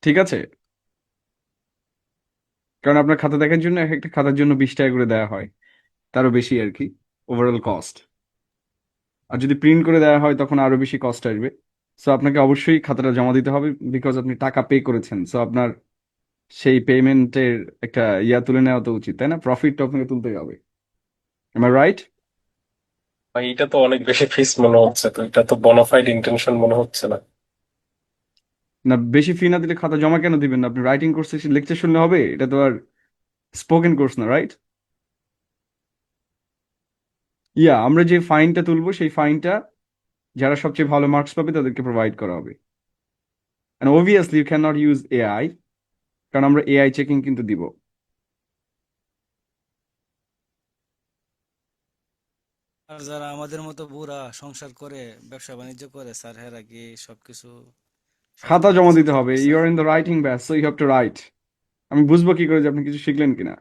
ঠিক আছে? কারণ আপনার খাতা দেখার জন্য এক একটা খাতার জন্য 20 টাকা করে দেওয়া হয়, তারও বেশি আর কি, ওভারঅল কস্ট। আর যদি প্রিন্ট করে দেওয়া হয় তখন আরো বেশি কস্ট আসবে। সো আপনাকে অবশ্যই খাতাটা জমা দিতে হবে, বিকজ আপনি টাকা পে করেছেন। সো আপনার সেই পেমেন্টের একটা তুলে নেওয়া তো উচিত, তাই না? প্রফিট তো আপনাকে তুলতে হবে। Am I right? ভাই এটা তো অনেক বেশি ফিস মনে হচ্ছে, তো এটা তো বোনাফাইড ইন্টেনশন মনে হচ্ছে না। না, বেশি ফি না দিলে খাতা জমা কেন দিবেন না? আপনি রাইটিং কোর্সে লেকচার শুনলে হবে? এটা তো আর স্পোকেন কোর্স না, রাইট? আমরা যে ফাইনটা তুলবো সেই ফাইনটা যারা সবচেয়ে ভালো মার্কস পাবে তাদেরকে প্রোভাইড করা হবে। And obviously you cannot use AI, কারণ আমরা এআই চেকিং কিন্তু দিব। আর যারা আমাদের মতো বুড়া সংসার করে ব্যবসা বাণিজ্য করে স্যার, হেরা কি সবকিছু খাতা সঠিকভাবে জমা চেক দিতে হবে, করবে ইউ স্যার? আর in the writing batch, so you have to write. আমি বুঝবো কি করে যে আপনি কিছু শিখলেন কিনা?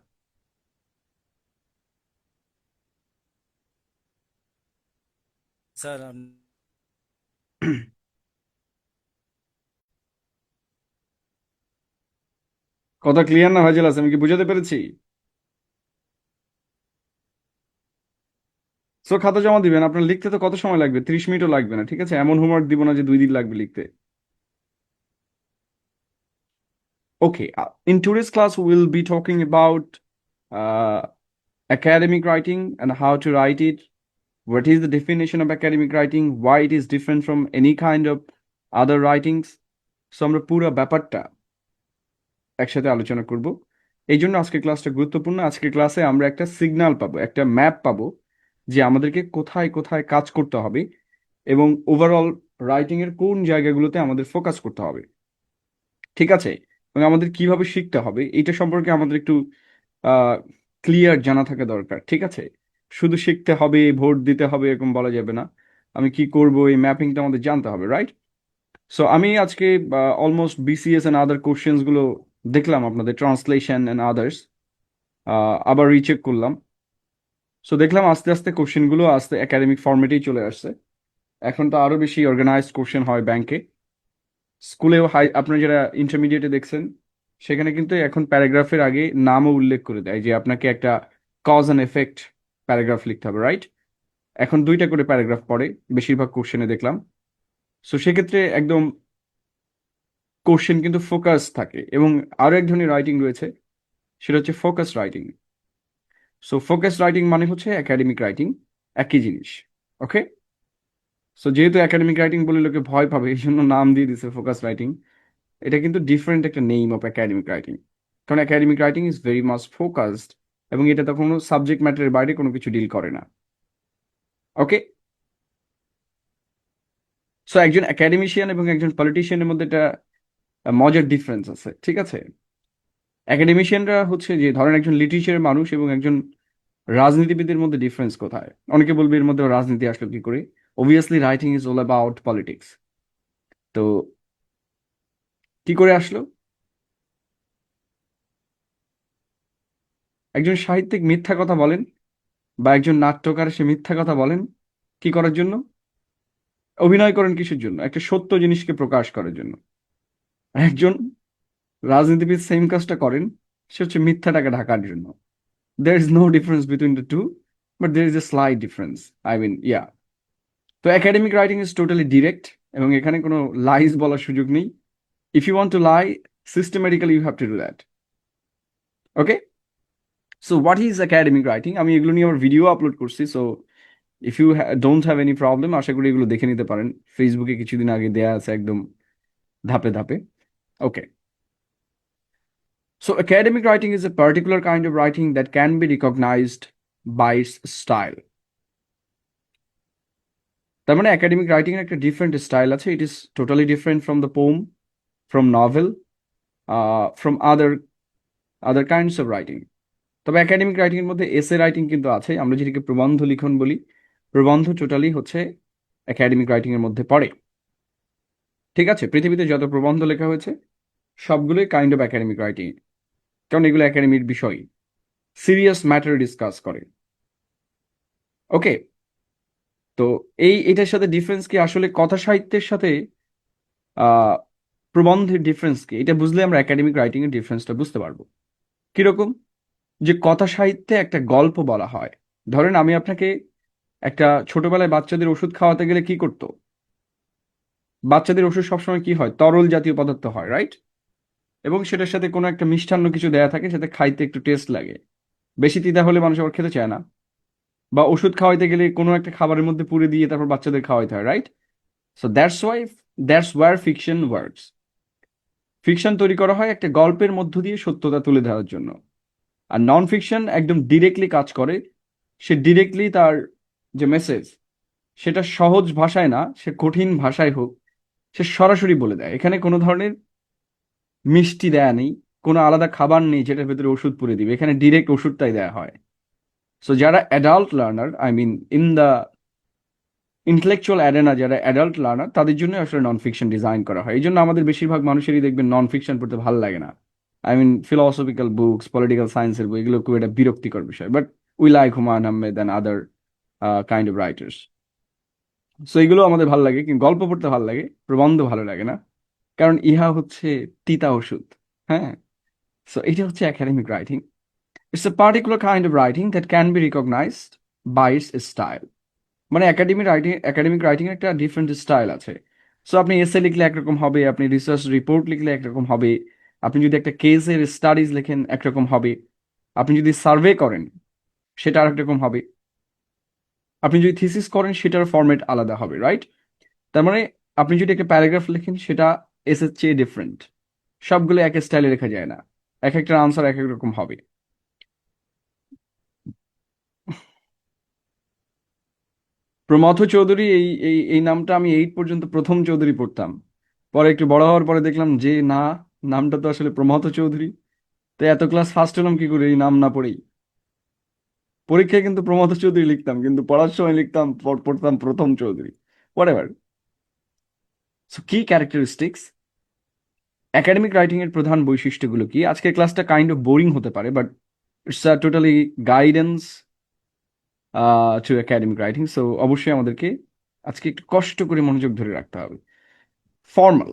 স্যার কথা ক্লিয়ার না হয়ে আছে, আমি কি বুঝাতে পেরেছি? সো খাতা জমা দিবেন, আপনার লিখতে তো কত সময় লাগবে? 30 মিনিটও লাগবে না, ঠিক আছে? এমন হোমওয়ার্ক দিব না যে 2 দিন লাগবে লিখতে। Okay, in today's class, we'll be talking about uh, academic writing and how to write it. What is the definition of academic writing? Why it is different from any kind of other writings? So আমরা পুরো ব্যাপারটা একসাথে আলোচনা করব। এই জন্য আজকের ক্লাসটা গুরুত্বপূর্ণ। আজকের ক্লাসে আমরা একটা সিগন্যাল পাবো, একটা ম্যাপ পাবো, যে আমাদেরকে কোথায় কোথায় কাজ করতে হবে এবং ওভারঅল রাইটিং এর কোন জায়গাগুলোতে আমাদের ফোকাস করতে হবে। ঠিক আছে? এবং আমাদের কিভাবে শিখতে হবে এটা সম্পর্কে আমাদের একটু ক্লিয়ার জানা থাকা দরকার। ঠিক আছে? শুধু শিখতে হবে, ভোট দিতে হবে এরকম বলা যাবে না। আমি কি করব এই ম্যাপিংটা আমাদের জানতে হবে, রাইট? সো আমি আজকে almost BCS and other questions গুলো দেখলাম, আপনাদের ট্রান্সলেশন এন্ড আদার্স আবার রিচেক করলাম। সো দেখলাম আস্তে আস্তে কোশ্চেন গুলো আস্তে একাডেমিক ফরম্যাটেই চলে আসছে। এখন তো আরো বেশি অর্গানাইজড কোশ্চেন হয় ব্যাংকে, স্কুলেও। হাই, আপনারা যারা ইন্টারমিডিয়েটে দেখছেন সেখানে কিন্তু এখন প্যারাগ্রাফের আগে নামও উল্লেখ করে দেয় যে আপনাকে একটা কজ অ্যান্ড এফেক্ট প্যারাগ্রাফ লিখতে হবে, রাইট? এখন 2টা করে প্যারাগ্রাফ পড়ে বেশিরভাগ কোশ্চেনে দেখলাম। সো সেক্ষেত্রে একদম কোশ্চেন কিন্তু ফোকাস থাকে। এবং আরো এক ধরনের রাইটিং রয়েছে, সেটা হচ্ছে focus writing. So focus writing মানে হচ্ছে একাডেমিক রাইটিং, একই জিনিস। ওকে? সো যেহেতু একাডেমিক রাইটিং বলে লোকে ভয় পাবে, এই জন্য নাম দিয়ে দিছে ফোকাস রাইটিং। এটা কিন্তু ডিফারেন্ট একটা নেম অফ একাডেমিক রাইটিং। কারণ academic writing is very much focused, এবং এটা তো কোনো সাবজেক্ট ম্যাটারের বাইরে কোনো কিছু ডিল করে না। ওকে? সো একজন একাডেমিশিয়ান এবং একজন পলিটিশিয়ানের মধ্যে একটা মজার ডিফারেন্স আছে, ঠিক আছে? একাডেমিশিয়ানরা হচ্ছে যে ধরেন একজন লিটারেচারের মানুষ এবং একজন রাজনীতিবিদের মধ্যে ডিফারেন্স কোথায়? অনেকে বলবে এর মধ্যে রাজনীতি আসলো কি করে? Obviously writing is all about politics. তো কি করে আসলো? একজন সাহিত্যিক মিথ্যা কথা বলেন, বা একজন নাট্যকার সে মিথ্যা কথা বলেন কি করার জন্য? অভিনয় করেন কিসের জন্য? একটা সত্য জিনিসকে প্রকাশ করার জন্য। আর একজন রাজনীতিবিদ সেম কাজটা করেন, সে হচ্ছে মিথ্যাটাকে ঢাকার জন্য। There is no difference between the two, but there is a slight difference. I mean, তো academic writing is totally direct, এবং এখানে কোনো লাইজ বলার সুযোগ নেই। If you want to lie systematically, you have to do that. Okay? So what is academic writing? আমি এগুলো নিয়ে আমার ভিডিও আপলোড করছি। So if you don't have any problem, আশা করি এগুলো দেখে নিতে পারেন। ফেসবুকে কিছুদিন আগে দেয়া আছে একদম ধাপে ধাপে। ওকে, so academic writing is a particular kind of writing that can be recognized by its style. তার মানে একাডেমিক রাইটিং এর একটা ডিফারেন্ট স্টাইল আছে। It is totally different from the poem, from novel, from other other kinds of writing. তবে academic writing এর মধ্যে essay writing কিন্তু আছে, আমরা যেটাকে প্রবন্ধ লিখন বলি। প্রবন্ধ টোটালি হচ্ছে একাডেমিক রাইটিং এর মধ্যে পড়ে। ঠিক আছে? পৃথিবীতে যত প্রবন্ধ লেখা হয়েছে সবগুলোই কাইন্ড অফ একাডেমিক রাইটিং, কারণ এগুলো একাডেমির বিষয়, সিরিয়াস ম্যাটার ডিসকাস করে। ওকে? তো এটার সাথে ডিফারেন্স কি আসলে কথা সাহিত্যের সাথে প্রবন্ধের ডিফারেন্স কি, এটা বুঝলে আমরা একাডেমিক রাইটিং এর ডিফারেন্সটা বুঝতে পারবো। কিরকম? যে কথা সাহিত্যে একটা গল্প বলা হয়। ধরেন আমি আপনাকে একটা ছোটবেলায় বাচ্চাদের ওষুধ খাওয়াতে গেলে কি করতো? বাচ্চাদের ওষুধ সবসময় কি হয়? তরল জাতীয় পদার্থ হয়, রাইট? এবং সেটার সাথে কোনো একটা মিষ্টান্ন কিছু দেয়া থাকে, সাথে খাইতে একটু টেস্ট লাগে। বেশি তিতা হলে মানুষ আবার খেতে চায় না। বা ওষুধ খাওয়াইতে গেলে কোনো একটা খাবারের মধ্যে পুরে দিয়ে তারপর বাচ্চাদের খাওয়াইতে হয়, right? So that's war fiction works. Fiction তৈরি করা হয় একটা গল্পের মধ্য দিয়ে সত্যতা তুলে ধরার জন্য। আর নন ফিকশন একদম ডিরেক্টলি কাজ করে। সে ডিরেক্টলি তার যে মেসেজ, সেটা সহজ ভাষায় না, সে কঠিন ভাষায় হোক, সে সরাসরি বলে দেয়। এখানে কোনো ধরনের মিষ্টি দেয়া নেই, কোনো আলাদা খাবার নেই যেটার ভেতরে ওষুধ পুরে দিবে, এখানে ডিরেক্ট ওষুধটাই দেয়া হয়। সো যারা adult learner, I mean in the intellectual arena, যারা অ্যাডাল্ট লার্নার, তাদের জন্য আসলে নন ফিকশন ডিজাইন করা হয়। এই জন্য আমাদের বেশিরভাগ মানুষেরই দেখবেন নন ফিকশন পড়তে ভালো লাগে না। I mean philosophical books, political সায়েন্সের বই, এগুলো খুব একটা বিরক্তিকর বিষয়, but we like Humayun Ahmed and other kind of writers. So এগুলো আমাদের ভালো লাগে, কিন্তু গল্প পড়তে ভালো লাগে, প্রবন্ধ ভালো লাগে না, কারণ ইহা হচ্ছে তিতা ওষুধ। হ্যাঁ, সো এটা হচ্ছে academic writing. It's a particular kind of writing that can be recognised by its style. মানে একাডেমিক রাইটিং একটা ডিফারেন্ট স্টাইল আছে। সো আপনি এসে লিখলে একরকম হবে, আপনি রিসার্চ রিপোর্ট লিখলে একরকম হবে, আপনি যদি একটা কেসের স্টাডিজ লেখেন একরকম হবে, আপনি যদি সার্ভে করেন সেটা আরেক রকম হবে, আপনি যদি থিসিস করেন সেটার ফরম্যাট আলাদা হবে, রাইট? তার মানে আপনি যদি একটা প্যারাগ্রাফ লেখেন সেটা এসের চেয়ে ডিফারেন্ট। সবগুলো এক স্টাইলে লেখা যায় না, এক একটা আনসার এক এক রকম হবে। প্রমথ চৌধুরী, এই এই এই নামটা আমি 8 পর্যন্ত প্রথম চৌধুরী পড়তাম। পরে একটু বড় হওয়ার পরে দেখলাম যে না, নামটা তো আসলে প্রমথ চৌধুরী। তো এত ক্লাস ফার্স্ট হলাম কি করে এই নাম না পড়েই? পরীক্ষায় কিন্তু প্রমথ চৌধুরী লিখতাম, কিন্তু পড়ার সময় লিখতাম, পড়তাম প্রথম চৌধুরী। হোয়াটএভার। সো কি ক্যারেক্টারিস্টিক্স, একাডেমিক রাইটিং এর প্রধান বৈশিষ্ট্যগুলো কি? আজকের ক্লাসটা কাইন্ড অফ বোরিং হতে পারে, but it's a totally guidance two academic writing. So অবশ্যই আমাদেরকে আজকে একটু কষ্ট করে মনোযোগ ধরে রাখতে হবে। ফর্মাল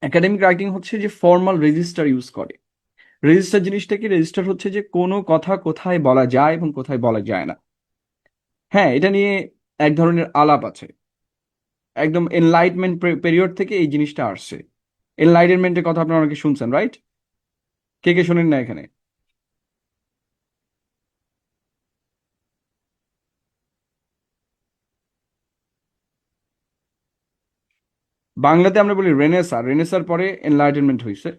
একাডেমিক রাইটিং হচ্ছে যে ফর্মাল রেজিস্টার ইউজ করে। রেজিস্টার জিনিসটা কি? রেজিস্টার হচ্ছে যে কোনো কথা কোথায় বলা যায় এবং কোথায় বলা যায় না। হ্যাঁ, এটা নিয়ে এক ধরনের আলাপ আছে। একদম এনলাইটমেন্ট পিরিয়ড থেকে এই জিনিসটা আসছে। এনলাইটেনমেন্টের কথা আপনারা অনেকে শুনছেন, রাইট? কে কে শোনেন না এখানে? বাংলাতে আমরা বলি রেনেসাঁ। রেনেসাঁর পরে এনলাইটেনমেন্ট হয়েছে।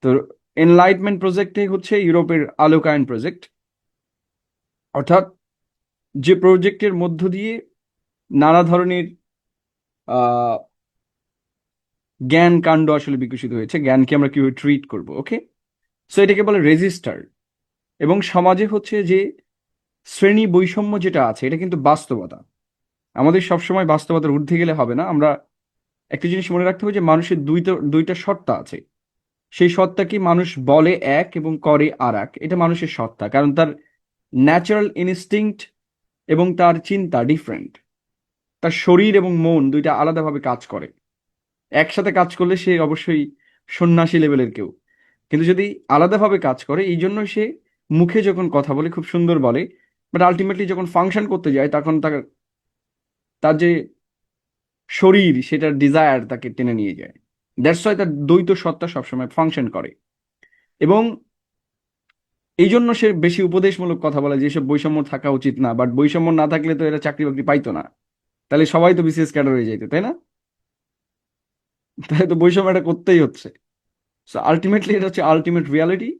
তো এনলাইটমেন্ট প্রজেক্টটাই হচ্ছে ইউরোপের আলোকায়ন প্রজেক্ট। অর্থাৎ যে প্রজেক্টের মধ্য দিয়ে নানা ধরনের আহ জ্ঞান কাণ্ড আসলে বিকশিত হয়েছে, জ্ঞানকে আমরা কিভাবে ট্রিট করব। ওকে, সো এটাকে বলে রেজিস্টার। এবং সমাজে হচ্ছে যে শ্রেণী বৈষম্য যেটা আছে, এটা কিন্তু বাস্তবতা। আমাদের সবসময় বাস্তবতার ঊর্ধ্বে গেলে হবে না। আমরা একটা জিনিস মনে রাখতে হবে যে মানুষের দুইটা সত্তা আছে। সেই সত্তা কি? মানুষ বলে এক এবং করে আর এক, এটা মানুষের সত্তা, কারণ তার ন্যাচারাল ইনস্টিংক্ট এবং তার চিন্তা ডিফারেন্ট। তার শরীর এবং মন দুইটা আলাদাভাবে কাজ করে। একসাথে কাজ করলে সে অবশ্যই সন্ন্যাসী লেভেলের কেউ, কিন্তু যদি আলাদাভাবে কাজ করে, এই জন্য সে মুখে যখন কথা বলে খুব সুন্দর বলে, বাট আলটিমেটলি যখন ফাংশন করতে যায় তখন তার তার যে শরীর, সেটার ডিজায়ার তাকে টেনে নিয়ে যায়। দ্যাটস ওয়াই তার দ্বৈত সত্তা সবসময় ফাংশন করে। এবং এই জন্য সে বেশি উপদেশমূলক কথা বলে, যেসব বৈষম্য থাকা উচিত না, বাট বৈষম্য না থাকলে তো এরা চাকরি বাকরি পাইতো না, তাহলে সবাই তো বিসিএস ক্যাডার হয়ে যাইতো, তাই না? তাহলে তো বৈষম্যটা করতেই হচ্ছে। সো আলটিমেটলি এটা হচ্ছে আলটিমেট রিয়ালিটি।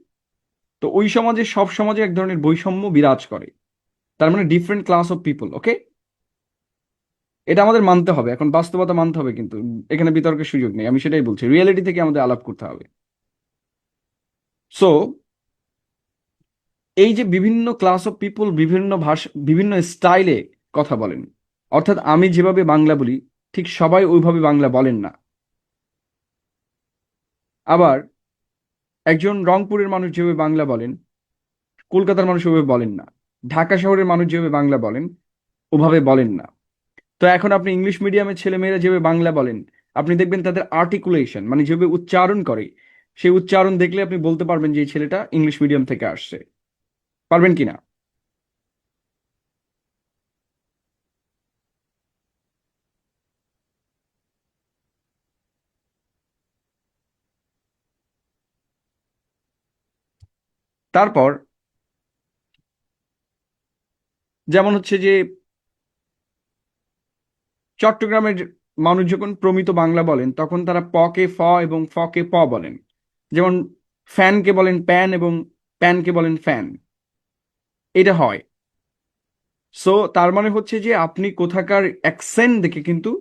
তো ওই সমাজে, সব সমাজে এক ধরনের বৈষম্য বিরাজ করে। তার মানে ডিফারেন্ট ক্লাস অফ পিপল। ওকে, এটা আমাদের মানতে হবে, এখন বাস্তবতা মানতে হবে, কিন্তু এখানে বিতর্কের সুযোগ নেই। আমি সেটাই বলছি, রিয়েলিটি থেকে আমাদের আলাপ করতে হবে। সো এই যে বিভিন্ন ক্লাস অফ পিপল বিভিন্ন ভাষা, বিভিন্ন স্টাইলে কথা বলেন, অর্থাৎ আমি যেভাবে বাংলা বলি ঠিক সবাই ওইভাবে বাংলা বলেন না। আবার একজন রংপুরের মানুষ যেভাবে বাংলা বলেন, কলকাতার মানুষ ওভাবে বলেন না। ঢাকা শহরের মানুষ যেভাবে বাংলা বলেন, ওভাবে বলেন না। তো এখন আপনি ইংলিশ মিডিয়ামের ছেলেমেয়েরা যেভাবে বাংলা বলেন, আপনি দেখবেন তাদের আর্টিকুলেশন, মানে যেভাবে উচ্চারণ করে, সেই উচ্চারণ দেখলে আপনি বলতে পারবেন যে এই ছেলেটা ইংলিশ মিডিয়াম থেকে আসছে। পারবেন কিনা? তারপর যেমন হচ্ছে যে চট্টগ্রামের মানুষ যখন প্রমিত বাংলা বলেন তখন তারা প কে ফ এবং ফ কে প বলেন। যেমন ফ্যানকে বলেন প্যান এবং প্যানকে বলেন ফ্যান। এটা হয়। সো তার মানে হচ্ছে যে আপনি কোথাকার অ্যাকসেন্ট দেখে কিন্তু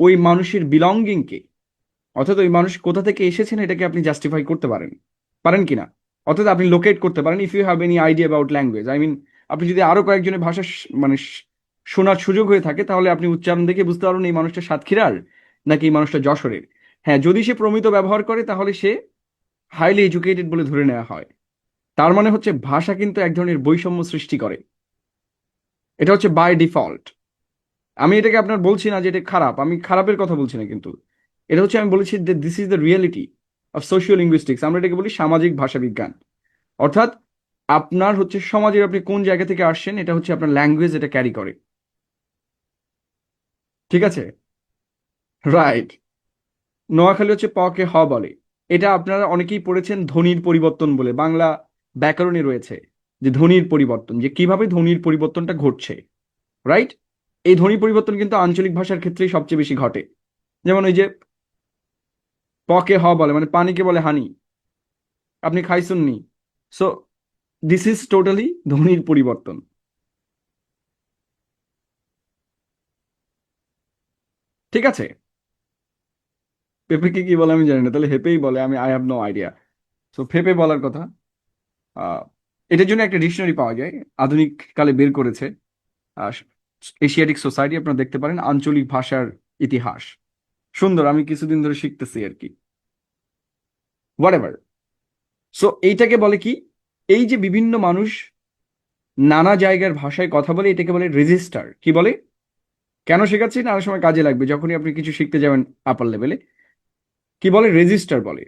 ওই মানুষের বিলঙ্গিং কে, অর্থাৎ ওই মানুষ কোথা থেকে এসেছেন এটাকে আপনি জাস্টিফাই করতে পারেন, পারেন কিনা? অর্থাৎ আপনি লোকেট করতে পারেন if you have any idea about language. I mean, আপনি যদি আরো কয়েকজনের ভাষা শোনার সুযোগ হয়ে থাকে তাহলে আপনি উচ্চারণ দেখে বুঝতে পারবেন এই মানুষটা সাতক্ষীরার নাকি এই মানুষটা যশোরের। হ্যাঁ, যদি সে প্রমিত ব্যবহার করে তাহলে সে হাইলি এডুকেটেড বলে ধরে নেওয়া হয়। তার মানে হচ্ছে ভাষা কিন্তু এক ধরনের বৈষম্য সৃষ্টি করে। এটা হচ্ছে বাই ডিফল্ট। আমি এটাকে আপনার বলছি না যে এটা খারাপ, আমি খারাপের কথা বলছি না, কিন্তু এটা হচ্ছে, আমি বলেছি যে this is the reality of socio linguistics. আমরা এটাকে বলি সামাজিক ভাষা বিজ্ঞান। অর্থাৎ আপনার হচ্ছে সমাজের আপনি কোন জায়গা থেকে আসছেন এটা হচ্ছে আপনার ল্যাঙ্গুয়েজ এটা ক্যারি করে। ঠিক আছে? রাইট। নোয়াখালী হচ্ছে প কে হ বলে। এটা আপনারা অনেকেই পড়েছেন ধ্বনির পরিবর্তন বলে, বাংলা ব্যাকরণে রয়েছে যে ধ্বনির পরিবর্তন, যে কিভাবে ধ্বনির পরিবর্তনটা ঘটছে। রাইট। এই ধ্বনি পরিবর্তন কিন্তু আঞ্চলিক ভাষার ক্ষেত্রেই সবচেয়ে বেশি ঘটে। যেমন ওই যে প কে হ বলে মানে পানিকে বলে হানি, আপনি খাইছুননি। সো দিস ইজ টোটালি ধ্বনির পরিবর্তন। ঠিক আছে? পেঁপেকে কি বলে আমি জানি না, তাহলে হেপেই বলে, আমি I have no idea. So ফেপে বলার কথা। আহ, এটার জন্য একটা ডিকশনারি পাওয়া যায়, আধুনিক কালে বের করেছে এশিয়াটিক সোসাইটি। আপনারা দেখতে পারেন আঞ্চলিক ভাষার ইতিহাস। সুন্দর, আমি কিছুদিন ধরে শিখতেছি আর কি। What ever. সো এইটাকে বলে কি, এই যে বিভিন্ন মানুষ নানা জায়গার ভাষায় কথা বলে এটাকে বলে রেজিস্টার। কি বলে? কেন শেখাচ্ছি? নানা সময় কাজে লাগবে যখনই আপনি কিছু শিখতে যাবেন আপার লেভেলে। কি বলে? রেজিস্টার বলে।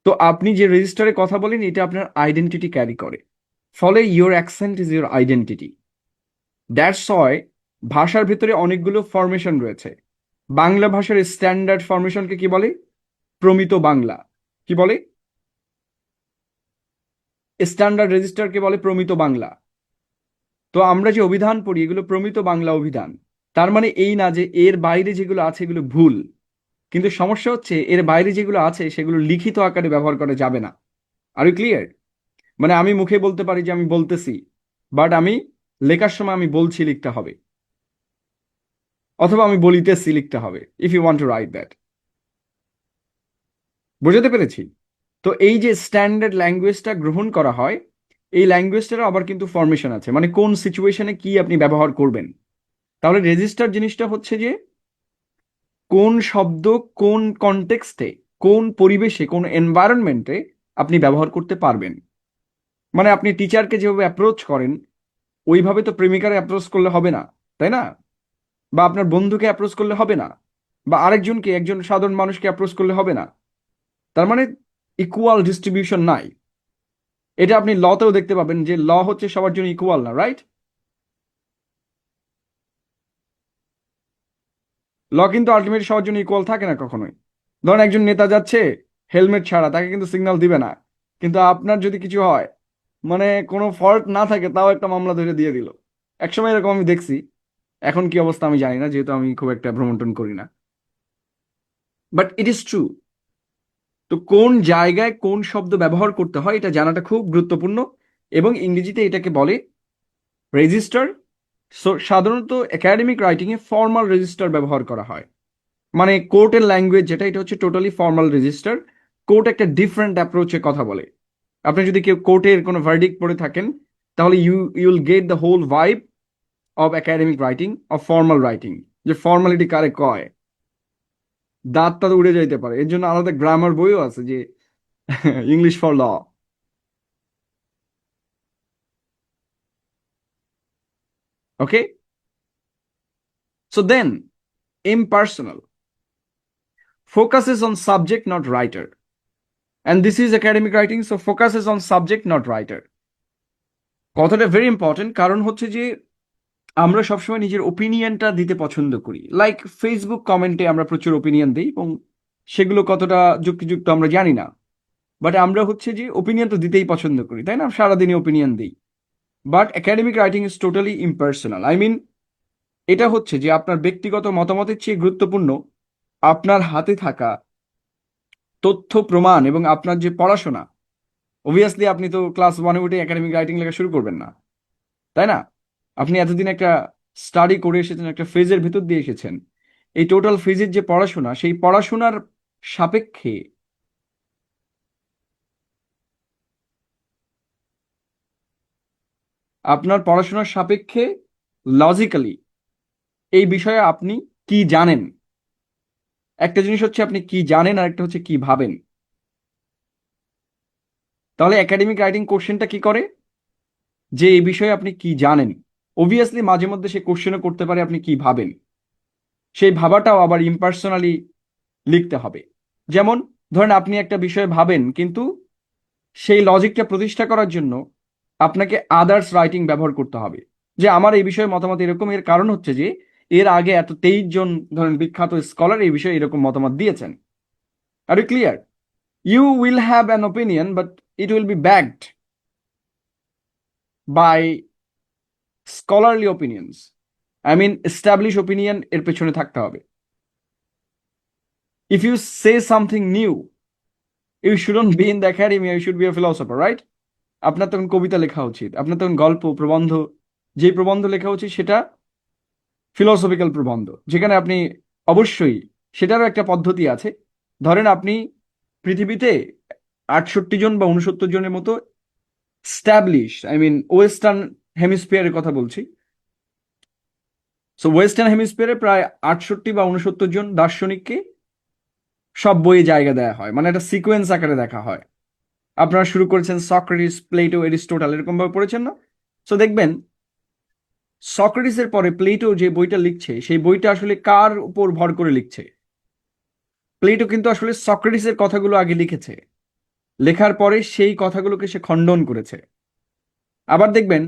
তো আপনি যে রেজিস্টারে কথা বলেন এটা আপনার আইডেন্টিটি ক্যারি করে। ফলে your accent is your identity. That's why ভাষার ভিতরে অনেকগুলো ফরমেশন রয়েছে। বাংলা ভাষার স্ট্যান্ডার্ড ফরমেশনকে কি বলে? প্রমিত বাংলা। কি বলে? স্ট্যান্ডার্ড রেজিস্টারকে বলে প্রমিত বাংলা। তো আমরা যে অভিধান পড়ি এগুলো প্রমিত বাংলা অভিধান। তার মানে এই না যে এর বাইরে যেগুলো আছে এগুলো ভুল, কিন্তু সমস্যা হচ্ছে এর বাইরে যেগুলো আছে সেগুলো লিখিত আকারে ব্যবহার করা যাবে না। Are you clear? মানে আমি মুখে বলতে পারি যে আমি বলতেছি, বাট আমি লেখার সময় আমি বলছি লিখতে হবে, অথবা আমি বলিতেছি লিখতে হবে, if you want to write that. বুঝতে পেরেছি? তো এই যে স্ট্যান্ডার্ড ল্যাঙ্গুয়েজটা গ্রহণ করা হয়, এই ল্যাঙ্গুয়েজটারও আবার কিন্তু ফরমেশন আছে, মানে কোন সিচুয়েশনে কি আপনি ব্যবহার করবেন। তাহলে রেজিস্টার জিনিসটা হচ্ছে যে কোন শব্দ কোন কনটেক্সটে, কোন পরিবেশে, কোন এনভায়রনমেন্টে আপনি ব্যবহার করতে পারবেন। মানে আপনি টিচারকে যেভাবে অ্যাপ্রোচ করেন ওইভাবে তো প্রেমিকারে অ্যাপ্রোচ করলে হবে না, তাই না? বা আপনার বন্ধুকে অ্যাপ্রোচ করলে হবে না, বা আরেকজনকে, একজন সাধারণ মানুষকে অ্যাপ্রোচ করলে হবে না। তার মানে ইকুয়াল ডিস্ট্রিবিউশন নাই। এটা আপনি লতেও দেখতে পাবেন যে ল হচ্ছে সবার জন্য ইকুয়াল না, রাইট? ল কিন্তু আলটিমেটলি সবার জন্য ইকুয়াল থাকে না কখনোই। ধরেন একজন নেতা যাচ্ছে হেলমেট ছাড়া, তাকে কিন্তু সিগন্যাল দিবে না। কিন্তু আপনার যদি কিছু হয়, মানে কোনো ফল্ট না থাকে, তাও একটা মামলা ধরে দিয়ে দিল। একসময় এরকম আমি দেখছি। এখন কি অবস্থা আমি জানি না, যেহেতু আমি খুব একটা ভ্রমণ টন করি না। But it is true. তো কোন জায়গায় কোন শব্দ ব্যবহার করতে হয় এটা জানাটা খুব গুরুত্বপূর্ণ। এবং ইংরেজিতে এটাকে বলে রেজিস্টার। সাধারণত academic writing a formal register ব্যবহার করা হয়। মানে কোর্টের ল্যাঙ্গুয়েজ যেটা, এটা হচ্ছে টোটালি ফর্মাল রেজিস্টার। কোর্ট একটা ডিফারেন্ট অ্যাপ্রোচে কথা বলে। আপনি যদি কেউ কোর্টের কোনো ভার্ডিক্ট পড়ে থাকেন তাহলে you'll get the whole vibe of academic writing, of formal writing, যে ফর্মালিটি কারে কয়। দাঁত তাতে উড়ে যাইতে পারে, এর জন্য আলাদা গ্রামার বইও আছে যে English for law. Okay? So then impersonal. focuses on subject, not writer. And this is academic writing, so focuses on subject, not writer. কথাটা ভেরি ইম্পর্টেন্ট, কারণ হচ্ছে যে আমরা সবসময় নিজের ওপিনিয়নটা দিতে পছন্দ করি। লাইক ফেসবুক কমেন্টে আমরা প্রচুর ওপিনিয়ন দিই এবং সেগুলো কতটা যুক্তিযুক্ত আমরা জানি না, বাট আমরা হচ্ছে যে ওপিনিয়ন তো দিতেই পছন্দ করি, তাই না? সারাদিনই ওপিনিয়ন দিই। But academic writing is totally impersonal. I mean, এটা হচ্ছে যে আপনার ব্যক্তিগত মতামতের চেয়ে গুরুত্বপূর্ণ আপনার হাতে থাকা তথ্য প্রমাণ এবং আপনার যে পড়াশোনা। অবভিয়াসলি আপনি তো ক্লাস 1-এ উঠে একাডেমিক রাইটিং লেখা শুরু করবেন না, তাই না? আপনি এতদিন একটা স্টাডি করে এসেছেন, একটা ফেজের ভিতর দিয়ে এসেছেন। এই টোটাল ফেজের যে পড়াশোনা, সেই পড়াশোনার সাপেক্ষে আপনার পড়াশোনার সাপেক্ষে লজিক্যালি এই বিষয়ে আপনি কি জানেন। একটা জিনিস হচ্ছে আপনি কি জানেন, আর একটা হচ্ছে কি ভাবেন। তাহলে একাডেমিক রাইটিং কোশ্চেনটা কি করে, যে এই বিষয়ে আপনি কি জানেন। অবভিয়াসলি মাঝে মধ্যে সে কোশ্চেনও করতে পারে আপনি কি ভাবেন। সেই ভাবাটাও আবার ইম্পার্সোনালি লিখতে হবে। যেমন ধরেন আপনি একটা বিষয়ে ভাবেন, কিন্তু সেই লজিকটা প্রতিষ্ঠা করার জন্য আপনাকে আদার্স রাইটিং ব্যবহার করতে হবে, যে আমার এই বিষয়ে মতামত এরকম, এর কারণ হচ্ছে যে এর আগে এত 23 জন ধরেন বিখ্যাত স্কলার এই বিষয়ে এরকম মতামত দিয়েছেন। Are you clear? You will have an opinion, but it will be backed by scholarly opinions. I mean establish opinion এর পেছনে থাকতে হবে। If you say something new, you shouldn't be in the academy, you should be a philosopher, right? আপনার তখন কবিতা লেখা উচিত, আপনার তখন গল্প, প্রবন্ধ, যে প্রবন্ধ লেখা উচিত সেটা ফিলোসফিক্যাল প্রবন্ধ, যেখানে আপনি অবশ্যই, সেটারও একটা পদ্ধতি আছে। ধরেন আপনি পৃথিবীতে 68 জন বা 69 জনের মতো স্ট্যাবলিশ, আই মিন ওয়েস্টার্ন হেমিস্ফিয়ারের কথা বলছি। সো ওয়েস্টার্ন হেমিস্ফিয়ারে প্রায় 68 বা 69 জন দার্শনিককে সব বইয়ে জায়গা দেওয়া হয়, মানে একটা সিকোয়েন্স আকারে দেখা হয়। আপনারা শুরু করেছেন সক্রেটিস, প্লেটো, এরিস্টোটল, এরকম ভাবে পড়েছেন না? সো দেখবেন সক্রেটিসের পরে প্লেটো যে বইটা লিখছে, সেই বইটা আসলে কার উপর ভর করে লিখছে? প্লেটো কিন্তু আসলে সক্রেটিসের কথাগুলো আগে লিখেছে, লেখার পরে সেই কথাগুলোকে সে খণ্ডন করেছে। আবার দেখবেন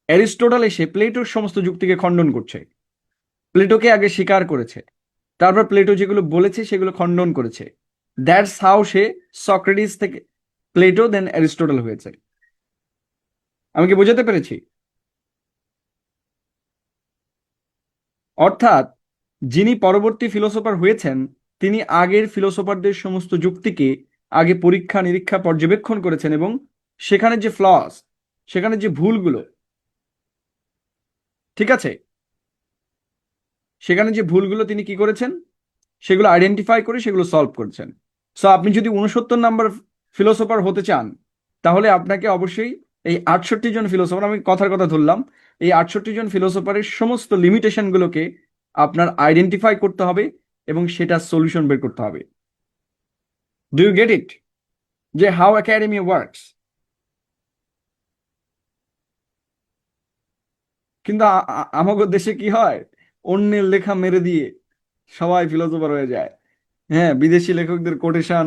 অ্যারিস্টোটল এসে প্লেটোর সমস্ত যুক্তিকে খণ্ডন করছে, প্লেটোকে আগে স্বীকার করেছে, তারপর প্লেটো যেগুলো বলেছে সেগুলো খণ্ডন করেছে। দ্যাটস হাউ সে সক্রেটিস থেকে প্লেটো দেন অ্যারিস্টোটল হয়েছে। আমি কি বোঝাতে পেরেছি? অর্থাৎ যিনি পরবর্তী ফিলোসোফার হয়েছেন, তিনি আগের ফিলোসোফারদের সমস্ত যুক্তিকে আগে পরীক্ষা নিরীক্ষা পর্যবেক্ষণ করেছেন এবং সেখানে যে ফ্লস, সেখানে যে ভুলগুলো, ঠিক আছে, সেখানে যে ভুলগুলো তিনি কি করেছেন, সেগুলো আইডেন্টিফাই করে সেগুলো সলভ করেছেন। সো আপনি যদি 69 নাম্বার ফিলোসোফার হতে চান, তাহলে আপনাকে অবশ্যই এই 68 জন ফিলোসোফার, আমি কথার কথা ধরলাম, এই 68 জন ফিলোসোফারের সমস্ত লিমিটেশনগুলোকে আপনার আইডেন্টিফাই করতে হবে এবং সেটা সলিউশন বের করতে হবে। ডু ইউ গেট ইট, যে হাউ একাডেমি ওয়ার্কস? কিন্তু আমাদের দেশে কি হয়, অন্যের লেখা মেরে দিয়ে সবাই ফিলোসোফার হয়ে যায়। হ্যাঁ, বিদেশি লেখকদের কোটেশন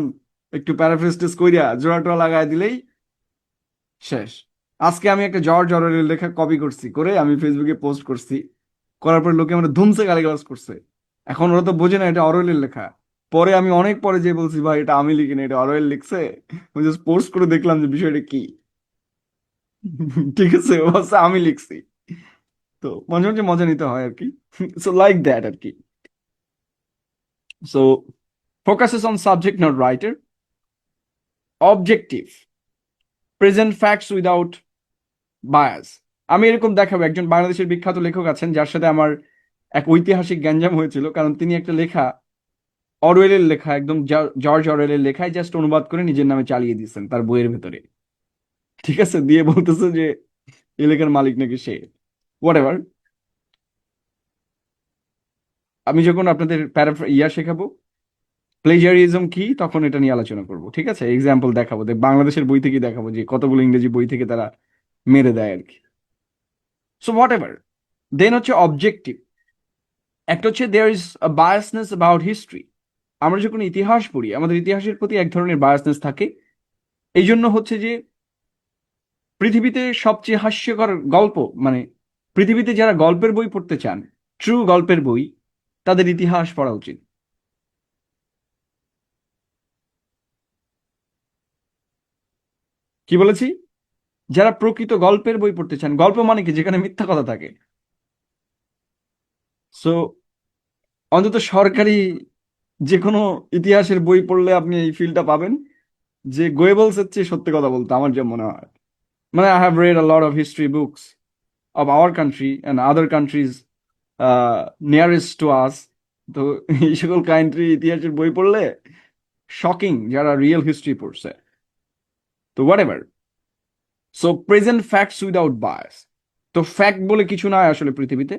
একটু প্যারাফ্রেস্টেস কইরা জোড়া টোয়া লাগায় দিলেই শেষ। আজকে আমি একটা জর্জ অরওয়েলের লেখা কপি করছি, করে আমি ফেসবুকে পোস্ট করছি, করার পর লোকে আমরা ধুমসে গালিগালাজ করছে। এখন ওরা তো বোঝে না এটা অরওয়েলের লেখা। পরে আমি অনেক পরে যে বলছি ভাই এটা আমি লিখিনি, এটা অরওয়েল লিখছে, আমি জাস্ট পোস্ট করে দেখলাম যে বিষয়টা কি। ঠিক আছে, ও বলছে আমি লিখছি। তো মাঝে মাঝে মজা নিতে হয় আর কি। সো লাইক দ্যাট আর কি। So focuses on subject, not writer. Objective, present facts without bias. আমি এরকম দেখাবো, একজন বাংলাদেশের বিখ্যাত লেখক আছেন যার সাথে আমার এক ঐতিহাসিক গ্যাঞ্জাম হয়েছিল, কারণ তিনি একটা লেখা, অরওয়েলের লেখা, একদম জর্জ অরওয়েলের লেখায় জাস্ট অনুবাদ করে নিজের নামে চালিয়ে দিয়েছেন তার বইয়ের ভেতরে। ঠিক আছে, দিয়ে বলতেছে যে এই লেখার মালিক নাকি সে। হোয়াট এভার, আমি যখন আপনাদের শেখাবো প্লেজারিজম কি, তখন এটা নিয়ে আলোচনা করব। ঠিক আছে, এক্সাম্পল দেখাবো, বাংলাদেশের বই থেকে দেখাবো যে কতগুলো ইংরেজি বই থেকে তারা মেরে দেয় আর কি। সো হোয়াট এভার, দেন হচ্ছে অবজেক্টিভ। একটা হচ্ছে there is a biasness about history. আমরা যখন ইতিহাস পড়ি আমাদের ইতিহাসের প্রতি এক ধরনের বায়াসনেস থাকে। এই জন্য হচ্ছে যে পৃথিবীতে সবচেয়ে হাস্যকর গল্প, মানে পৃথিবীতে যারা গল্পের বই পড়তে চান, ট্রু গল্পের বই, তাদের ইতিহাস পড়া উচিত। কি বলেছি? যারা প্রকৃত গল্পের বই পড়তে চান, গল্প মানে কি, যেখানে মিথ্যা কথা থাকে। সো অন্তত সরকারি যে কোনো ইতিহাসের বই পড়লে আপনি এই ফিলটা পাবেন যে গোয়েবলস এর চেয়ে সত্যি কথা বলতে আমার যা মনে হয়। মানে I have read a lot of history books of our country and other countries nearest to us. তো এই সকল কান্ট্রি ইতিহাসের বই পড়লে শকিং, যারা রিয়েল হিস্ট্রি পড়ছে। তো what ever. So present facts without bias. তো ফ্যাক্ট বলে কিছু নয় আসলে পৃথিবীতে।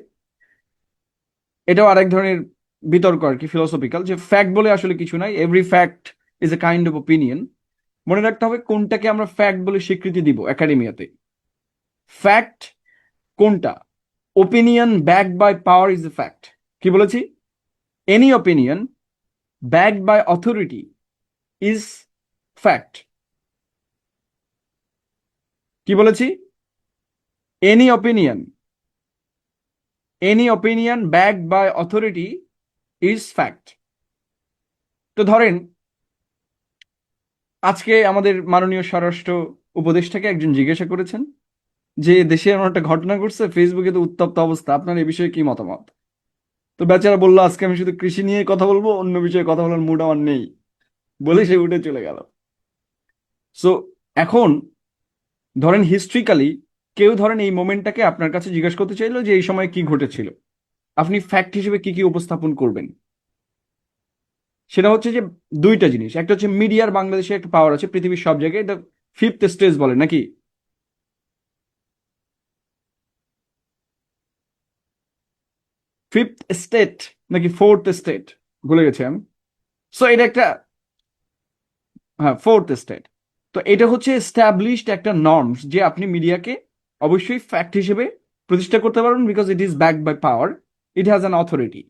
এটাও আরেক ধরনের বিতর্ক আর কি, ফিলোসফিক্যাল, যে ফ্যাক্ট বলে আসলে কিছু নাই। Every fact is a kind of opinion. মনে রাখতে হবে কোনটাকে আমরা ফ্যাক্ট বলে স্বীকৃতি দিব একাডেমিয়াতে। ফ্যাক্ট কোনটা? Opinion backed by power is a fact. কি বলেছি? Any opinion backed by authority is fact. কি বলেছি? Any opinion, any opinion backed by authority is fact. তো ধরেন আজকে আমাদের মাননীয় স্বরাষ্ট্র উপদেষ্টাকে একজন জিজ্ঞাসা করেছেন যে দেশে এমন একটা ঘটনা ঘটছে, ফেসবুকে তো উত্তপ্ত অবস্থা, আপনার এই বিষয়ে কি মতামত? তো বেচারা বললো আজকে আমি শুধু কৃষি নিয়ে কথা বলবো, অন্য বিষয়ে কথা বলার মুড আমার নেই, বলে সে উঠে চলে গেল। সো এখন ধরেন হিস্ট্রিক্যালি কেউ ধরেন এই মোমেন্টটাকে আপনার কাছে জিজ্ঞেস করতে চাইলো যে এই সময় কি ঘটেছিল, আপনি ফ্যাক্ট হিসেবে কি কি উপস্থাপন করবেন? সেটা হচ্ছে যে দুইটা জিনিস। একটা হচ্ছে মিডিয়ার বাংলাদেশে একটা পাওয়ার আছে, পৃথিবীর সব জায়গায় এটা ফিফথ স্টেজ বলে নাকি, ফিফথ স্টেট নাকি ফোর্থ স্টেট, ভুলে গেছি আমি। সো এটা একটা, হ্যাঁ ফোর্থ স্টেট। তো এটা হচ্ছে এস্টাবলিশড একটা নর্মস যে আপনি মিডিয়াকে অবশ্যই ফ্যাক্ট হিসেবে প্রতিষ্ঠা করতে পারবেন, because it is backed by power, it has an authority.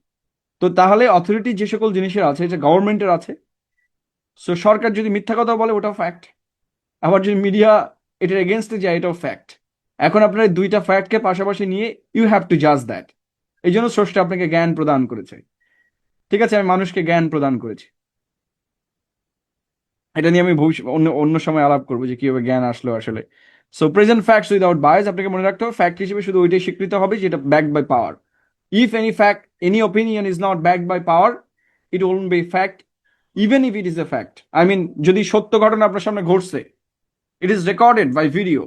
তো তাহলে অথরিটি যে সকল জিনিসের আছে, এটা গভর্নমেন্টের আছে। সো সরকার যদি মিথ্যা কথা বলে ওটাও ফ্যাক্ট, আবার যদি মিডিয়া এটার এগেনস্টে যায় এটাও ফ্যাক্ট। এখন আপনার এই দুইটা ফ্যাক্টকে পাশাপাশি নিয়ে ইউ হ্যাভ টু জাজ দ্যাট। এই জন্য স্রষ্টা আপনাকে জ্ঞান প্রদান করেছে। ঠিক আছে, আমি মানুষকে জ্ঞান প্রদান করেছি। এটা নিয়ে আমি ভবিষ্যৎ অন্য অন্য সময় আলাপ করবো যে কিভাবে জ্ঞান আসলো আসলে। So present facts without bias, আপনাকে মনে রাখতে হবে ফ্যাক্ট হিসেবে শুধু ওইটাই স্বীকৃত হবে যেটা backed by power. If any fact, any opinion is not backed by power, it won't be fact, even if it is a fact. I mean যদি সত্য ঘটনা আপনার সামনে ঘটছে, it is recorded by video,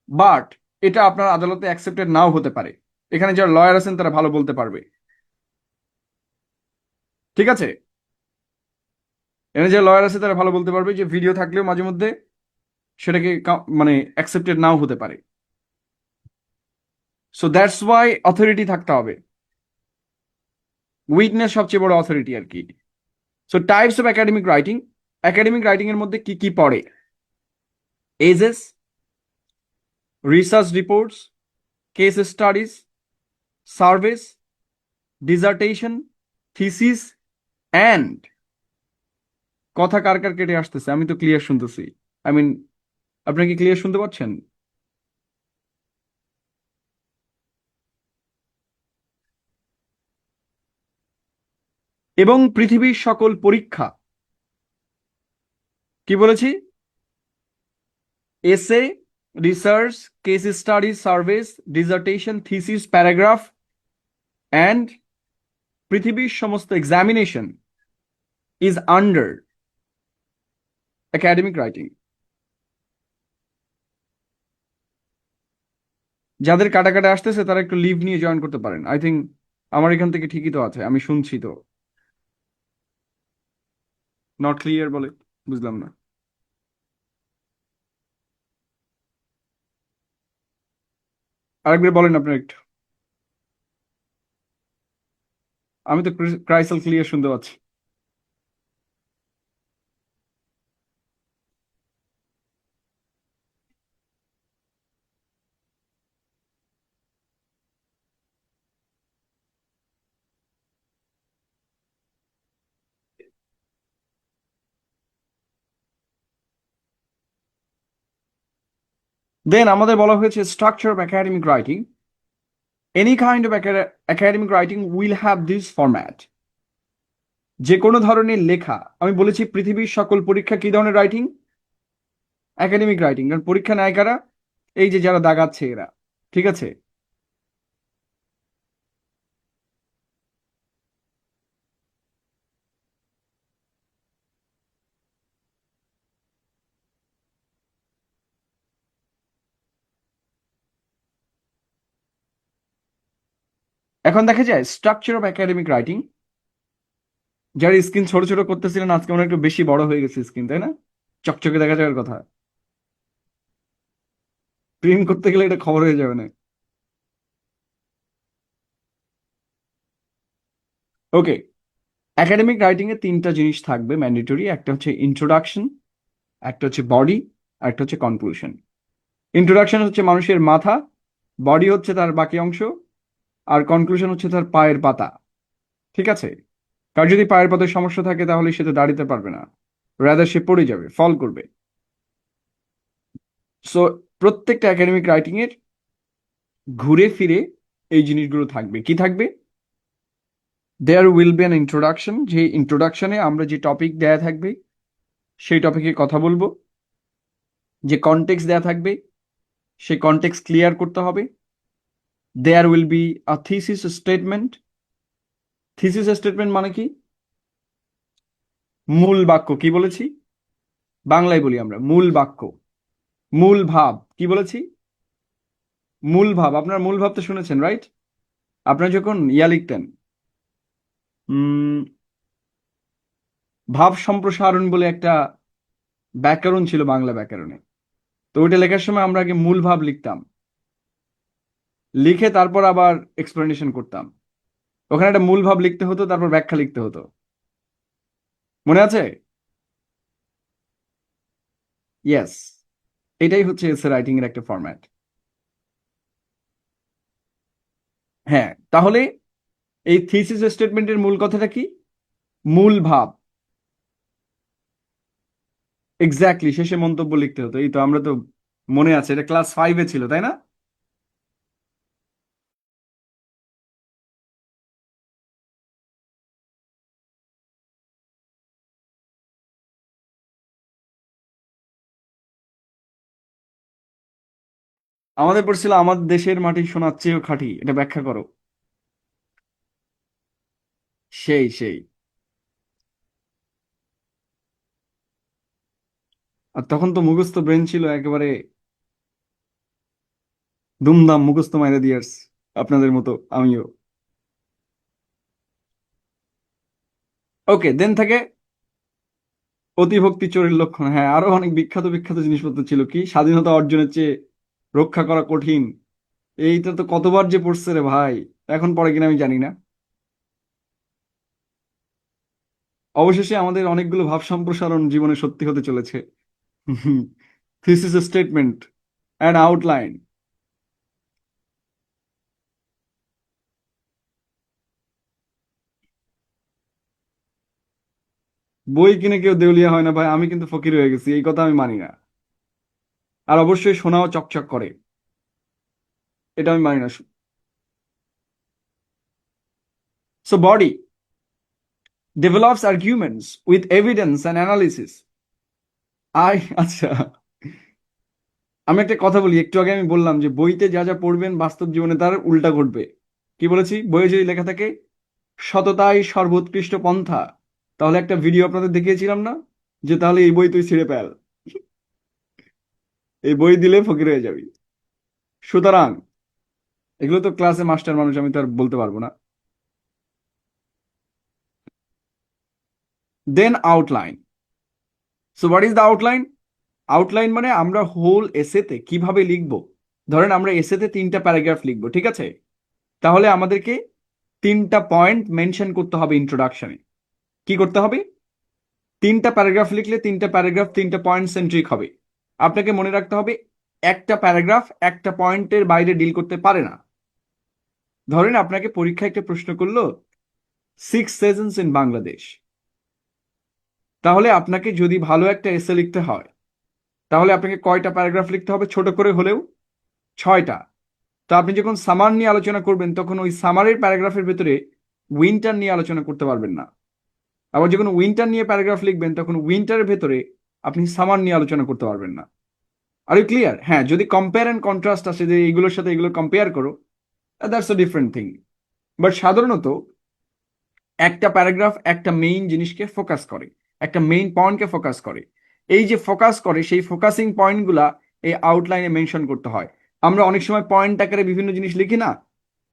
but এটা আপনার আদালতে accepted নাও হতে পারে। এখানে যারা লয়ার আছেন তারা ভালো বলতে পারবে। ঠিক আছে, এখানে যারা লয়ার আছে তারা ভালো বলতে পারবে যে ভিডিও থাকলেও মাঝে মধ্যে সেটাকে মানে অ্যাকসেপ্টেড নাও হতে পারে। সো দ্যাটস ওয়াই অথরিটি থাকতে হবে। উইটনেস সবচেয়ে বড় অথরিটি আর কি। So types of academic writing, academic writing এর মধ্যে কি কি পড়ে? Essays, research reports, case studies, surveys, dissertation, thesis and, কথা কার কার কেটে আসতেছে? আমি তো ক্লিয়ার শুনতেছি। আই মিন, আপনারা কি ক্লিয়ার শুনতে পাচ্ছেন? এবং পৃথিবীর সকল পরীক্ষা। কি বলেছি? এসে, research, case studies, surveys, dissertation, thesis, paragraph and পৃথিবীর সমস্ত examination is under academic writing. যাদের কাটা কাটা আসতেছে তারা একটু লিভ নিয়ে জয়েন করতে পারেন। আই থিঙ্ক আমার এখান থেকে ঠিকই তো আছে, আমি শুনছি তো। নট ক্লিয়ার বলে, বুঝলাম না। আরেকবার বলেন আপনার একটু। আমি তো ক্রাইসেল ক্লিয়ার শুনতে পাচ্ছি। দেন আমাদের বলা হয়েছে structure of academic writing. Any kind of academic writing will have this format. যে কোনো ধরনের লেখা, আমি বলেছি পৃথিবীর সকল পরীক্ষা কি ধরনের রাইটিং? Academic writing. কারণ পরীক্ষা নেয় কারা? এই যে যারা দাগাচ্ছে এরা, ঠিক আছে? এখন দেখা যায় স্ট্রাকচার অফ একাডেমিক রাইটিং। যারা স্ক্রিন ছোট ছোট করতেছিলেন আজকে মনে হয় একটু বেশি বড় হয়ে গেছে স্ক্রিন, তাই না? চকচকে দেখা যাওয়ার কথা। প্রিন্ট করতে গেলে এটা খবর হয়ে যাবে না। ওকে, একাডেমিক রাইটিং এ তিনটা জিনিস থাকবে ম্যান্ডেটরি। একটা হচ্ছে ইন্ট্রোডাকশন, একটা হচ্ছে বডি, আর একটা হচ্ছে কনক্লুশন। ইন্ট্রোডাকশন হচ্ছে মানুষের মাথা, বডি হচ্ছে তার বাকি অংশ, আর কনক্লুশন হচ্ছে তার পায়ের পাতা, ঠিক আছে? কার যদি পায়ের পাতায় সমস্যা থাকে তাহলে সে তো দাঁড়িতে পারবে না, রাদার সে পড়ে যাবে, ফল করবে। সো প্রত্যেকটা একাডেমিক রাইটিং এর ঘুরে ফিরে এই জিনিসগুলো থাকবে। কি থাকবে? There will be an introduction, যে ইন্ট্রোডাকশনে আমরা যে টপিক দেয়া থাকবে সেই টপিকে কথা বলবো। যে কনটেক্সট দেয়া থাকবে সেই কনটেক্সট ক্লিয়ার করতে হবে। There will be a thesis statement. Thesis statement মানে কি? মূল বাক্য। কি বলেছি? বাংলায় বলি আমরা মূল বাক্য। মূল ভাব কি বলেছি? মূল ভাব। আপনার মূল ভাব তো শুনেছেন, রাইট? আপনারা যখন লিখতেন, উম ভাব সম্প্রসারণ বলে একটা ব্যাকরণ ছিল বাংলা ব্যাকরণে। তো ওইটা লেখার সময় আমরা আগে মূল ভাব লিখতাম, লিখে তারপর আবার এক্সপ্লেনেশন করতাম। ওখানে একটা মূল ভাব লিখতে হতো, তারপর ব্যাখ্যা লিখতে হতো। মনে আছে? ইয়েস, এটাই হচ্ছে এসে রাইটিং এর একটা ফরম্যাট। হ্যাঁ, তাহলে এই থিসিস স্টেটমেন্টের মূল কথাটা কি? মূল ভাব। এক্স্যাক্টলি, শেষে মন্তব্য লিখতে হতো। এই তো, আমরা তো মনে আছে, এটা ক্লাস 5-এ ছিল, তাই না? আমাদের পড়ছিল আমাদের দেশের মাটি সোনার চেয়েও খাঁটি, এটা ব্যাখ্যা করো। সেই সেই। আর তখন তো মুখস্থ ব্রেন ছিল একেবারে, দুমদাম মুখস্থ মাইরা দিয়ে আসছি, আপনাদের মতো আমিও। ওকে, দেন থাকে অতিভক্তি চোরের লক্ষণ। হ্যাঁ, আরো অনেক বিখ্যাত বিখ্যাত জিনিসপত্র ছিল। কি স্বাধীনতা অর্জনের চেয়ে রক্ষা করা কঠিন। এইটা তো কতবার যে পড়ছে রে ভাই, এখন পড়ে কিনা আমি জানি না। অবশেষে আমাদের অনেকগুলো ভাব সম্প্রসারণ জীবনে সত্যি হতে চলেছে। Thesis statement and outline. বই কিনে কেউ দেউলিয়া হয় না ভাই, আমি কিন্তু ফকির হয়ে গেছি, এই কথা আমি মানি না। আর অবশ্যই সোনাও চকচক করে, এটা আমি মানি না। So body develops arguments with evidence and analysis. আচ্ছা, আমি একটা কথা বলি। একটু আগে আমি বললাম যে বইতে যা যা পড়বেন বাস্তব জীবনে তার উল্টা ঘটবে। কি বলেছি? বইয়ে যদি লেখা থাকে সততাই সর্বোৎকৃষ্ট পন্থা, তাহলে একটা ভিডিও আপনাদের দেখিয়েছিলাম না, যে তাহলে এই বই তুই ছিঁড়ে ফেল, এই বই দিলে ফকির হয়ে যাবি। সুতরাং এগুলো তো ক্লাসে মাস্টার মানুষ, আমি তো আর বলতে পারবো না। Then outline. So what is the outline? Outline মানে আমরা হোল এসেতে কিভাবে লিখবো। ধরেন আমরা এসেতে 3টা প্যারাগ্রাফ লিখবো, ঠিক আছে? তাহলে আমাদেরকে 3টা পয়েন্ট মেনশন করতে হবে ইন্ট্রোডাকশনে। কি করতে হবে? 3টা প্যারাগ্রাফ লিখলে 3টা প্যারাগ্রাফ 3টা পয়েন্ট সেন্ট্রিক হবে। আপনাকে মনে রাখতে হবে একটা প্যারাগ্রাফ একটা পয়েন্টের বাইরে ডিল করতে পারে না। ধরেন আপনাকে পরীক্ষায় একটা প্রশ্ন করলো 6 seasons ইন বাংলাদেশ, তাহলে আপনাকে যদি ভালো একটা এসে লিখতে হয় তাহলে আপনাকে কয়টা প্যারাগ্রাফ লিখতে হবে? ছোট করে হলেও 6টা। তো আপনি যখন সামার নিয়ে আলোচনা করবেন তখন ওই সামারের প্যারাগ্রাফের ভেতরে উইন্টার নিয়ে আলোচনা করতে পারবেন না। আবার যখন উইন্টার নিয়ে প্যারাগ্রাফ লিখবেন তখন উইন্টারের ভেতরে আপনি সামার নিয়ে আলোচনা করতে পারবেন না। Are you clear? হ্যাঁ, যদি কম্পেয়ার অ্যান্ড কন্ট্রাস্ট আসে যে এইগুলোর সাথে এগুলো কম্পেয়ার করো, that's a different thing. But সাধারণত একটা প্যারাগ্রাফ একটা মেইন জিনিসকে ফোকাস করে, একটা মেইন পয়েন্টকে ফোকাস করে। এই যে ফোকাস করে সেই ফোকাসিং পয়েন্টগুলা এই আউটলাইনে মেনশন করতে হয়। আমরা অনেক সময় পয়েন্ট আকারে বিভিন্ন জিনিস লিখি না,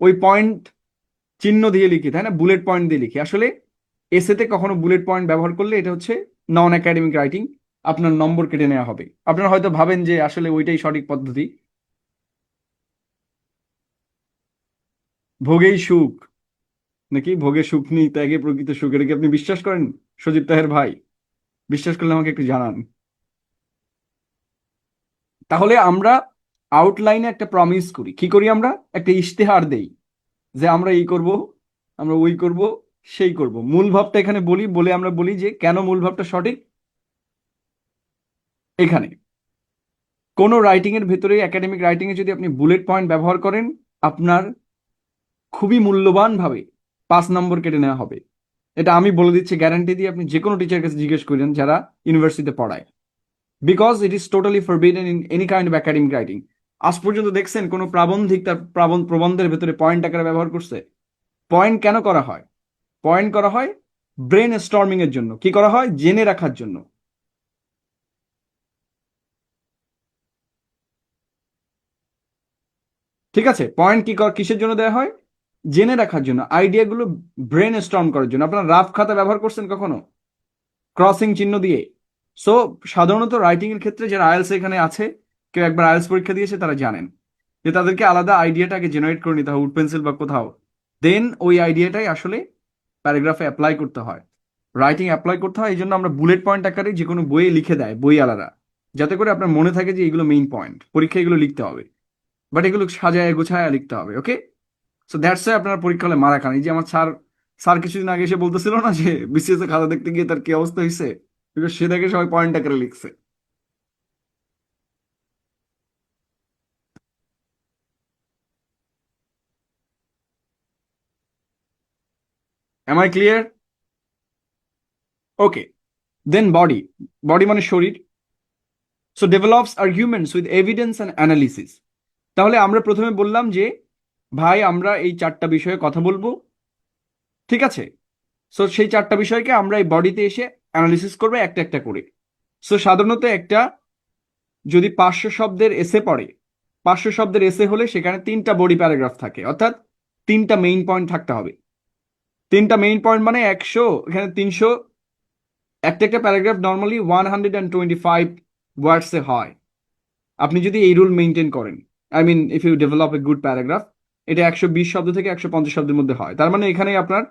ওই পয়েন্ট চিহ্ন দিয়ে লিখি, তাই না? বুলেট পয়েন্ট দিয়ে লিখি। আসলে এসেতে কখনো বুলেট পয়েন্ট ব্যবহার করলে এটা হচ্ছে নন একাডেমিক রাইটিং, আপনার নম্বর কেটে নেওয়া হবে। আপনারা হয়তো ভাবেন যে আসলে ওইটাই সঠিক পদ্ধতি। ভোগেই সুখ, নাকি ভোগে সুখ নেই ত্যাগে প্রকৃত সুখ, এটা কি আপনি বিশ্বাস করেন সজীব তাহের ভাই? বিশ্বাস করলে আমাকে একটু জানান। তাহলে আমরা আউটলাইনে একটা প্রমিস করি, কি করি? আমরা একটা ইশতেহার দেই যে আমরা এই করব, আমরা ওই করব, সেই করব। মূল ভাবটা এখানে বলি, বলে আমরা বলি যে কেন মূল ভাবটা সঠিক। এখানে কোনো রাইটিং এর ভেতরে, একাডেমিক রাইটিং এ যদি আপনি বুলেট পয়েন্ট ব্যবহার করেন, আপনার খুবই মূল্যবান ভাবে 5 নম্বর কেটে নেওয়া হবে। এটা আমি বলে দিচ্ছি, গ্যারান্টি দিয়ে আপনি যে কোনো টিচার কাছে জিজ্ঞেস করেন যারা ইউনিভার্সিটিতে পড়ায়। Because it is totally forbidden in any kind of academic writing. আজ পর্যন্ত দেখছেন কোনো প্রাবন্ধিক তার প্রবন্ধের ভেতরে পয়েন্ট আকারে ব্যবহার করছে? পয়েন্ট কেন করা হয়? পয়েন্ট করা হয় ব্রেন স্টর্মিং এর জন্য। কি করা হয়? জেনে রাখার জন্য। ঠিক আছে, পয়েন্ট কিসের জন্য দেওয়া হয়? জেনে রাখার জন্য, আইডিয়াগুলো ব্রেন স্টর্ম করার জন্য। আপনার রাফ খাতা ব্যবহার করছেন কখনো ক্রসিং চিহ্ন দিয়ে? সো সাধারণত রাইটিং এর ক্ষেত্রে যারা আইএলস এখানে আছে, কেউ একবার আইএলস পরীক্ষা দিয়েছে, তারা জানেন যে তাদেরকে আলাদা আইডিয়াটাকে জেনারেট করে নিতে হয় উড পেন্সিল বা কোথাও। দেন ওই আইডিয়াটাই আসলে প্যারাগ্রাফে অ্যাপ্লাই করতে হয়, রাইটিং অ্যাপ্লাই করতে হয়। এই জন্য আমরা বুলেট পয়েন্ট আকারে যে কোনো বইয়ে লিখে দেয় বই আলাদা, যাতে করে আপনার মনে থাকে যে এগুলো মেইন পয়েন্ট, পরীক্ষায় এগুলো লিখতে হবে। বাট এগুলো সাজায় গোছায় লিখতে হবে। ওকে, সো দ্যাটস ওয়াই আপনার পরীক্ষা হলে মারা খান। এই যে আমার স্যার স্যার কিছুদিন আগে এসে বলতেছিল না যে বিসিএস এর খাতা দেখতে গিয়ে তার কি অবস্থা হয়েছে, বিকজ সে দেখে সবাই পয়েন্ট আকারে লিখছে। Am I clear? Okay, then body. Body মানে শরীর। So develops arguments with evidence and analysis. তাহলে আমরা প্রথমে বললাম যে ভাই আমরা এই 4টা বিষয়ে কথা বলবো, ঠিক আছে? সো সেই 4টা বিষয়কে আমরা এই বডিতে এসে অ্যানালিসিস করবো একটা একটা করে। সো সাধারণত একটা যদি 500 শব্দের এসে পড়ে, 500 শব্দের এসে হলে সেখানে 3টা বডি প্যারাগ্রাফ থাকে, অর্থাৎ 3টা মেইন পয়েন্ট থাকতে হবে। 3টা মেইন পয়েন্ট মানে 100, এখানে 300। একটা একটা প্যারাগ্রাফ নর্মালি 125 ওয়ার্ডসে হয়। আপনি যদি এই রুল মেনটেন করেন, I mean if you develop a good paragraph, এটা 120 শব্দ থেকে 150 শব্দের মধ্যে হয়। তার মানে এখানে আপনার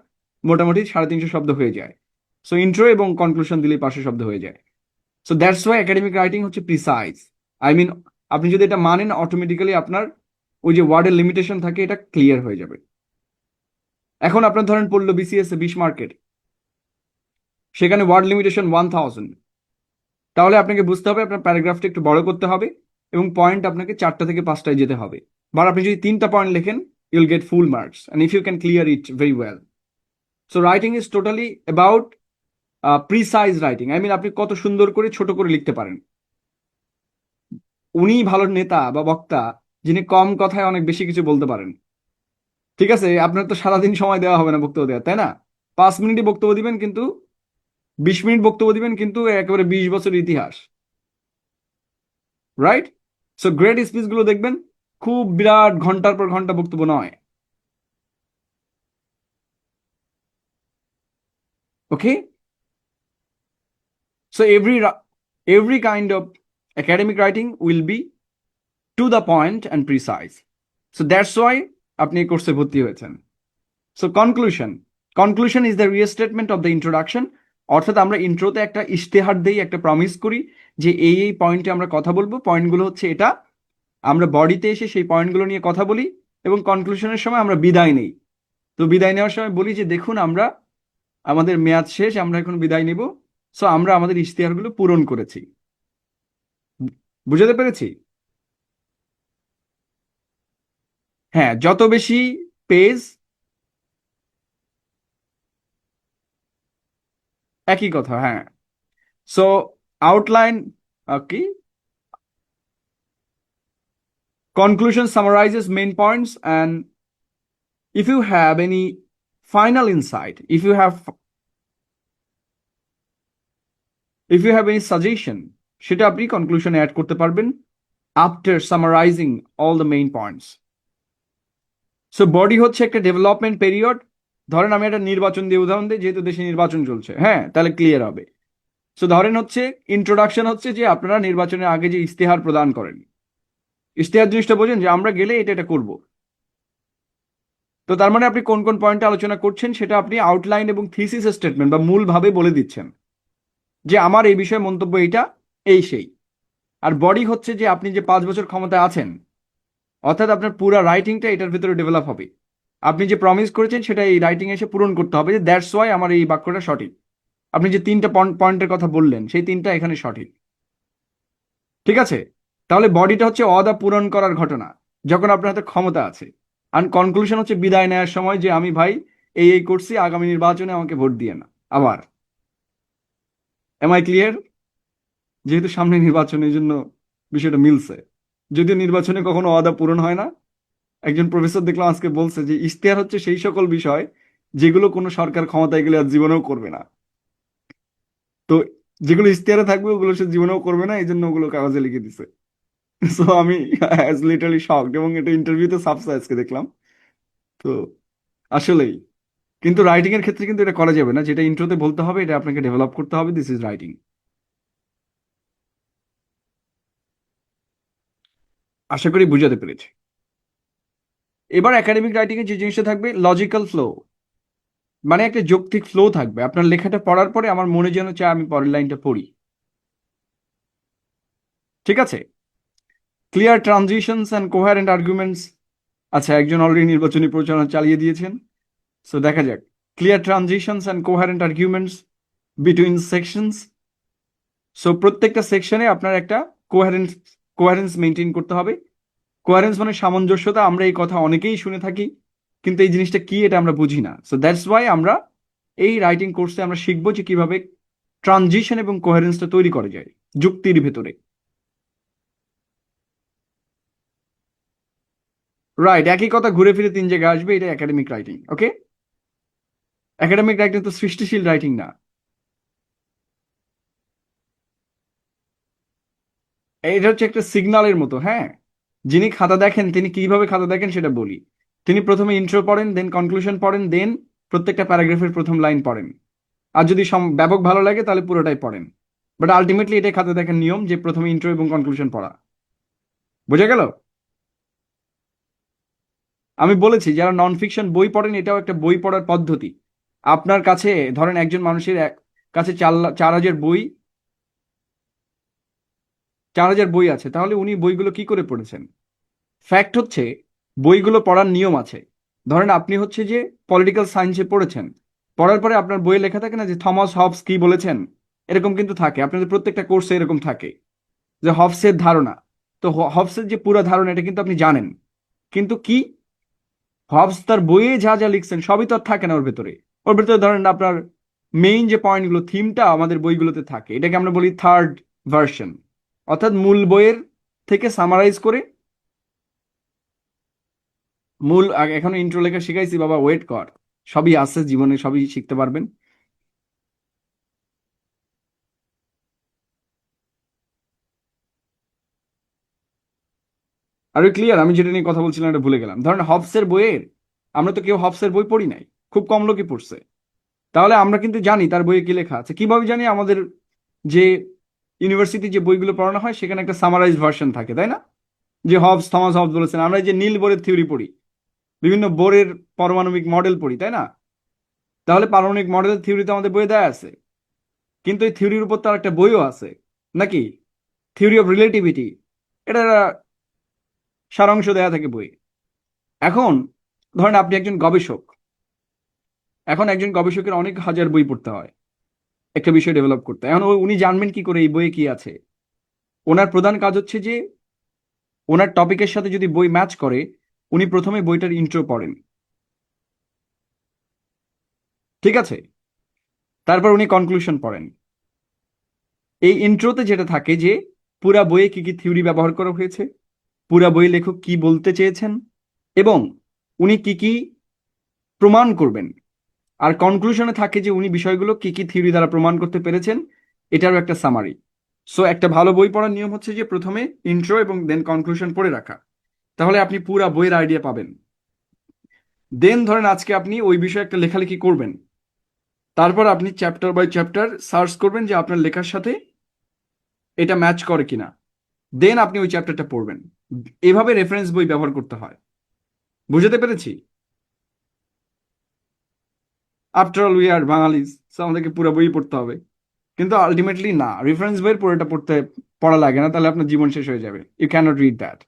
মোটামুটি 350 শব্দ হয়ে যায়। সো ইন্ট্রো এবং কনক্লুশন দিলেই 500 শব্দ হয়ে যায়। So that's why academic writing হচ্ছে প্রিসাইজ। আই মিন আপনি যদি এটা মানেন, অটোমেটিক্যালি আপনার ওই যে ওয়ার্ডের লিমিটেশন থাকে এটা ক্লিয়ার হয়ে যাবে। এখন আপনার ধরেন পড়লো বিসিএস 20 মার্কের, সেখানে ওয়ার্ড লিমিটেশন 1000। তাহলে আপনাকে বুঝতে হবে আপনার প্যারাগ্রাফটা একটু বড় করতে হবে এবং পয়েন্ট আপনাকে 4টা থেকে 5টায় যেতে হবে। বা আপনি যদি 3টা পয়েন্ট লেখেন, you'll get full marks and if you can clear it very well. So writing is totally about precise writing. I mean আপনি কত সুন্দর করে ছোট করে লিখতে পারেন। উনি ভালো নেতা বা বক্তা যিনি কম কথায় অনেক বেশি কিছু বলতে পারেন। ঠিক আছে, আপনার তো সারাদিন সময় দেওয়া হবে না বক্তব্য দেওয়া, তাই না? 5 মিনিটই বক্তব্য দিবেন, কিন্তু 20 মিনিট বক্তব্য দিবেন, কিন্তু একেবারে 20 বছর ইতিহাস। রাইট? সো গ্রেট স্পিচ গুলো দেখবেন খুব বিরাট ঘন্টার পর ঘন্টা বক্তব্য নয়। ওকে, so every kind of academic writing will be to the point and precise. So that's why আপনি এই কোর্সে ভর্তি হয়েছেন। So conclusion is the restatement of the introduction. অর্থাৎ আমরা ইন্ট্রোতে একটা ইশতেহার দেই, একটা প্রমিস করি যে এই পয়েন্টে আমরা কথা বলবো, পয়েন্টগুলো হচ্ছে এটা। আমরা বডিতে এসে সেই পয়েন্টগুলো নিয়ে কথা বলি এবং কনক্লুশনের সময় আমরা বিদায় নেই। তো বিদায় নেওয়ার সময় বলি যে দেখুন আমরা আমাদের মেয়াদ শেষ, আমরা এখন বিদায় নিব। সো আমরা আমাদের ইশতেহারগুলো পূরণ করেছি। বুঝাতে পেরেছি? হ্যাঁ, যত বেশি পেজ, একই কথা, হ্যাঁ। সো আউটলাইন কি, conclusion summarizes main points, and if you have any final insight, if you have any suggestion, সেটা আপনি কনক্লুশনে অ্যাড করতে পারবেন after summarizing all the main points. So body হচ্ছে একটা ডেভেলপমেন্ট পিরিয়ড। ধরেন আমি একটা নির্বাচন দিয়ে উদাহরণ দিই, যেহেতু দেশে নির্বাচন চলছে, হ্যাঁ, তাহলে ক্লিয়ার হবে। সো ধরেন হচ্ছে ইন্ট্রোডাকশন হচ্ছে যে আপনারা নির্বাচনের আগে যে ইশতেহার প্রদান করেন, ইশতেহার জিনিসটা বোঝেন, যে আমরা গেলে এটা এটা করব। তো তার মানে আপনি কোন কোন পয়েন্টে আলোচনা করছেন সেটা আপনি আউটলাইন এবং থিসিস স্টেটমেন্ট বা মূল ভাবে বলে দিচ্ছেন, যে আমার এই বিষয়ে মন্তব্য এইটা, এই সেই। আর বডি হচ্ছে যে আপনি যে 5 বছর ক্ষমতায় আছেন, অর্থাৎ আপনার পুরো রাইটিংটা এটার ভিতরে ডেভেলপ হবে। আপনি যে প্রমিস করেছেন সেটা এই রাইটিং এসে পূরণ করতে হবে, যে দ্যাটস ওয়াই আমার এই বাক্যটা সঠিক। আপনি যে 3টা পয়েন্টের কথা বললেন, সেই 3টা এখানে সঠিক। ঠিক আছে? তাহলে বডিটা হচ্ছে অদা পূরণ করার ঘটনা, যখন আপনার হাতে ক্ষমতা আছে। আর কনক্লুশন হচ্ছে বিদায় নেওয়ার সময়, যে আমি ভাই এই করছি, আগামী নির্বাচনে আমাকে ভোট দিয়ে না আবার। Am I clear? যেহেতু সামনে নির্বাচন, এই জন্য বিষয়টা মিলছে, যদিও নির্বাচনে কখনো ওয়াদা পূরণ হয় না। একজন প্রফেসর দেখলাম আজকে বলছে যে ইশতেহার হচ্ছে সেই সকল বিষয় যেগুলো কোনো সরকার ক্ষমতায় গেলে আর জীবনেও করবে না। তো যেগুলো ইশতেহারে থাকবে ওগুলো সে জীবনেও করবে না, এই জন্য ওগুলো কাগজে লিখে দিছে। সো আমি লিটারালি শকড, এবং এটা ইন্টারভিউতে সাবসা আজকে দেখলাম। তো আসলেই, কিন্তু রাইটিং এর ক্ষেত্রে কিন্তু এটা করা যাবে না, যেটা ইন্ট্রোতে বলতে হবে এটা আপনাকে ডেভেলপ করতে হবে, দিস ইজ রাইটিং। আশা করি বুঝাতে পেরেছি। এবার একাডেমিক রাইটিং এ যে জিনিসটা থাকবে, লজিক্যাল ফ্লো, মানে একটা যৌক্তিক ফ্লো থাকবে। আপনার লেখাটা পড়ার পরে আমার মনে যেন চায় আমি পরের লাইনটা পড়ি। ঠিক আছে? Clear transitions and কোহারেন্ট arguments. আচ্ছা, একজন অলরেডি নির্বাচনী প্রচারণা চালিয়ে দিয়েছেন, সো দেখা যাক। Clear transitions and কোহারেন্ট arguments between sections. So প্রত্যেকটা সেকশনে আপনার একটা কোহারেন্স মেনটেন করতে হবে। কোহারেন্স মানে সামঞ্জস্যতা। আমরা এই কথা অনেকেই শুনে থাকি, কিন্তু এই জিনিসটা কি এটা আমরা বুঝি না। সো দ্যাটস ওয়াই আমরা এই রাইটিং কোর্সে আমরা শিখবো যে কিভাবে ট্রানজিশন এবং কোহারেন্সটা তৈরি করা যায় যুক্তির ভেতরে। রাইট, একই কথা ঘুরে ফিরে 3 জায়গায় আসবে, এটা একাডেমিক রাইটিং। ওকে, একাডেমিক রাইটিং তো সৃষ্টিশীল রাইটিং না। এটা হচ্ছে একটা সিগন্যালের মতো, হ্যাঁ। যিনি খাতা দেখেন, তিনি কিভাবে খাতা দেখেন সেটা বলি। তিনি প্রথমে ইন্ট্রো পড়েন, দেন কনক্লুশন পড়েন, দেন প্রত্যেকটা প্যারাগ্রাফের প্রথম লাইন পড়েন। আর যদি ব্যাপক ভালো লাগে তাহলে পুরোটাই পড়েন। বাট আলটিমেটলি এটাই খাতা দেখার নিয়ম, যে প্রথমে ইন্ট্রো এবং কনক্লুশন পড়া। বোঝা গেল? আমি বলেছি যারা নন ফিকশন বই পড়েন, এটাও একটা বই পড়ার পদ্ধতি। আপনার কাছে ধরেন একজন মানুষের কাছে 4,000 বই আছে, তাহলে উনি বইগুলো কি করে পড়েছেন? ফ্যাক্ট হচ্ছে বইগুলো পড়ার নিয়ম আছে। ধরেন আপনি হচ্ছে যে পলিটিক্যাল সায়েন্সে পড়েছেন, পড়ার পরে আপনার বইয়ে লেখা থাকে না যে থমাস হবস কি বলেছেন, এরকম কিন্তু থাকে। আপনাদের প্রত্যেকটা কোর্সে এরকম থাকে যে হবসের ধারণা। তো হবসের যে পুরো ধারণা এটা কিন্তু আপনি জানেন, কিন্তু কি, হবস তার বইয়ে যা যা লিখছেন সবই তো আর থাকে না ওর ভেতরে। ওর ভেতরে ধরেন আপনার মেইন যে পয়েন্টগুলো, থিমটা আমাদের বইগুলোতে থাকে, এটাকে আমরা বলি থার্ড ভার্সন, অর্থাৎ মূল বইয়ের থেকে সামারাইজ করে এখনো ইন্ট্রো লেখা শিখাইছি বাবা, ওয়েট কর, সবই আছে জীবনে, সবই শিখতে পারবেন। আর ক্লিয়ার? আমি যেটা নিয়ে কথা বলছিলাম এটা ভুলে গেলাম। ধরেন হবসের বইয়ের, আমরা তো কেউ হবসের বই পড়ি নাই, খুব কম লোকই পড়ছে। তাহলে আমরা কিন্তু জানি তার বইয়ে কি লেখা আছে। কিভাবে জানি? আমাদের যে ইউনিভার্সিটি যে বইগুলো পড়ানো হয় সেখানে একটা সামারাইজ ভার্সন থাকে, তাই না? যে থমাস হবস বলেছেন। আমরা এই যে নীল বোরের থিওরি পড়ি, বিভিন্ন বোরের পারমাণবিক মডেল পড়ি, তাই না? তাহলে পারমাণবিক মডেলের থিওরি তো আমাদের বইয়ে দেয়া আছে, কিন্তু এই থিওরির উপর তার একটা বইও আছে নাকি, থিওরি অফ রিলেটিভিটি, এটা সারাংশ দেয়া থাকে বই। এখন ধরেন আপনি একজন গবেষক, এখন একজন গবেষকের অনেক হাজার বই পড়তে হয় একটা বিষয় ডেভেলপ করতে। এখন উনি জানবেন কি করে এই বইয়ে কি আছে? ওনার প্রধান কাজ হচ্ছে যে ওনার টপিকের সাথে যদি বই ম্যাচ করে উনি প্রথমে বইটার ইন্ট্রো পড়েন, ঠিক আছে? তারপর উনি কনক্লুশন পড়েন। এই ইন্ট্রোতে যেটা থাকে যে পুরা বইয়ে কি কি থিওরি ব্যবহার করা হয়েছে, পুরা বইয়ে লেখক কি বলতে চেয়েছেন, এবং উনি কি কি প্রমাণ করবেন। আর কনক্লুশনে থাকে যে উনি বিষয়গুলো কি কি থিওরি দ্বারা প্রমাণ করতে পেরেছেন, এটারও একটা সামারি। সো একটা ভালো বই পড়ার নিয়ম হচ্ছে যে প্রথমে ইন্ট্রো এবং দেন কনক্লুশন পড়ে রাখা, তাহলে আপনি পুরা বইয়ের আইডিয়া পাবেন। দেন ধরেন আজকে আপনি ওই বিষয়ে একটা লেখালেখি করবেন, তারপর আপনি চ্যাপ্টার বাই চ্যাপ্টার সার্চ করবেন যে আপনার লেখার সাথে এটা ম্যাচ করে কিনা, দেন আপনি ওই চ্যাপ্টারটা পড়বেন। এভাবে রেফারেন্স বই ব্যবহার করতে হয়। বুঝতে পেরেছি? After all we are বাঙালিজ, so আমাদেরকে পুরো বই পড়তে হবে, কিন্তু আলটিমেটলি না, রেফারেন্স বইয়ের পুরোটা পড়া লাগে না, তাহলে আপনার জীবন শেষ হয়ে যাবে। You can't read that.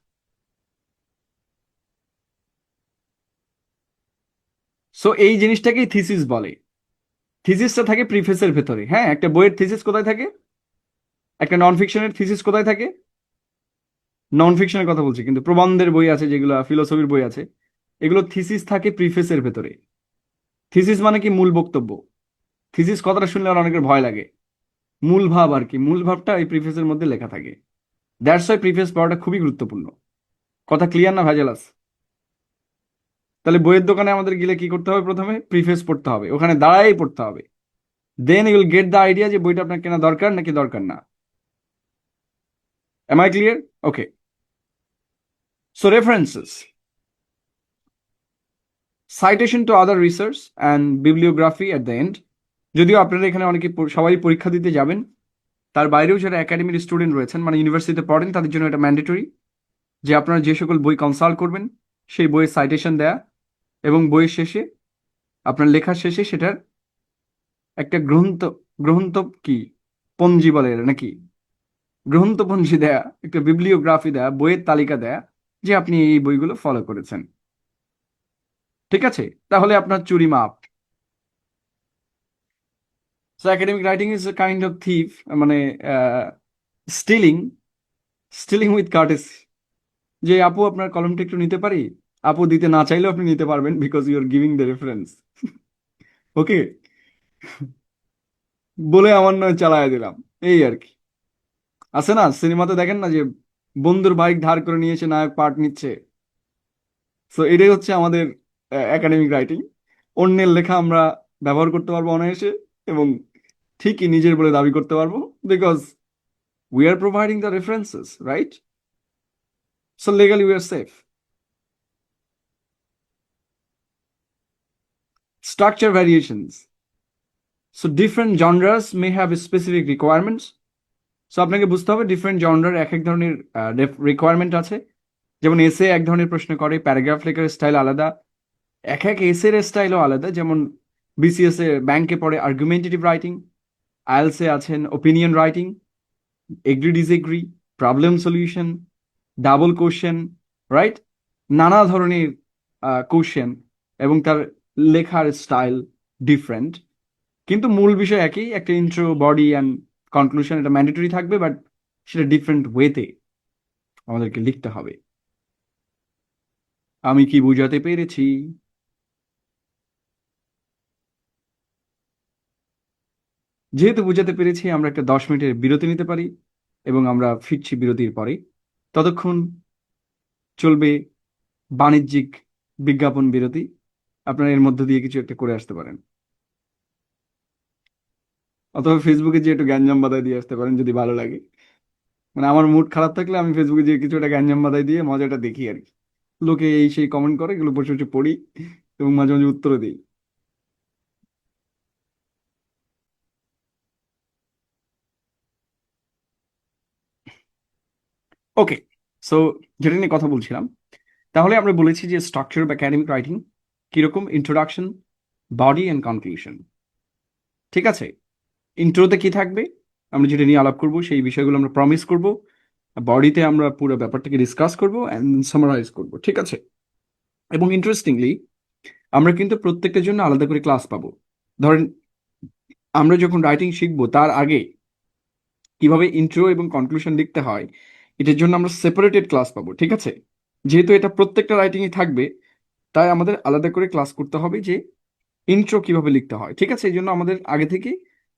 So এই জিনিসটাকেই থিসিস বলে। থিসিসটা থাকে প্রিফেসের ভেতরে। হ্যাঁ, একটা বইয়ের থিসিস কোথায় থাকে? একটা নন ফিকশনের থিসিস কোথায় থাকে? নন ফিকশনের কথা বলছি, কিন্তু প্রবন্ধের বই আছে, যেগুলো ফিলোসফির বই আছে, এগুলো থিসিস থাকে প্রিফেসের ভেতরে। থিসিস মানে কি? মূল বক্তব্য। থিসিস কথাটা শুনলে আর অনেকের ভয় লাগে। মূল ভাব আর কি, মূল ভাবটা এই প্রিফেসের মধ্যে লেখা থাকে। দ্যাটস ওয়াই প্রিফেস পড়াটা খুবই গুরুত্বপূর্ণ। কথা ক্লিয়ার না ভেজাল আছে? তাহলে বইয়ের দোকানে আমাদের গেলে কি করতে হবে? প্রথমে প্রিফেস পড়তে হবে, ওখানে দাঁড়াই পড়তে হবে। Then you will get the idea যে বইটা আপনার কেনা দরকার নাকি দরকার না। Am I clear? Okay. So references, citation to other research and bibliography at the end. যদিও আপনারা এখানে অনেকে সবাই পরীক্ষা দিতে যাবেন, তার বাইরেও যারা একাডেমির স্টুডেন্ট রয়েছেন, মানে ইউনিভার্সিটিতে পড়েন, তাদের জন্য এটা ম্যান্ডেটরি যে আপনারা যে সকল বই কনসাল্ট করবেন সেই বইয়ের সাইটেশন দেয়া, এবং বইয়ের শেষে আপনার লেখার শেষে সেটার একটা গ্রন্থ কি পঞ্জি বলে এরা নাকি, গ্রন্থপঞ্জি দেয়া, একটা বিবলিওগ্রাফি দেয়া, বইয়ের তালিকা দেয়া, যে আপনি এই বইগুলো ফলো করেছেন। ঠিক আছে? তাহলে আপনার চুরি মাপ। So academic writing is a kind of thief, মানে স্টিলিং, স্টিলিং উইথ কার্টেসি। যে আপু আপনার কলমটা একটু নিতে পারি? আপু দিতে না চাইলেও আপনি নিতে পারবেন, because you are giving the reference. Okay, বলে আমার নয় চালায় দিলাম, এই আর কি। আছে না, সিনেমাতে দেখেন না যে বন্ধুর বাইক ধার করে নিয়ে এসে নায়ক পার্ট নিচ্ছে? সো এটাই হচ্ছে আমাদের একাডেমিক রাইটিং। অন্যের লেখা আমরা ব্যবহার করতে পারবো অনায়াসে, এবং ঠিকই নিজের বলে দাবি করতে পারবো, because we are providing the references, right? So legally we are safe. Structure variations, so different genres may have specific requirements. So আপনাকে বুঝতে হবে ডিফারেন্ট জনরার এক এক ধরনের রিকোয়ারমেন্ট আছে। যেমন এসে এক ধরনের প্রশ্ন করে, প্যারাগ্রাফ লেখার স্টাইল আলাদা, এক এক এসের স্টাইলও আলাদা। যেমন বিসিএস এ ব্যাংকে পড়ে আর্গুমেন্টেটিভ রাইটিং, আইএলসে আছেন opinion writing, agree disagree, problem solution, double question, right? নানা ধরনের কোশ্চেন, এবং তার লেখার স্টাইল ডিফারেন্ট, কিন্তু মূল বিষয় একই, একটা ইন্ট্রো, বডি অ্যান্ড কনক্লুশন, এটা ম্যান্ডেটরি থাকবে, বাট সেটা ডিফারেন্ট ওয়েতে আমাদেরকে লিখতে হবে। আমি কি বুঝাতে পেরেছি? যেহেতু বুঝাতে পেরেছি, আমরা একটা 10 মিনিটের বিরতি নিতে পারি, এবং আমরা ফিরছি বিরতির পরে। ততক্ষণ চলবে বাণিজ্যিক বিজ্ঞাপন বিরতি। আপনারা এর মধ্য দিয়ে কিছু একটা করে আসতে পারেন, অথবা ফেসবুকে যে একটু গ্যাঞ্জাম বাদায় দিয়ে আসতে পারেন যদি ভালো লাগে। মানে আমার মুড খারাপ থাকলে আমি ফেসবুকে যে কিছু একটা গ্যাঞ্জাম বাদায় দিয়ে মজাটা দেখি আর কি। লোকে এই সেই কমেন্ট করে, এগুলো বসে বসে পড়ি, এবং মাঝে মাঝে উত্তরও দিই। ওকে, সো যেটা নিয়ে কথা বলছিলাম, তাহলে আমরা বলেছি যে স্ট্রাকচার অফ একাডেমিক রাইটিং কিরকম: ইন্ট্রোডাকশন, বডি অ্যান্ড কনক্লুশন। ঠিক আছে? ইন্ট্রোতে কি থাকবে, আমরা যেটা নিয়ে আলাপ করব সেই বিষয়গুলো আমরা প্রমিস করব। বডিতে আমরা পুরো ব্যাপারটাকে ডিসকাস করব অ্যান্ড সামারাইজ করব, ঠিক আছে? এবং ইন্টারেস্টিংলি আমরা কিন্তু প্রত্যেকটার জন্য আলাদা করে ক্লাস পাবো। ধরেন আমরা যখন রাইটিং শিখবো তার আগে কিভাবে ইন্ট্রো এবং কনক্লুশন লিখতে হয়, এটার জন্য আমরা সেপারেটেড ক্লাস পাবো, ঠিক আছে? যেহেতু এটা প্রত্যেকটা রাইটিংয়ে থাকবে, তাই আমাদের আলাদা করে ক্লাস করতে হবে যে ইন্ট্রো কিভাবে লিখতে হয়, ঠিক আছে? এই জন্য আমাদের আগে থেকে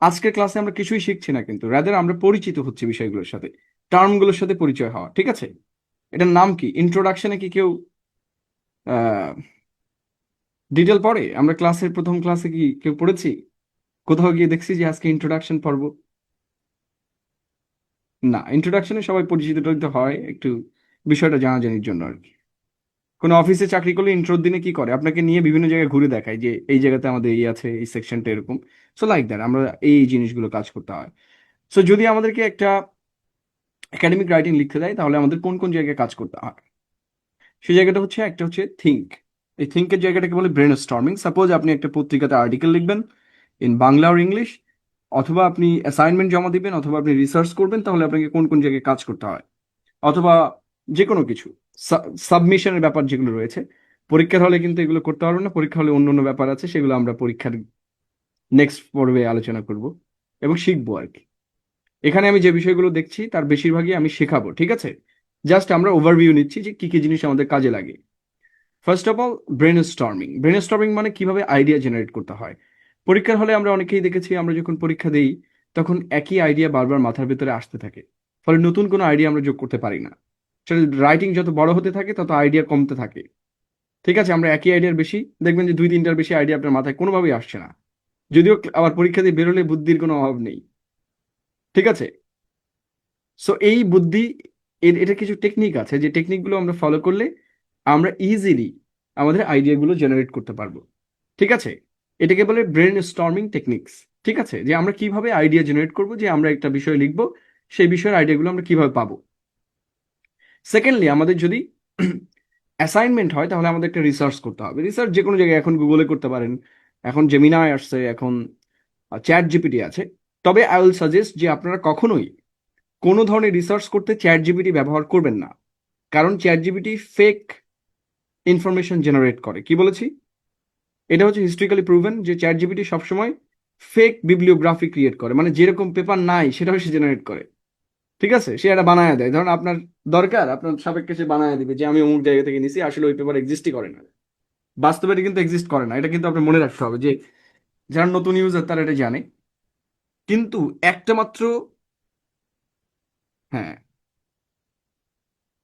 আজকের ক্লাসে আমরা কিছুই শিখছি না, কিন্তু রাদার আমরা পরিচিত হচ্ছি বিষয়গুলোর সাথে, টার্মগুলোর সাথে পরিচয় হওয়া, ঠিক আছে? এটার নাম কি? ইন্ট্রোডাকশনে কি কেউ ডিটেল পড়ে? আমরা ক্লাসের প্রথম ক্লাসে কি কেউ পড়েছি? কোথাও গিয়ে দেখছি যে আজকে ইন্ট্রোডাকশন পর্ব? না, ইন্ট্রোডাকশনে সবাই পরিচিত টরিচিত হয় একটু বিষয়টা জানাজানির জন্য আর কি। কোনো অফিসে চাকরি করলে ইন্ট্রোর দিনে কি করে? আপনাকে নিয়ে বিভিন্ন জায়গায় ঘুরে দেখায় যে এই জায়গাতে আমাদের এই আছে, এই সেকশনটা এরকম। সো লাইক দ্যাট আমরা এই জিনিসগুলো কাজ করতে হয়। সো যদি আমাদেরকে একটা একাডেমিক রাইটিং লিখতে দেয়, তাহলে আমাদের কোন কোন জায়গায় কাজ করতে হয়? সেই জায়গাটা হচ্ছে, একটা হচ্ছে থিঙ্ক। এই থিঙ্কের জায়গাটাকে বলে ব্রেন স্টর্মিং। সাপোজ আপনি একটা পত্রিকাতে আর্টিকেল লিখবেন ইন বাংলা আর ইংলিশ, অথবা আপনি অ্যাসাইনমেন্ট জমা দিবেন, অথবা আপনি রিসার্চ করবেন, তাহলে আপনাকে কোন কোন জায়গায় কাজ করতে হয়, অথবা যে কোনো কিছু সাবমিশনের ব্যাপার যেগুলো রয়েছে। পরীক্ষার হলে কিন্তু এগুলো করতে পারবো না, পরীক্ষা হলে অন্য অন্য ব্যাপার আছে, সেগুলো আমরা পরীক্ষার নেক্সট পর্বে আলোচনা করব এবং শিখবো আর কি। এখানে আমি যে বিষয়গুলো দেখছি তার বেশিরভাগই আমি শেখাবো, ঠিক আছে? জাস্ট আমরা ওভারভিউ নিচ্ছি যে কি কি জিনিস আমাদের কাজে লাগে। First of all, brain storming. Brain storming মানে কিভাবে আইডিয়া জেনারেট করতে হয়। পরীক্ষার হলে আমরা অনেকেই দেখেছি, আমরা যখন পরীক্ষা দিই তখন একই আইডিয়া বারবার মাথার ভেতরে আসতে থাকে, ফলে নতুন কোনো আইডিয়া আমরা যোগ করতে পারি না। সেটা রাইটিং যত বড় হতে থাকে তত আইডিয়া কমতে থাকে, ঠিক আছে? আমরা একই আইডিয়ার বেশি, দেখবেন যে দুই তিনটার বেশি আইডিয়া আপনার মাথায় কোনোভাবেই আসছে না, যদিও আবার পরীক্ষা দিয়ে বেরোলে বুদ্ধির কোনো অভাব নেই, ঠিক আছে? সো এই বুদ্ধি, এটা কিছু টেকনিক আছে, যে টেকনিকগুলো আমরা ফলো করলে আমরা ইজিলি আমাদের আইডিয়াগুলো জেনারেট করতে পারবো, ঠিক আছে? এটাকে বলে ব্রেন স্টর্মিং টেকনিক্স, ঠিক আছে? যে আমরা কিভাবে আইডিয়া জেনারেট করব, যে আমরা একটা বিষয় লিখবো, সেই বিষয়ের আইডিয়াগুলো আমরা কিভাবে পাবো। সেকেন্ডলি, আমাদের যদি অ্যাসাইনমেন্ট হয়, তাহলে আমাদের একটা রিসার্চ করতে হবে। রিসার্চ যে কোনো জায়গায়, এখন গুগলে করতে পারেন, এখন জেমিনাই আসছে, এখন চ্যাট জিপিটি আছে। তবে আই উইল সাজেস্ট যে আপনারা কখনোই কোনো ধরনের রিসার্চ করতে চ্যাট জিপিটি ব্যবহার করবেন না, কারণ chat GPT fake information generate করে। কি বলেছি? এটা হচ্ছে হিস্ট্রিক্যালি প্রুভেন যে চ্যাট জিপিটি সবসময় ফেক বিবলিওগ্রাফি ক্রিয়েট করে, মানে যেরকম পেপার নাই সেটাও সে জেনারেট করে, ঠিক আছে? সে এটা বানায় দেয়, ধরুন আপনার দরকার, আপনার সাপেক্ষে সে বানায় দিবে যে আমি অমুক জায়গা থেকে নিছি, আসলে ওই পেপার এক্সিস্টই করে না, বাস্তবে এটা কিন্তু এক্সিস্ট করে না। এটা কিন্তু আপনার মনে রাখতে হবে, যে যারা নতুন ইউজার তারা এটা জানে, কিন্তু একটা মাত্র, হ্যাঁ,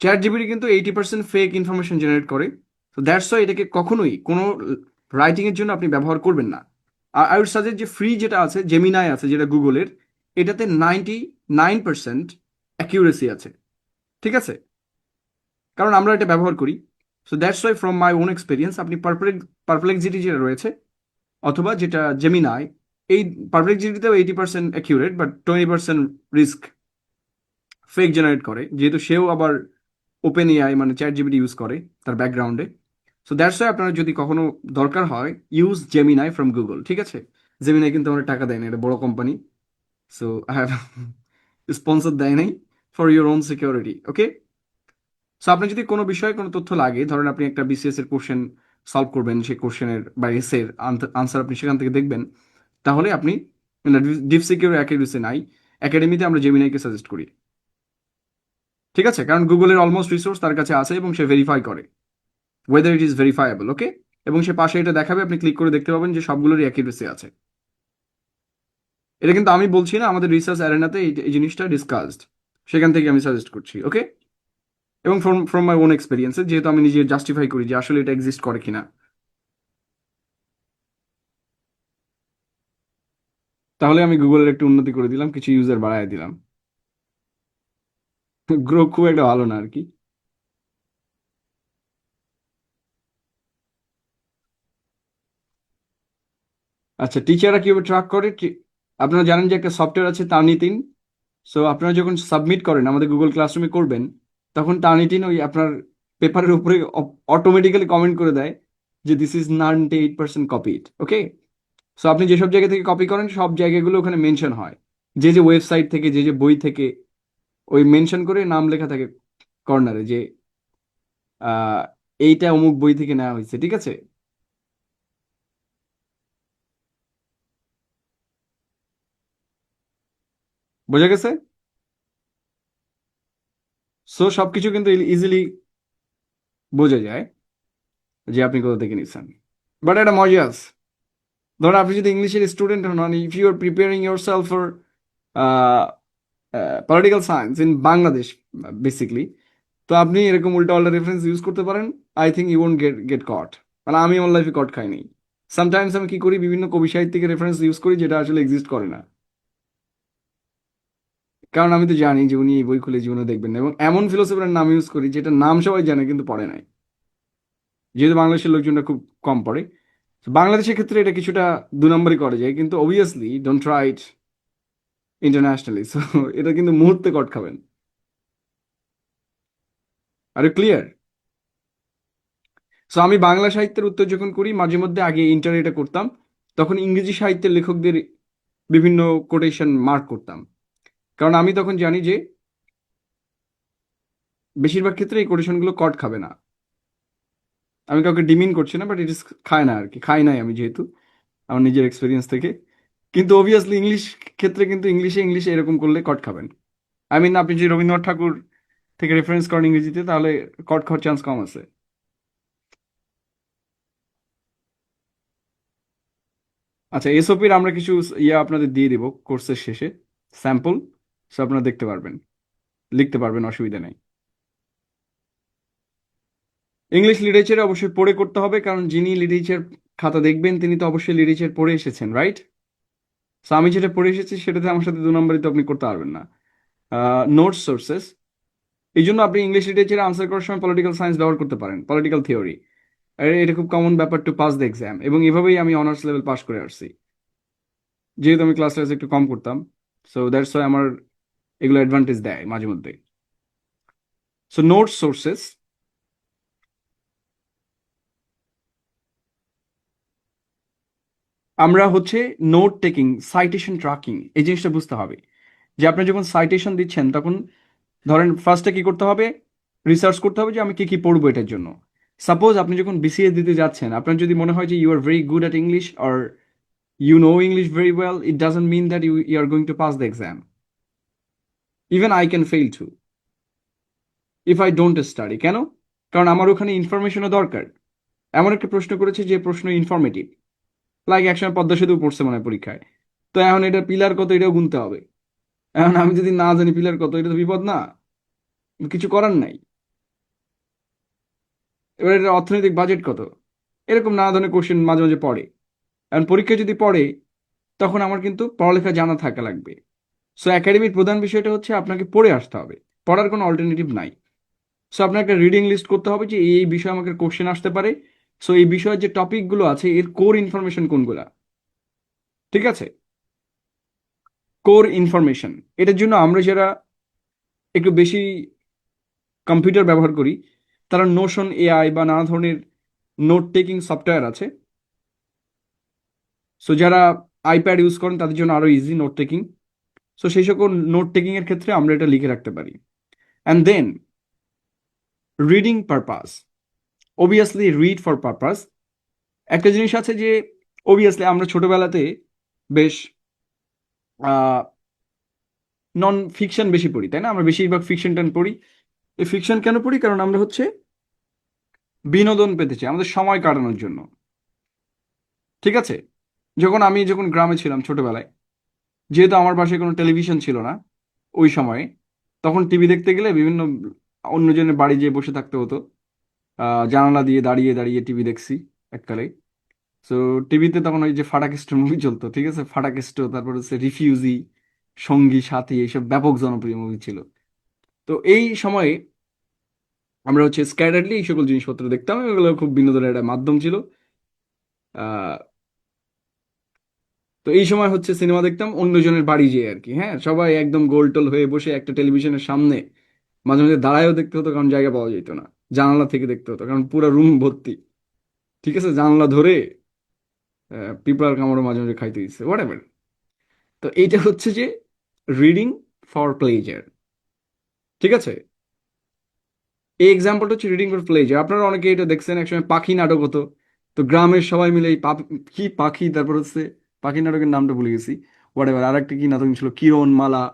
চ্যাট জিপিটি কিন্তু 80% ফেক ইনফরমেশন জেনারেট করে। তো দ্যাটস ওয়াই এটাকে কখনোই কোনো রাইটিং এর জন্য আপনি ব্যবহার করবেন না। আর আই উড সাজেস্ট যে ফ্রি যেটা আছে, জেমিনাই আছে যেটা গুগলের, এটাতে 99% অ্যাকিউরেসি আছে, ঠিক আছে? কারণ আমরা এটা ব্যবহার করি। So that's why from my own experience, আপনি পারপ্লেক্সিটি যেটা রয়েছে, অথবা যেটা জেমিনাই, এই পারপ্লেক্সিটিতেও 80% accurate, but 20% risk fake generate করে, যেহেতু সেও আবার ওপেন এআই মানে চ্যাট জিপিটি ইউজ করে তার ব্যাকগ্রাউন্ডে। সো দ্যাটস ওয়াই আপনারা যদি কখনো দরকার হয়, ইউজ জেমিনাই ফ্রম গুগল, ঠিক আছে? জেমিনাই কিন্তু আমরা টাকা দেয় না, এটা বড় company. So I have sponsor দেয় নাই, for your own security, okay? So আপনার যদি কোনো বিষয়ে কোনো তথ্য লাগে, ধরেন আপনি একটা বিসিএস এর কোশ্চেন সলভ করবেন, সেই কোশ্চেনের বা এসের আনসার আপনি সেখান থেকে দেখবেন, তাহলে আপনি, ডিপ সিকিউর অ্যাকাডেমি নাই, একাডেমিতে আমরা জেমিনাইকে সাজেস্ট করি, ঠিক আছে? কারণ গুগলের অলমোস্ট রিসোর্স তার কাছে আছে এবং সে ভেরিফাই করে whether it is verifiable, ওকে? এবং সে পাশে এটা দেখাবে, আপনি ক্লিক করে দেখতে পাবেন যে সবগুলোরই অ্যাকিউরেসি আছে। এটা কিন্তু আমি বলছি না, আমাদের রিসার্চ অ্যারেনাতে এই জিনিসটা ডিসকাসড, সেখান থেকে আমি সাজেস্ট করছি, ওকে? এবং ফ্রম মাই ওন এক্সপিরিয়েন্সে, যেহেতু আমি নিজে জাস্টিফাই করি যে আসলে এটা এক্সিস্ট করে কিনা। তাহলে আমি গুগলের একটু উন্নতি করে দিলাম, কিছু ইউজার বাড়ায় দিলাম। গ্রো খুব একটা ভালো না আর কি। আচ্ছা, টিচাররা কিভাবে ট্র্যাক করে? আপনারা জানেন যে একটা সফটওয়্যার আছে টার্নিটিন। সো আপনারা যখন সাবমিট করেন, আমাদের গুগল ক্লাসরুমে করবেন, তখন টার্নিটিন ওই আপনার পেপারের উপরে অটোমেটিক্যালি কমেন্ট করে দেয় যে this is 98% copied, okay? So আপনি যেসব জায়গা থেকে কপি করেন সব জায়গাগুলো ওখানে মেনশন হয়, যে যে ওয়েবসাইট থেকে, যে যে বই থেকে, ওই মেনশন করে নাম লেখা থাকে কর্নারে, যে আহ, এইটা অমুক বই থেকে নেওয়া হয়েছে, ঠিক আছে? বোঝা গেছে? সো সবকিছু কিন্তু ইজিলি বোঝা যায় যে আপনি কোথা থেকে নিচ্ছেন। বাট এটা মজা আছে। ধরুন আপনি যদি ইংলিশের স্টুডেন্ট হন, if you are preparing yourself for political science in Bangladesh basically, তো আপনি এরকম উল্টা রেফারেন্স ইউজ করতে পারেন। I think you won't get caught. মানে আমি আমার লাইফে কট খাইনি। সামটাইমস আমি কি করি, বিভিন্ন কবি সাহিত্যিকের রেফারেন্স ইউজ করি যেটা আসলে এক্সিস্ট করে না, কারণ আমি তো জানি যে উনি এই বই খুলে জীবনে দেখবেন না, এবং এমন ফিলোসফারের নাম ইউজ করি যেটা নাম সবাই জানে কিন্তু পড়ে নাই, যেহেতু বাংলাদেশের লোকজনটা খুব কম পড়ে। তো বাংলাদেশের ক্ষেত্রে এটা কিছুটা 2 নম্বরই করে যায়, কিন্তু obviously don't try it internationally. So এটা কিন্তু মুহূর্তে কট খাবেন। আর ক্লিয়ার? সো আমি বাংলা সাহিত্যের উত্তর যখন করি, মাঝে মধ্যে আগে ইন্টার এটা করতাম, তখন ইংরেজি সাহিত্যের লেখকদের বিভিন্ন কোটেশন মার্ক করতাম, কারণ আমি তখন জানি যে বেশিরভাগ ক্ষেত্রে এই কোটেশনগুলো কট খাবে না। আমি কাউকে ডিমিন করছি না, বাট ইট ইস খায় না আর কি, খাই নাই আমি যেহেতু আমার নিজের এক্সপিরিয়েন্স থেকে। কিন্তু অবভিয়াসলি ইংলিশ ক্ষেত্রে কিন্তু ইংলিশে এরকম করলে কট খাবেন। আই মিন আপনি যদি রবীন্দ্রনাথ ঠাকুর থেকে রেফারেন্স করেন ইংরেজিতে, তাহলে কট খাওয়ার চান্স কম আছে। আচ্ছা, এসওপির আমরা কিছু আপনাদের দিয়ে দিব কোর্সের শেষে, স্যাম্পল। সো আপনারা দেখতে পারবেন, লিখতে পারবেন, অসুবিধা নেই। ইংলিশ লিটারেচারে অবশ্যই পড়ে করতে হবে, কারণ যিনি লিটারেচার খাতা দেখবেন তিনি তো অবশ্যই লিটারেচার পড়ে এসেছেন, রাইট? সো আমি যেটা পড়ে এসেছি সেটাতে আমার সাথে 2 নম্বরই তো আপনি করতে পারবেন না। নোটস সোর্সেস, এই জন্য আপনি ইংলিশ লিটারেচারে আনসার করার সময় পলিটিক্যাল সায়েন্স ব্যবহার করতে পারেন, পলিটিক্যাল থিওরি। এটা খুব কমন ব্যাপার টু পাস দ্য এক্সাম, এবং এভাবেই আমি অনার্স লেভেল পাস করে আসছি, যেহেতু আমি ক্লাস একটু কম করতাম। সো দ্যাটস ওয়াই আমার এগুলো অ্যাডভান্টেজ দেয় মাঝে মধ্যে। সো নোটস সোর্সেস, আমরা হচ্ছে নোট টেকিং, সাইটেশন ট্র্যাকিং, এই জিনিসটা বুঝতে হবে যে আপনি যখন সাইটেশন দিচ্ছেন তখন ধরেন ফার্স্টে কি করতে হবে, রিসার্চ করতে হবে যে আমি কি কি পড়বো এটার জন্য। সাপোজ আপনি যখন বিসিএস দিতে যাচ্ছেন, আপনার যদি মনে হয় যে you are very good at English, or you know English very well, it doesn't mean that you are going to pass the exam. Even I can fail too if I don't study. কেন? কারণ আমার ওখানে ইনফরমেশনও দরকার। এমন একটা প্রশ্ন করেছে যে প্রশ্ন ইনফরমেটিভ, লাইক একসময় পদ্মা সেতু পড়ছে মনে হয় পরীক্ষায়, তো এখন এটা পিলার কত এটাও গুনতে হবে। এখন আমি যদি না জানি পিলার কত, এটা তো বিপদ না? কিছু করার নাই। এবার এটা অর্থনৈতিক বাজেট কত, এরকম নানা ধরনের কোশ্চেন মাঝে মাঝে পড়ে। এখন পরীক্ষা যদি পড়ে, তখন আমার কিন্তু পড়ালেখা জানা থাকা লাগবে। সো একাডেমির প্রধান বিষয়টা হচ্ছে আপনাকে পড়ে আসতে হবে, পড়ার কোনো অল্টারনেটিভ নাই। সো আপনার একটা রিডিং লিস্ট করতে হবে যে এই বিষয়ে আমাকে কোশ্চেন আসতে পারে। সো এই বিষয়ের যে টপিকগুলো আছে এর কোর ইনফরমেশন কোনগুলা, ঠিক আছে? কোর ইনফরমেশন, এটার জন্য আমরা যারা একটু বেশি কম্পিউটার ব্যবহার করি, তারা নোশন এআই বা নানা ধরনের নোট টেকিং সফটওয়্যার আছে। সো যারা আইপ্যাড ইউজ করেন তাদের জন্য আরো ইজি নোট টেকিং। সো সেই সকল নোট টেকিং এর ক্ষেত্রে আমরা এটা লিখে রাখতে পারি। And then reading purpose, obviously read for purpose. একটা জিনিস আছে যে অবভিয়াসলি আমরা ছোটবেলাতে বেশ নন ফিকশন বেশি পড়ি, তাই না? আমরা বেশিরভাগ ফিকশন টান পড়ি। এই ফিকশন কেন পড়ি? কারণ আমরা হচ্ছে বিনোদন পেতে চাই, আমাদের সময় কাটানোর জন্য, ঠিক আছে? যখন গ্রামে ছিলাম ছোটবেলায়, যেহেতু আমার বাসায় কোনো টেলিভিশন ছিল না ওই সময়ে, তখন টিভি দেখতে গেলে বিভিন্ন অন্যজনের বাড়ি যেয়ে বসে থাকতে হতো। জানালা দিয়ে দাঁড়িয়ে দাঁড়িয়ে টিভি দেখছি এককালে। সো টিভিতে তখন ওই যে ফাটাকেস্টের মুভি চলতো, ঠিক আছে? ফাটাকেস্ট, তারপর হচ্ছে রিফিউজি, সঙ্গী সাথী, এইসব ব্যাপক জনপ্রিয় মুভি ছিল। তো এই সময়ে আমরা হচ্ছে স্ক্যাটারলি এই সকল জিনিসপত্র দেখতাম, এগুলো খুব বিনোদনের একটা মাধ্যম ছিল। আহ তো এই সময় হচ্ছে সিনেমা দেখতাম অন্যজনের বাড়ি যেয়ে আর কি, হ্যাঁ, সবাই একদম গোল টোল হয়ে বসে একটা টেলিভিশনের সামনে, মাঝে মাঝে দাঁড়ায়ও দেখতে হতো কারণ জায়গা পাওয়া যেত না, জানালা থেকে দেখতে হতো কারণ পুরো রুম ভর্তি, ঠিক আছে? জানালা ধরে পিঁপড়ার কামড়ও মাঝে মাঝে খাইতে দিচ্ছে, হোয়াট এভার। তো এইটা হচ্ছে যে রিডিং ফর প্লেজার, ঠিক আছে? এই এক্সাম্পলটা হচ্ছে রিডিং ফর প্লেজার। আপনারা অনেকে এটা দেখছেন, একসময় পাখি নাটক হতো, তো গ্রামের সবাই মিলে এই কি পাখি, তারপর হচ্ছে পাখি নাটকের নামটা ভুলে গেছি, হোয়াট এভার, আর একটা কি নাটক ছিল, কিরণ মালা,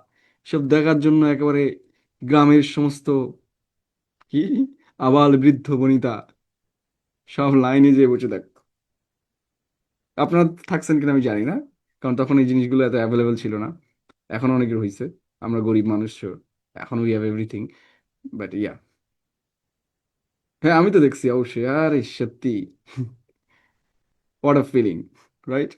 সব দেখার জন্য একেবারে গ্রামের সমস্ত কি আবাল বৃদ্ধ বনিতা সব লাইনে যেয়ে বসে থাক। আপনারা থাকছেন কিনা আমি জানি না, কারণ তখন এই জিনিসগুলো এত অ্যাভেলেবল ছিল না। এখন অনেকের হয়েছে, আমরা গরিব মানুষ, so এখন we have everything, but yeah. হ্যাঁ আমি তো দেখছি অবশ্যই, আরে সত্যি হোয়াট আ ফিলিং, রাইট?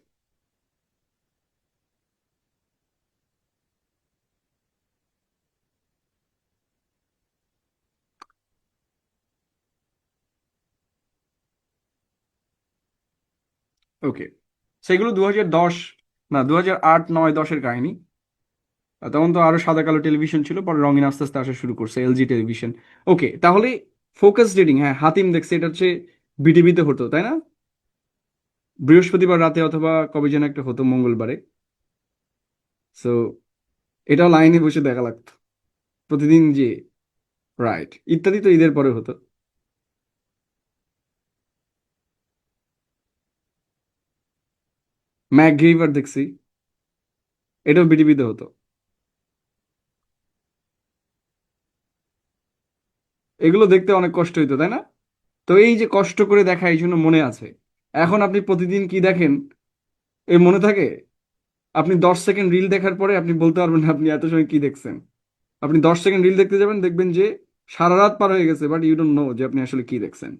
ওকে, সেগুলো 2010, না 2008, 2009, 2010-এর কাহিনী। তখন তো আরো সাদা কালো টেলিভিশন ছিল, পরে রঙিন আস্তে আস্তে আসা শুরু করছে, এলজি টেলিভিশন। ওকে, তাহলে ফোকাস রিডিং, হ্যাঁ হাতিম দেখছে, এটা হচ্ছে বিটিভিতে হতো তাই না? বৃহস্পতিবার রাতে অথবা কবে যেন একটা হতো, মঙ্গলবারে। সো এটাও লাইনে বসে দেখা লাগতো প্রতিদিন যে, রাইট, ইত্যাদি তো ঈদের পরে হতো। ম্যাকগ্রিভার দেখছি, এটাও বিটিভিতে হতো। এগুলো দেখতে অনেক কষ্ট হইতো তাই না? তো এই যে কষ্ট করে দেখা, এই জন্য মনে আছে। এখন আপনি প্রতিদিন কি দেখেন, এই মনে থাকে? আপনি 10 সেকেন্ড রিল দেখার পরে আপনি বলতে পারবেন না আপনি এত সময় কি দেখছেন। আপনি 10 সেকেন্ড রিল দেখতে যাবেন, দেখবেন যে সারা রাত পার হয়ে গেছে, বাট ইউ ডোন্ট নো যে আপনি আসলে কি দেখছেন।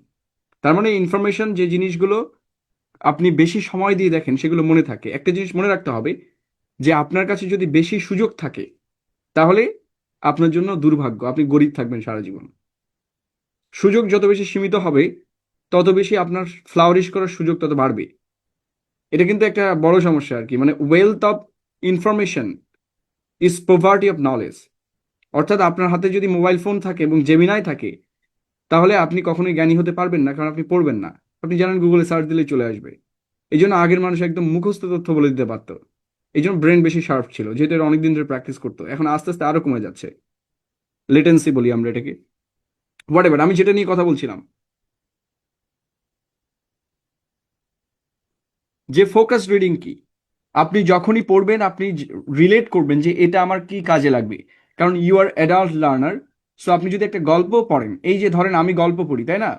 তার মানে ইনফরমেশন, যে জিনিসগুলো আপনি বেশি সময় দিয়ে দেখেন সেগুলো মনে থাকে। একটা জিনিস মনে রাখতে হবে, যে আপনার কাছে যদি বেশি সুযোগ থাকে, তাহলে আপনার জন্য দুর্ভাগ্য, আপনি গরিব থাকবেন সারা জীবন। সুযোগ যত বেশি সীমিত হবে, তত বেশি আপনার ফ্লাওয়ারিশ করার সুযোগ তত বাড়বে। এটা কিন্তু একটা বড় সমস্যা আর কি, মানে wealth of information is poverty of knowledge. অর্থাৎ আপনার হাতে যদি মোবাইল ফোন থাকে এবং জেমিনাই থাকে, তাহলে আপনি কখনোই জ্ঞানী হতে পারবেন না, কারণ আপনি পড়বেন না। আপনি জানেন গুগলে সার্চ দিলে চলে আসবে। এই জন্য আগের মানুষ একদম মুখস্থ তথ্য বলে দিতে পারতো। এই জন্য ব্রেন বেশি শার্প ছিল, যেহেতু এটা অনেকদিন ধরে প্র্যাকটিস করতো। এখন আস্তে আস্তে আরো কমে যাচ্ছে, লেটেন্সি বলি আমরা এটাকে। হোয়াট এভার, আমি যেটা নিয়ে কথা বলছিলাম, যে ফোকাস রিডিং কি। আপনি যখনই পড়বেন, আপনি রিলেট করবেন যে এটা আমার কি কাজে লাগবে, কারণ you are adult learner. So আপনি যদি একটা গল্প পড়েন, এই যে ধরেন আমি গল্প পড়ি তাই না,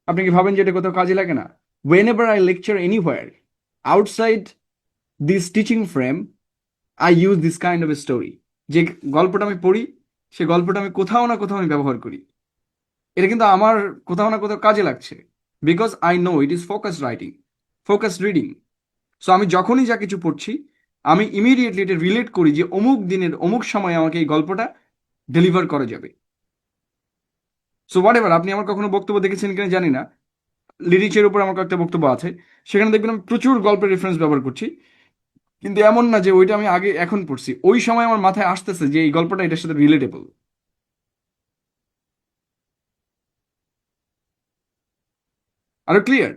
আপনি কি ভাবেন যে এটা কোথাও কাজে লাগে না? Whenever I lecture anywhere outside this teaching frame, I use this kind of story. যে গল্পটা আমি পড়ি, সে গল্পটা আমি কোথাও না কোথাও আমি ব্যবহার করি। এটা কিন্তু আমার কোথাও না কোথাও কাজে লাগছে, because I know it is focus writing, focus reading. So আমি যখনই যা কিছু পড়ছি, আমি ইমিডিয়েটলি এটা রিলেট করি যে অমুক দিনের অমুক সময় আমাকে এই গল্পটা ডেলিভার করা যাবে। সো হোয়াট এভার, আপনি আমার কখনো বক্তব্য দেখেছেন কিনা জানি না, লিরিক্সের উপর আমার কয়েকটা বক্তব্য আছে, সেখানে দেখবেন আমি প্রচুর গল্পের রেফারেন্স ব্যবহার করছি। কিন্তু এমন না যে ওইটা আমি আগে এখন পড়ছি, ওই সময় আমার মাথায় আসতেছে যে এই গল্পটা এটার সাথে রিলেটেবল। আরো ক্লিয়ার?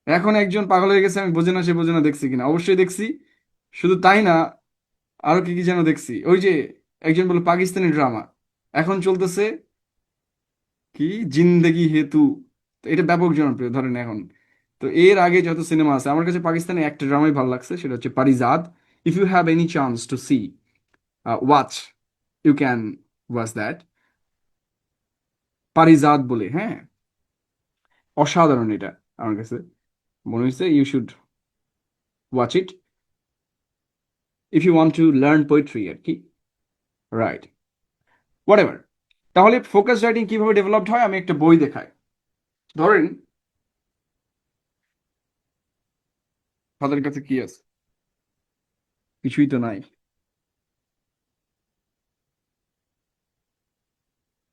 এখন একজন পাগল হয়ে গেছে, আমি বোঝে না সে বোঝে না দেখছি কিনা, অবশ্যই দেখছি। শুধু তাই না, আরো কি কি যেন দেখছি, ওই যে একজন বলে পাকিস্তানি ড্রামা এখন চলতেছে, কি জিন্দেগি হেতু, তো এটা ব্যাপক জনপ্রিয় ধরেন এখন। তো এর আগে যত সিনেমা আছে, আমার কাছে পাকিস্তানি একটা ড্রামাই ভালো লাগছে, সেটা হচ্ছে Parijat. If you have any chance to see, watch, you can watch that, Parijat বলে, হ্যাঁ। অসাধারণ এটা, আমার কাছে মনে হয়েছে you should watch it if you want to learn poetry আর কি, রাইট? হোয়াট এভার, তাহলে ফোকাস রাইটিং কিভাবে ডেভেলপড হয়, আমি একটা বই দেখাই। ধরেন তাদের কাছে কি আছে, কিছুই তো নাই।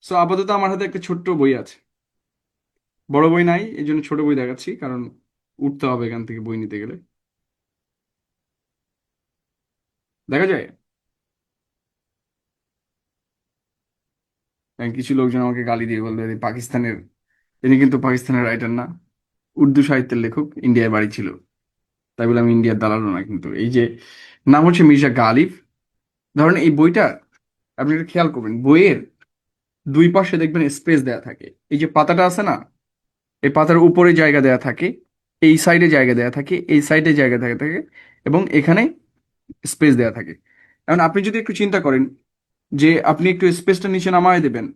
সো আপাতত আমার হাতে একটা ছোট্ট বই আছে, বড় বই নাই, এই জন্য ছোট বই দেখাচ্ছি, কারণ উঠতে হবে এখান থেকে বই নিতে গেলে। দেখা যায়। কিছু লোকজন আমাকে গালি দিয়ে বলবে, "এই পাকিস্তানের, ইনি কিন্তু পাকিস্তানের রাইটার না, উর্দু সাহিত্যের লেখক, ইন্ডিয়ায় বাড়ি ছিল।" তাই বলে আমি ইন্ডিয়ার দালালও না কিন্তু। এই যে নাম হচ্ছে মির্জা গালিব। ধরেন এই বইটা, আপনি একটা খেয়াল করবেন, বইয়ের দুই পাশে দেখবেন স্পেস দেয়া থাকে। এই যে পাতাটা আছে না, এই পাতার উপরে জায়গা দেয়া থাকে, এই সাইডে জায়গা দেয়া থাকে, এই সাইডে জায়গা থাকে থাকে, এবং এখানে স্পেস দেয়া থাকে। এখন আপনি যদি একটু চিন্তা করেন যে আপনি একটু স্পেসটা নিচে নামায় দেবেন,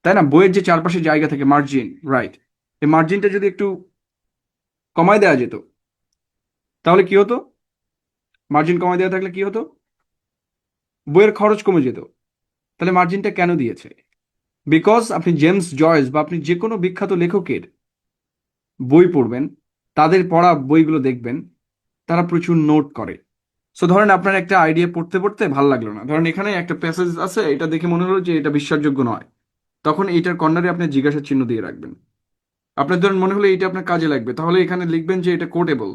তাই না? বইয়ের যে চারপাশে জায়গা থাকে মার্জিন, রাইট, এই মার্জিনটা যদি একটু কমায় দেওয়া যেত তাহলে কি হতো? মার্জিন কমায় দেওয়া থাকলে কি হতো? বইয়ের খরচ কমে যেত। তাহলে মার্জিনটা কেন দিয়েছে? বিকজ আপনি জেমস জয়েস বা আপনি যে কোনো বিখ্যাত লেখকের বই পড়বেন, তাদের পড়া বইগুলো দেখবেন, তারা প্রচুর নোট করে। সো ধরেন আপনার একটা আইডিয়া পড়তে পড়তে ভালো লাগলো না, ধরেন এখানে একটা প্যাসেজ আছে, এটা দেখে মনে হলো যে এটা বিশ্বাসযোগ্য নয়, তখন এইটার কর্নারে আপনি জিজ্ঞাসা চিহ্ন দিয়ে রাখবেন। আপনার ধরেন মনে হলো এইটা আপনার কাজে লাগবে, তাহলে এখানে লিখবেন যে এটা কোটেবল,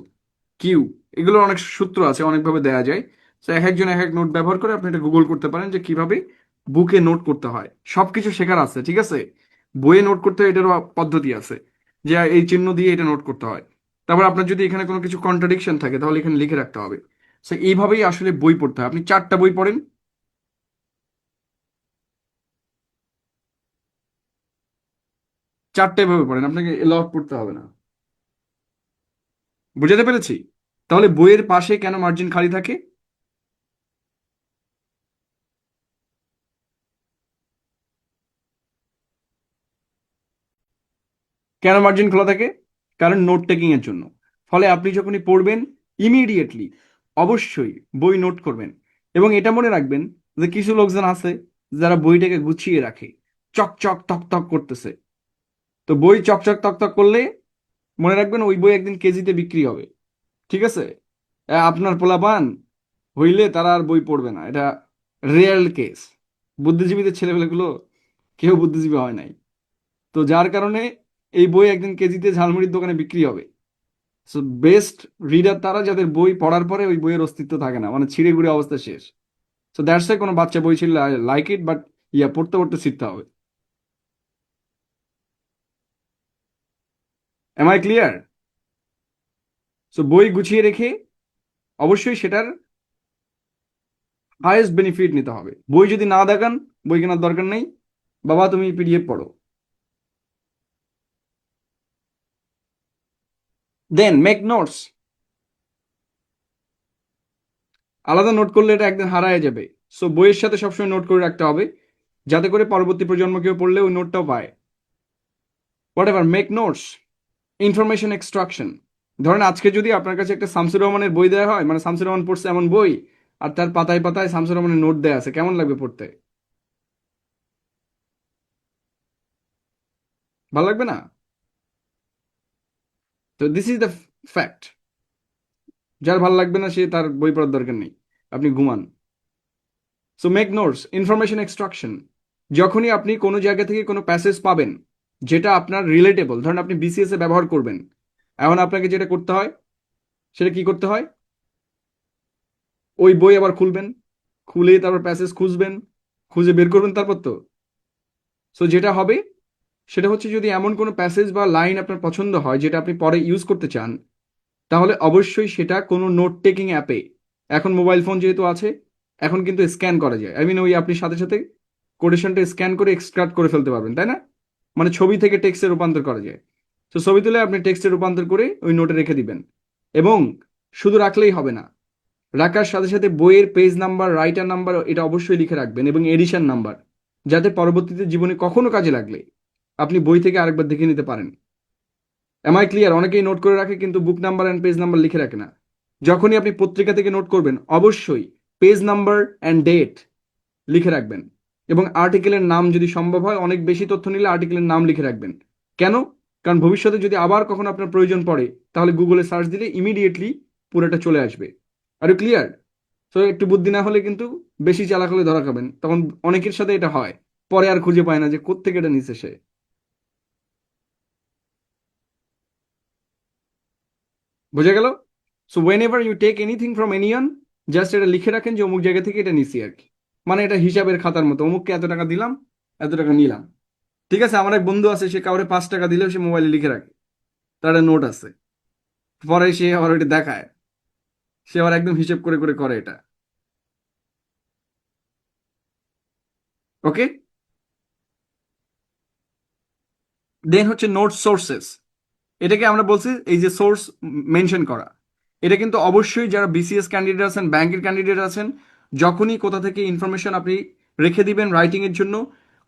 কিউ, এগুলোর অনেক সূত্র আছে, অনেকভাবে দেওয়া যায়। তো এক একজন এক এক নোট ব্যবহার করে আপনি এটা গুগল করতে পারেন যে কিভাবে বুকে নোট করতে হয়। সবকিছু শেখার আছে, ঠিক আছে? বইয়ে নোট করতে হয় এটারও পদ্ধতি আছে, যে এই চিহ্ন দিয়ে এটা নোট করতে হয়। তারপর আপনার যদি এখানে কোনো কিছু কন্ট্রাডিকশন থাকে তাহলে এখানে লিখে রাখতে হবে। তো এইভাবেই আসলে বই পড়তে হয়। আপনি 4টা বই পড়েন, 4টে ভাবে পড়েন, আপনাকে লট পড়তে হবে না। বুঝাতে পেরেছি? তাহলে বইয়ের পাশে কেন মার্জিন খালি থাকে? কেন মার্জিন খোলা থাকে? কারণ নোট টেকিং এর জন্য। ফলে আপনি যখনই পড়বেন, ইমিডিয়েটলি অবশ্যই বই নোট করবেন। এবং এটা মনে রাখবেন যে কিছু লোকজন আছে যারা বইটাকে গুছিয়ে রাখে, চকচক তক করতেছে। তো বই চকচক তক করলে মনে রাখবেন ওই বই একদিন কেজিতে বিক্রি হবে, ঠিক আছে? আপনার পোলাপান হইলে তারা আর বই পড়বে না, এটা রিয়েল কেস। বুদ্ধিজীবীদের ছেলেপেলেগুলো কেউ বুদ্ধিজীবী হয় নাই। তো যার কারণে এই বই একদিন কেজিতে ঝালমুড়ির দোকানে বিক্রি হবে। সো বেস্ট রিডার তারা যাদের বই পড়ার পরে ওই বইয়ের অস্তিত্ব থাকে না, মানে ছিঁড়ে গুঁড়ে অবস্থা শেষ। সো দ্যাটস এ কোনো বাচ্চা বই ছিল লাইক ইট, বাট পড়তে পড়তে শিখতে হবে। Am I clear? সো বই গুছিয়ে রেখে অবশ্যই সেটার হাইয়েস্ট বেনিফিট নিতে হবে। বই যদি না দেখান, বই কেনার দরকার নেই, বাবা তুমি পিডিএফ পড়ো। Then make notes. আলাদা নোট করলে এটা একদিন হারায় যাবে। সো বইয়ের সাথে সবসময় নোট করে রাখতে হবে, যাতে করে পরবর্তী প্রজন্ম কেউ পড়লে ওই নোটটাও পায়। What ever, make notes. Information extraction. ধরেন আজকে যদি আপনার কাছে একটা শামসুর রহমানের বই দেওয়া হয়, মানে শামসুর রহমান পড়ছে এমন বই, আর তার পাতায় পাতায় শামসুর রহমানের নোট দেওয়া আছে, কেমন লাগবে পড়তে? ভালো লাগবে না? তো দিস ইজ দ্য ফ্যাক্ট। যার ভালো লাগবে না সে তার বই পড়ার দরকার নেই, আপনি ঘুমান। So make notes, information extraction. যখনই আপনি কোনো জায়গা থেকে কোনো প্যাসেজ পাবেন যেটা আপনার রিলেটেবল, ধরেন আপনি বিসিএস এ ব্যবহার করবেন, এখন আপনাকে যেটা করতে হয়, সেটা কি করতে হয়? ওই বই আবার খুলবেন, খুলে তারপর প্যাসেজ খুঁজবেন, খুঁজে বের করবেন, তারপর তো। সো যেটা হবে সেটা হচ্ছে, যদি এমন কোনো প্যাসেজ বা লাইন আপনার পছন্দ হয় যেটা আপনি পরে ইউজ করতে চান, তাহলে অবশ্যই সেটা কোনো নোট টেকিং অ্যাপে, এখন মোবাইল ফোন যেহেতু আছে, এখন কিন্তু স্ক্যান করা যায়। আই মিন ওই আপনি সাথে সাথে কোটেশনটা স্ক্যান করে এক্সট্রাক্ট করে ফেলতে পারবেন, তাই না? মানে ছবি থেকে টেক্সটে রূপান্তর করা যায়। তো ছবি তুলে আপনি টেক্সটে রূপান্তর করে ওই নোটে রেখে দিবেন। এবং শুধু রাখলেই হবে না, রাখার সাথে সাথে বইয়ের পেজ নাম্বার, রাইটার নাম্বার এটা অবশ্যই লিখে রাখবেন, এবং এডিশন নাম্বার, যাতে পরবর্তীতে জীবনে কখনো কাজে লাগলে আপনি বই থেকে আরেকবার দেখে নিতে পারেন। Am I clear? অনেকেই নোট করে রাখে কিন্তু book number and page number লিখে রাখে না। যখনই আপনি পত্রিকা থেকে নোট করবেন, অবশ্যই পেজ নাম্বার অ্যান্ড ডেট লিখে রাখবেন। এবং আর্টিকেলের নাম যদি সম্ভব হয়, অনেক বেশি তথ্য নিলে আর্টিকেলের নাম লিখে রাখবেন। কেন? কারণ ভবিষ্যতে যদি আবার কখনো আপনার প্রয়োজন পড়ে, তাহলে গুগলে সার্চ দিলে ইমিডিয়েটলি পুরোটা চলে আসবে। Are you clear? তো একটু বুদ্ধি না হলে কিন্তু, বেশি চালাক হলে ধরা খাবেন। তখন অনেকের সাথে এটা হয়, পরে আর খুঁজে পায় না যে কোত্থেকে এটা নিছে সে। বুঝে গেল? So whenever you take anything from anyone, just এটা লিখে রাখেন যে অমুক জায়গা থেকে এটা নিছি আর কি। মানে এটা হিসাবের খাতার মতো, অমুককে এত টাকা দিলাম, এত টাকা নিলাম। ঠিক আছে? আমার এক বন্ধু আছে, সে কাউরে 5 টাকা দিলেও সে মোবাইলে লিখে রাখে, তার একটা নোট আছে। পরে সে আবার ওইটা দেখায়, সে আবার একদম হিসেব করে করে করে এটা। ওকে? দেন হচ্ছে নোট সোর্সেস। এটাকে আমরা বলছি এই যে সোর্স মেনশন করা। এটা কিন্তু অবশ্যই যারা বিসিএস ক্যান্ডিডেট আছেন, ব্যাংকের ক্যান্ডিডেট আছেন, যখনই কোথা থেকে ইনফরমেশন আপনি রেখে দিবেন রাইটিং এর জন্য,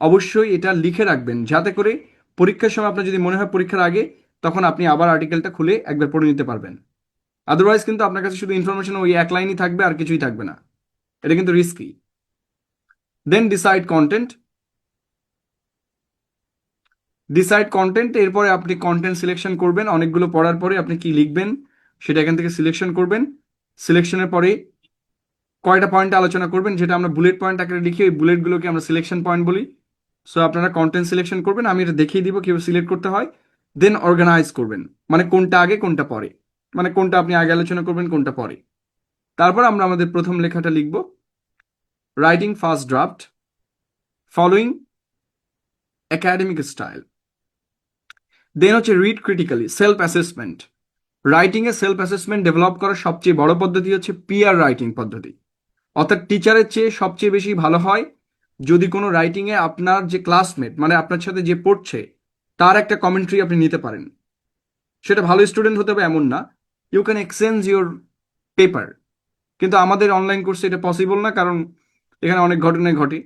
অবশ্যই এটা লিখে রাখবেন, যাতে করে পরীক্ষার সময় আপনার যদি মনে হয় পরীক্ষার আগে, তখন আপনি আবার আর্টিকেলটা খুলে একবার পড়ে নিতে পারবেন। আদারওয়াইজ কিন্তু আপনার কাছে শুধু ইনফরমেশন ওই এক লাইনই থাকবে, আর কিছুই থাকবে না। এটা কিন্তু রিস্কি। দেন ডিসাইড কন্টেন্ট, এরপরে আপনি কন্টেন্ট সিলেকশন করবেন। অনেকগুলো পড়ার পরে আপনি কি লিখবেন সেটা এখান থেকে সিলেকশন করবেন। সিলেকশনের পরে কয়টা পয়েন্ট আলোচনা করবেন, যেটা আমরা বুলেট পয়েন্ট আকারে লিখি, ওই বুলেটগুলোকে আমরা সিলেকশন পয়েন্ট বলি। সো আপনারা কন্টেন্ট সিলেকশন করবেন, আমি এটা দেখিয়ে দিব কিভাবে সিলেক্ট করতে হয়। দেন অর্গানাইজ করবেন, মানে কোনটা আগে কোনটা পরে, মানে কোনটা আপনি আগে আলোচনা করবেন কোনটা পরে। তারপর আমরা আমাদের প্রথম লেখাটা লিখব, writing first draft following academic style. Then হচ্ছে রিড ক্রিটিক্যালি, সেলফ অ্যাসেসমেন্ট। রাইটিংয়ে সেলফ অ্যাসেসমেন্ট ডেভেলপ করার সবচেয়ে বড় পদ্ধতি হচ্ছে পিয়ার রাইটিং পদ্ধতি। অর্থাৎ টিচারের চেয়ে সবচেয়ে বেশি ভালো হয় যদি কোনো রাইটিংয়ে আপনার যে ক্লাসমেট, মানে আপনার সাথে যে পড়ছে, তার একটা কমেন্ট্রি আপনি নিতে পারেন। সেটা ভালো স্টুডেন্ট হতে হবে এমন না, you can exchange your paper. কিন্তু আমাদের অনলাইন কোর্সে এটা পসিবল না, কারণ এখানে অনেক ঘটনাই ঘটে।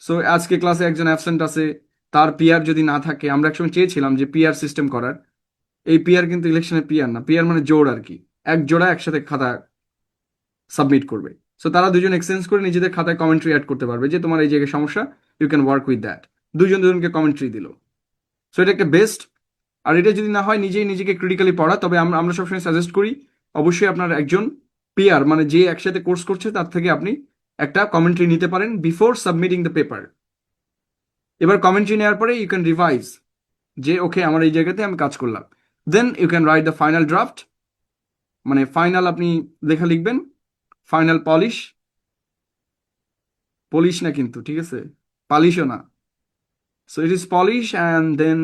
সো আজকে ক্লাসে একজন অ্যাবসেন্ট আছে, তার পিয়ার যদি না থাকে, আমরা একসময় চেয়েছিলাম যে পিয়ার সিস্টেম করার। এই পিয়ার কিন্তু ইলেকশনের পিয়ার না, পিয়ার মানে জোড় আর কি, এক জোড়া একসাথে খাতা সাবমিট করবে। সো তারা দুজন এক্সচেঞ্জ করে নিজেদের খাতায় কমেন্ট্রি অ্যাড করতে পারবে যে তোমার এই জায়গায় সমস্যা, you can work with that. দুজন দুজনকে কমেন্ট্রি দিল। সো এটা একটা বেস্ট। আর এটা যদি না হয় নিজেই নিজেকে ক্রিটিক্যালি পড়া, তবে আমরা আমরা সবসময় সাজেস্ট করি অবশ্যই আপনার একজন পিয়ার, মানে যে একসাথে কোর্স করছে, তার থেকে আপনি একটা কমেন্ট্রি নিতে পারেন বিফোর সাবমিটিং দ্য পেপার। এবার কমেন্ট্রি নেওয়ার পরে ইউ ক্যান রিভাইজ যে ওকে আমার এই জায়গাতে আমি কাজ করলাম। Then you can write the final draft, মানে ফাইনাল আপনি লেখা লিখবেন। ফাইনাল পলিশ, পলিশ না কিন্তু, ঠিক আছে, পালিশও না। So it is polish and then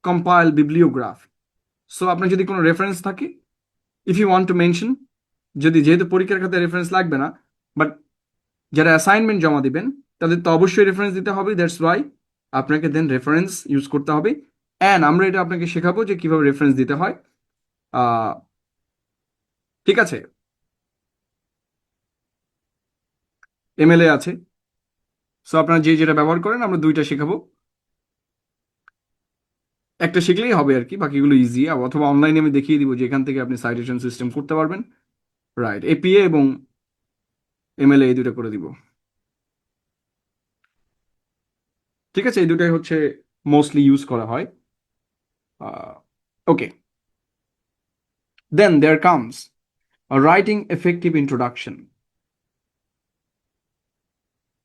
compile bibliography. So আপনার যদি কোনো রেফারেন্স থাকে, if you want to mention, যদি যেহেতু পরীক্ষার খাতায় রেফারেন্স লাগবে না, বাট যারা অ্যাসাইনমেন্ট জমা দিবেন তাদের তো অবশ্যই রেফারেন্স দিতে হবে। দ্যাটস ওয়াই আপনাকে দেন রেফারেন্স ইউজ করতে হবে। অ্যান্ড আমরা এটা আপনাকে শেখাবো যে কিভাবে রেফারেন্স দিতে হয়। আহ, ঠিক আছে, এমএলএ আছে। সো আপনারা যে যেটা ব্যবহার করেন, আমরা দুইটা শেখাবো। একটা শিখলেই হবে আর কি, বাকিগুলো ইজি। অথবা অনলাইনে আমি দেখিয়ে দিব যে এখান থেকে আপনি সাইটেশন সিস্টেম করতে পারবেন। রাইট, এপিএ এবং এমএলএ এই দুটো করে দিব। ঠিক আছে, এই দুটাই হচ্ছে মোস্টলি ইউজ করা হয়। Okay, then there comes writing effective introduction.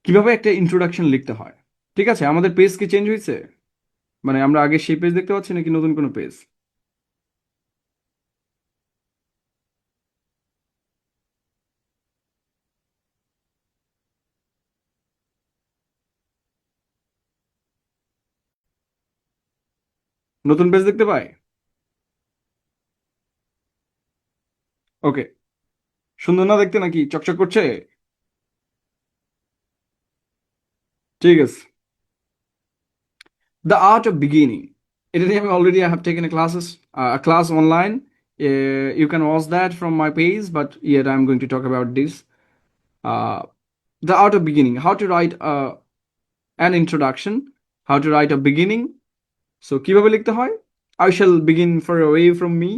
কিভাবে একটা ইন্ট্রোডাকশন লিখতে হয়। ঠিক আছে, আমাদের পেজ কি চেঞ্জ হয়েছে? মানে আমরা আগে সেই পেজ দেখতে পাচ্ছি নাকি নতুন কোনো পেজ? নতুন পেজ দেখতে পাই? ওকে, সুন্দর না দেখতে নাকি, চকচক করছে? ঠিক আছে, দ্য আর্ট অফ বিগিনিং। এটা নিয়ে আমি already I have taken a class online. You can watch that from my page, but yet I'm going to talk about this. Uh, the art of beginning, how to write an introduction, how to write a beginning. So কিভাবে লিখতে হয়? I shall begin far away from me,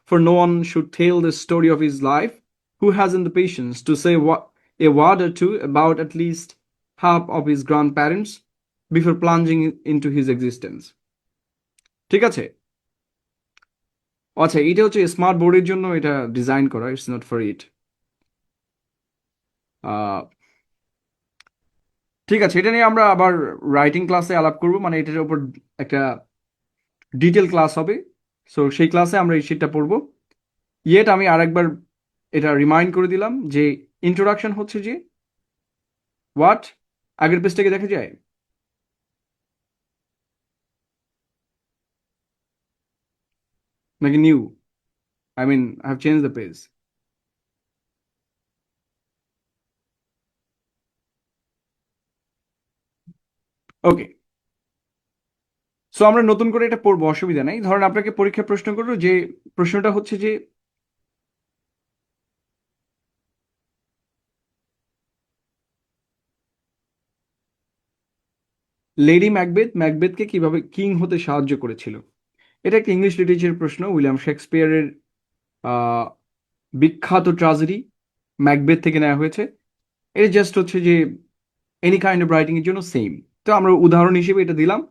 for no one should tell the story of his life who hasn't the patience to say a word or two about at least half of his grandparents before plunging into his existence. ঠিক আছে, আচ্ছা, এটা হচ্ছে smart বোর্ডের জন্য এটা design করা, it's not for it. ঠিক আছে, এটা নিয়ে আমরা আবার রাইটিং ক্লাসে আলাপ করব, মানে এটার উপর একটা ডিটেল ক্লাস হবে। সো সেই ক্লাসে আমরা এই শীটটা পড়বো। ইয়েট আমি আরেকবার এটা রিমাইন্ড করে দিলাম যে ইন্ট্রোডাকশন হচ্ছে যে হোয়াট। আগের পেজ থেকে দেখা যায় নাকি new? I mean I have change the page. Okay, so আমরা নতুন করে এটা পড়বো, অসুবিধা নেই। ধরেন আপনাকে পরীক্ষায় প্রশ্ন করলো, যে প্রশ্নটা হচ্ছে যে লেডি ম্যাকবেথ ম্যাকবেথকে কিভাবে কিং হতে সাহায্য করেছিল? এটা একটা ইংলিশ লিটারেচার প্রশ্ন। উইলিয়াম শেক্সপিয়ারের আহ, বিখ্যাত ট্রাজেডি ম্যাকবেথ থেকে নেওয়া হয়েছে। এটা জাস্ট হচ্ছে যে এনি কাইন্ড অফ রাইটিং এর জন্য সেম। তো আমরা উদাহরণ হিসেবে এটা দিলাম।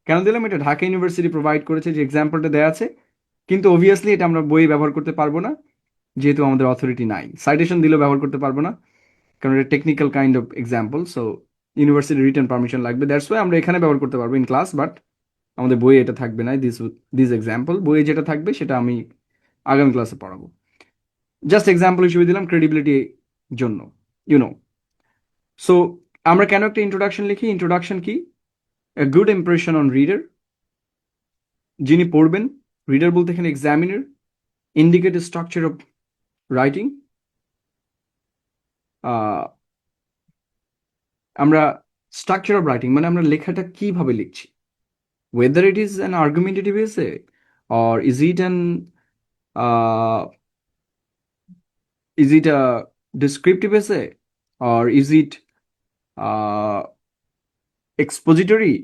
কেন দিলাম? এটা ঢাকা ইউনিভার্সিটি প্রোভাইড করেছে, যে এক্সাম্পলটা দেওয়া আছে। কিন্তু অবভিয়াসলি এটা আমরা বইয়ে ব্যবহার করতে পারবো না, যেহেতু আমাদের অথরিটি নাই। সাইটেশন দিলেও ব্যবহার করতে পারবো না, কারণ এটা technical kind of example. So university written permission লাগবে। দ্যাটস ওয়াই আমরা এখানে ব্যবহার করতে পারবো ইন ক্লাস, বাট আমাদের বইয়ে এটা থাকবে না। দিস এক্সাম্পল বইয়ে যেটা থাকবে সেটা আমি আগামী ক্লাসে পড়াবো। জাস্ট এক্সাম্পল হিসেবে দিলাম ক্রেডিবিলিটির জন্য, ইউনো। সো আমরা কেন একটা ইন্ট্রোডাকশন লিখি? ইন্ট্রোডাকশন কি? A good impression on reader, যিনি পড়বেন। রিডার বলতে এখানে examiner. Indicate structure of writing. আমরা স্ট্রাকচার অফ রাইটিং মানে আমরা লেখাটা কিভাবে লিখছি, whether it is an argumentative essay or uh, is it a descriptive essay, or is it uh, expository,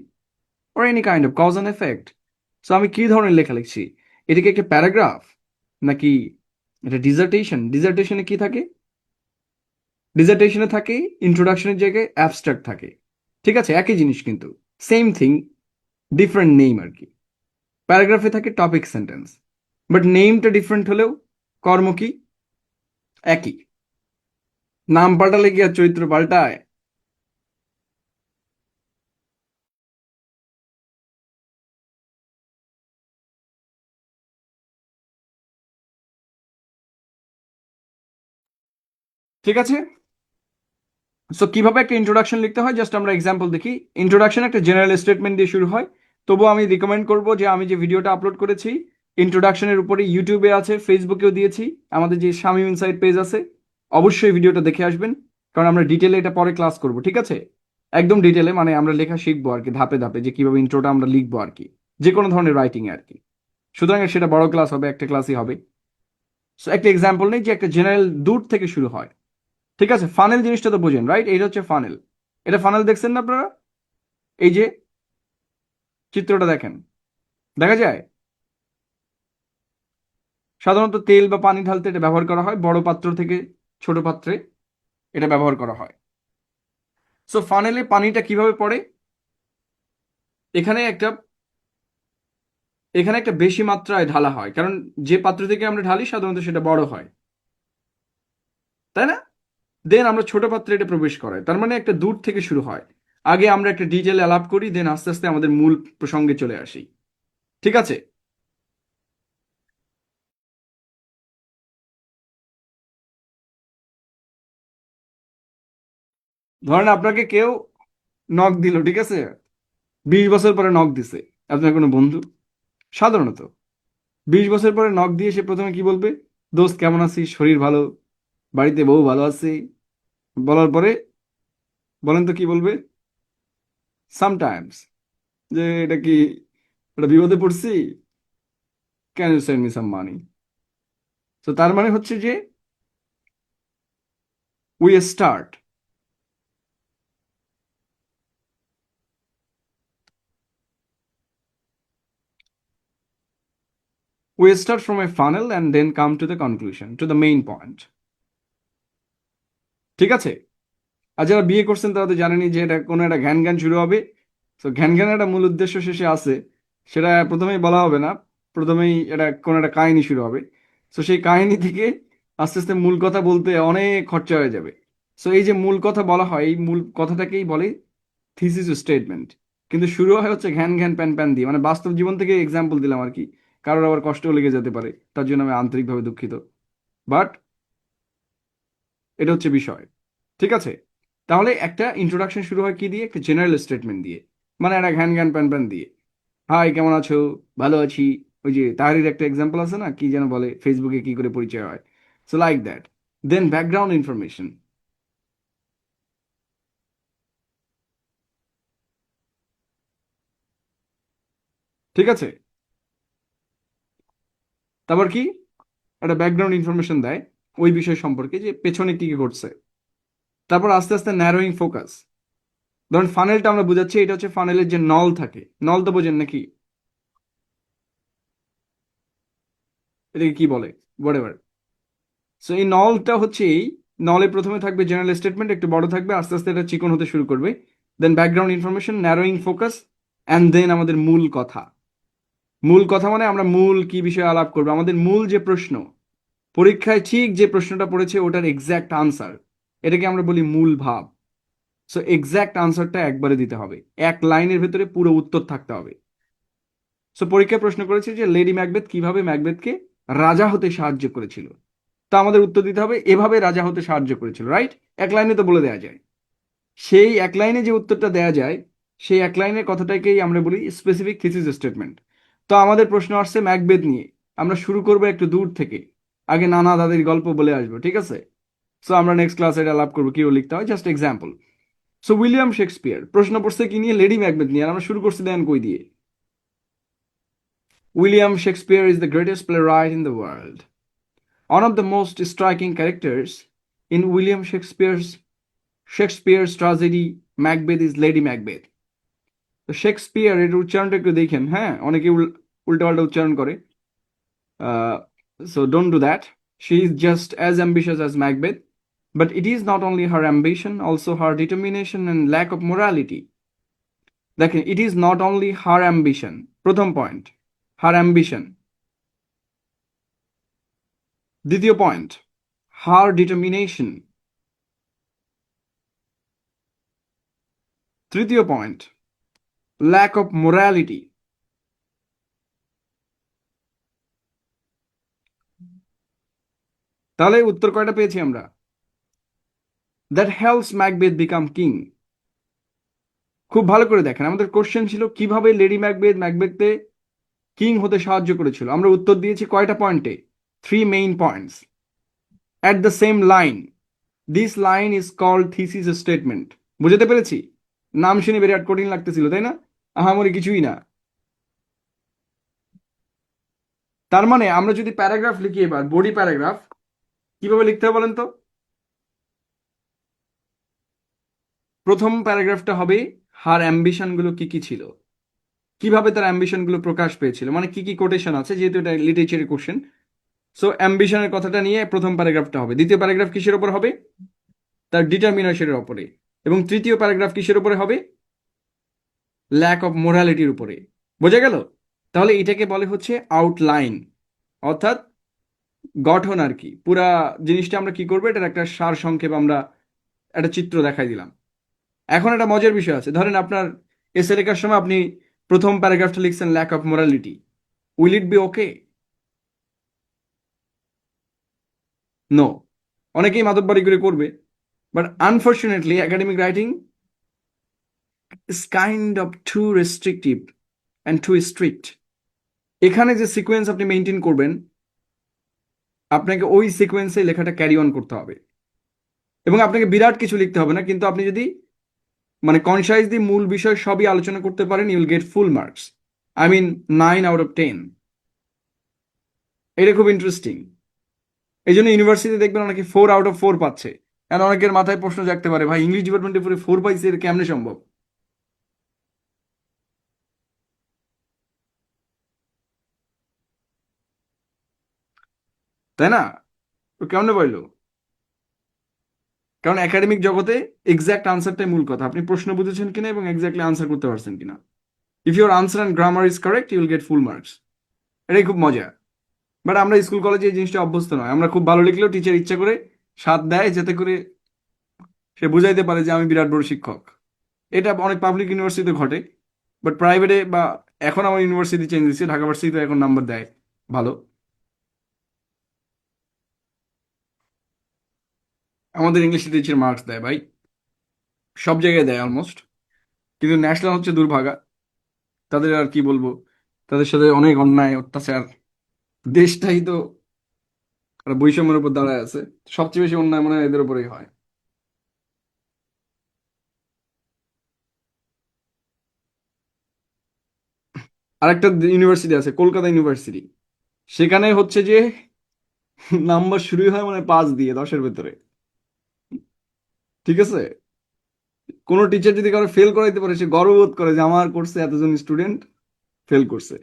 or any kind of cause and effect. So আমি কি ধরনের লেখা লিখছি? এটা কি একটা প্যারাগ্রাফ, নাকি এটা ডিজার্টেশন? ডিজার্টেশনে কি থাকে? ডিজার্টেশনে থাকে ইন্ট্রোডাকশনের জায়গায় অ্যাবস্ট্রাক্ট থাকে। ঠিক আছে, একই জিনিস কিন্তু সেম থিং, ডিফারেন্ট নেম আর কি। প্যারাগ্রাফে থাকে টপিক সেন্টেন্স, বাট নেমটা ডিফারেন্ট হলেও কর্ম কি একই। নাম পাল্টালে কি আর চরিত্র পাল্টায়? ঠিক আছে। সো কিভাবে একটা ইন্ট্রোডাকশন লিখতে হয় জাস্ট আমরা এক্সাম্পল দেখি। ইন্ট্রোডাকশন একটা জেনারেল স্টেটমেন্ট দিয়ে শুরু হয়। তবুও আমি রিকমেন্ড করব যে আমি যে ভিডিওটা আপলোড করেছি ইন্ট্রোডাকশনের উপরে, ইউটিউবে আছে, ফেসবুকেও দিয়েছি, আমাদের যে শামীম ইনসাইট পেজ আছে, অবশ্যই ভিডিওটা দেখে আসবেন, কারণ আমরা ডিটেলে এটা পরে ক্লাস করব। ঠিক আছে, একদম ডিটেলে, মানে আমরা লেখা শিখবো আর কি, ধাপে ধাপে, যে কিভাবে ইন্ট্রোটা আমরা লিখবো আর কি, যে কোনো ধরনের রাইটিং এ আর কি। সুতরাং সেটা বড় ক্লাস হবে, একটা ক্লাসই হবে। সো একটা এক্সাম্পল নেই, যে একটা জেনারেল দূর থেকে শুরু হয়। ঠিক আছে, ফানেল জিনিসটা তো বোঝেন, রাইট? এটা হচ্ছে ফানেল। এটা ফানেল দেখছেন না আপনারা? এই যে চিত্রটা দেখেন, দেখা যায়। সাধারণত তেল বা পানি ঢালতে এটা ব্যবহার করা হয়, বড় পাত্র থেকে ছোট পাত্রে এটা ব্যবহার করা হয়। সো ফানেলে পানিটা কিভাবে পড়ে? এখানে একটা এখানে একটা বেশি মাত্রায় ঢালা হয়, কারণ যে পাত্র থেকে আমরা ঢালি সাধারণত সেটা বড় হয়, তাই না? দেন আমরা ছোট পাত্রে এটা প্রবেশ করাই, তার মানে একটা দূর থেকে শুরু হয়। আগে আমরা একটা ডিটেল আলাপ করি, দেন আস্তে আস্তে আমাদের মূল প্রসঙ্গে চলে আসি। ঠিক আছে। ধরেন আপনাকে কেউ নক দিল, ঠিক আছে, 20 বছর পরে নক দিছে আপনার কোনো বন্ধু। সাধারণত 20 বছর পরে নক দিয়ে সে প্রথমে কি বলবে? দোস্ত কেমন আছিস, শরীর ভালো, বাড়িতে বউ ভালো আছে, বলার পরে বলেন তো কি বলবে? সামটাইমস, যে এটা কি, এটা বিপদে পড়ছি, can you send me some money? তো তার মানে হচ্ছে যে we start we start from a funnel and then come to the conclusion, to the main point. ঠিক আছে। আর যারা বিয়ে করছেন তারা তো জানেনই যে এটা কোনো একটা ঘ্যান ঘ্যান শুরু হবে। তো ঘ্যান ঘ্যান একটা মূল উদ্দেশ্য শেষে আছে, সেটা প্রথমেই বলা হবে না। প্রথমেই এটা কোনো একটা কাহিনী শুরু হবে। তো সেই কাহিনী থেকে আস্তে আস্তে মূল কথা বলতে অনেক খরচা হয়ে যাবে। সো এই যে মূল কথা বলা হয়, এই মূল কথাটাকেই বলে থিসিস স্টেটমেন্ট। কিন্তু শুরু হয় হচ্ছে ঘ্যান ঘ্যান প্যান প্যান দিয়ে, মানে বাস্তব জীবন থেকে এক্সাম্পল দিলাম আর কি। কারোর আবার কষ্টও লেগে যেতে পারে, তার জন্য আমি আন্তরিকভাবে দুঃখিত। বাট এটা হচ্ছে বিষয়। ঠিক আছে। তাহলে একটা ইন্ট্রোডাকশন শুরু হয় কি দিয়ে? একটা জেনারেল স্টেটমেন্ট দিয়ে, মানে একটা ঘ্যান ঘ্যান প্যান প্যান দিয়ে। হাই, কেমন আছো? ভালো আছি। ওই যে তাহারির একটা এক্সাম্পল আছে না, কি যেন বলে, ফেসবুকে কি করে পরিচয় হয়। So like that. Then background information. ঠিক আছে। তারপর কি? একটা ব্যাকগ্রাউন্ড ইনফরমেশন দেয় ওই বিষয় সম্পর্কে, যে পেছনে কি কি ঘটছে। তারপর আস্তে আস্তে ন্যারোয়িং ফোকাস, ধরুন ফানেলটা আমরা বুঝাচ্ছি, এটা হচ্ছে ফানেলের যে নল থাকে, নল তো বোঝেন নাকি? এটাকে কি বলে, হোয়াটএভার। সো এই নলটা হচ্ছে এই নলে প্রথমে থাকবে জেনারেল স্টেটমেন্ট, একটু বড় থাকবে, আস্তে আস্তে এটা চিকন হতে শুরু করবে, then background information, narrowing focus, and then আমাদের মূল কথা। মূল কথা মানে আমরা মূল কি বিষয়ে আলাপ করবো, আমাদের মূল যে প্রশ্ন, পরীক্ষায় ঠিক যে প্রশ্নটা পড়েছে ওটার এক্স্যাক্ট আনসার, এটাকে আমরা বলি মূল ভাব। সো এক্স্যাক্ট আনসারটা একবারে দিতে হবে, এক লাইনের ভেতরে পুরো উত্তর থাকতে হবে। সো পরীক্ষায় প্রশ্ন করেছে যে লেডি ম্যাকবেথ কিভাবে ম্যাকবেথকে রাজা হতে সাহায্য করেছিল, তা আমাদের উত্তর দিতে হবে এভাবে রাজা হতে সাহায্য করেছিল, রাইট? এক লাইনে তো বলে দেওয়া যায়। সেই এক লাইনে যে উত্তরটা দেওয়া যায়, সেই এক লাইনের কথাটাকেই আমরা বলি স্পেসিফিক থিসিস স্টেটমেন্ট। তো আমাদের প্রশ্ন আসছে ম্যাকবেথ নিয়ে, আমরা শুরু করবো একটু দূর থেকে, আগে নানা দাদির গল্প বলে আসবো, ঠিক আছে? সো আমরা নেক্সট ক্লাসে এটা আলাপ করবো কিভাবে লিখতে হয়, just example. So William Shakespeare প্রশ্ন পড়ছে কি নিয়ে, লেডি ম্যাকবেথ নিয়ে, আর আমরা শুরু করছি দেন কই দিয়ে? William Shakespeare is the greatest playwright in the world. One of the most striking characters in William Shakespeare's tragedy Macbeth is Lady Macbeth. তো শেক্সপিয়ার এর উচ্চারণটা একটু দেখেন, হ্যাঁ, অনেকে উল্টাপাল্টা উচ্চারণ করে। So don't do that. She is just as ambitious as Macbeth, but it is not only her ambition, also her determination and lack of morality. দেখেন, it is not only her ambition, প্রথম point, her ambition. দ্বিতীয় point, her determination. তৃতীয় point, lack of morality. তাহলে উত্তর কয়টা পেয়েছি আমরা? That helps Macbeth become king. খুব ভালো করে দেখেন, আমাদের কোশ্চেন ছিল কিভাবে লেডি ম্যাকবেথ ম্যাকবেথকে কিং হতে সাহায্য করেছিল, আমরা উত্তর দিয়েছি কয়টা পয়েন্টে? 3 main points at the same line. This line is called thesis statement. বুঝতে পেরেছি? নাম শুনে বিরাট কঠিন লাগতেছিল, তাই না? আহামরি কিছুই না। তার মানে আমরা যদি প্যারাগ্রাফ লিখি, এবার বডি প্যারাগ্রাফ কিভাবে লিখতে হবে বলেন তো? প্রথম প্যারাগ্রাফটা হবে হার অ্যাম্বিশন গুলো কি কি ছিল, কিভাবে তার অ্যাম্বিশন গুলো প্রকাশ পেয়েছিল, মানে কি কি কোটেশন আছে, যেহেতু এটা লিটারেচারের কোশ্চেন। সো অ্যাম্বিশনের কথাটা নিয়ে প্রথম প্যারাগ্রাফটা হবে। দ্বিতীয় প্যারাগ্রাফ কিসের উপর হবে? তার ডিটারমিনেশনের উপরে। এবং তৃতীয় প্যারাগ্রাফ কিসের উপরে হবে? ল্যাক অফ মোরালিটির উপরে। বোঝা গেল? তাহলে এটাকে বলে হচ্ছে আউটলাইন, অর্থাৎ গঠন আর কি। পুরা জিনিসটা আমরা কি করবো, এটার একটা সার সংক্ষেপ আমরা একটা চিত্র দেখাই দিলাম। এখন একটা মজার বিষয় আছে, ধরেন আপনার এসে লেখার সময় আপনি প্রথম প্যারাগ্রাফটা লিখছেন lack of morality, will it be okay? No, অনেকেই মাতব্বরি করে করবে, but unfortunately academic writing is kind of too restrictive and too strict. এখানে যে সিকোয়েন্স আপনি মেনটেন করবেন, আপনাকে ওই সিকোয়েন্সে লেখাটা ক্যারি অন করতে হবে, এবং আপনাকে বিরাট কিছু লিখতে হবে না, কিন্তু আপনি যদি মানে কনসাইজলি মূল বিষয় সবই আলোচনা করতে পারেন, you'll get full marks. I mean 9 out of 10। এটা খুব ইন্টারেস্টিং। এই জন্য ইউনিভার্সিটি দেখবেন অনেকে 4 out of 4 পাচ্ছে। আর অনেকের মাথায় প্রশ্ন জাগতে পারে, ভাই ইংলিশ ডিপার্টমেন্টে পড়ে 4 পাইছে, এটা কেমনে সম্ভব? তাই না? তো কেমনে পাইলো? কারণ একাডেমিক জগতে এক্সাক্ট আনসারটাই মূল কথা, আপনি প্রশ্ন বুঝেছেন কিনা এবং এক্স্যাক্টলি আনসার করতে পারছেন কিনা। If your answer and grammar is correct, you will get full marks. এটাই খুব মজা। বাট আমরা স্কুল কলেজে এই জিনিসটা অভ্যস্ত নয়, আমরা খুব ভালো লিখলেও টিচার ইচ্ছা করে 7 দেয়, যাতে করে সে বুঝাইতে পারে যে আমি বিরাট বড় শিক্ষক। এটা অনেক পাবলিক ইউনিভার্সিটিতে ঘটে, বাট প্রাইভেটে বা এখন আমার ইউনিভার্সিটি চেঞ্জ হয়েছে, ঢাকা ভার্সিটিতে এখন নাম্বার দেয় ভালো। আমাদের ইংলিশ টিচার মার্কস দেয় ভাই, সব জায়গায় দেয় অলমোস্ট, কিন্তু ন্যাশনাল হচ্ছে দুর্ভাগা। তাদের আর কি বলবো, তাদের সাথে অনেক অন্যায় অত্যাচার, দেশটাই তো একটা বৈষম্যের উপর দাঁড়ায় আছে। সবচেয়ে বেশি অন্যায় মনে হয় এদের উপরেই হয়। আরেকটা ইউনিভার্সিটি আছে, কলকাতা ইউনিভার্সিটি, সেখানে হচ্ছে যে নাম্বার শুরুই হয় মানে 5 দিয়ে, 10-এর ভেতরে। ঠিক আছে? কোনো টিচার যদি কারো ফেল করাইতে পারে সে গর্ববোধ করে যে আমার কোর্সে এতজন স্টুডেন্ট ফেল করছে।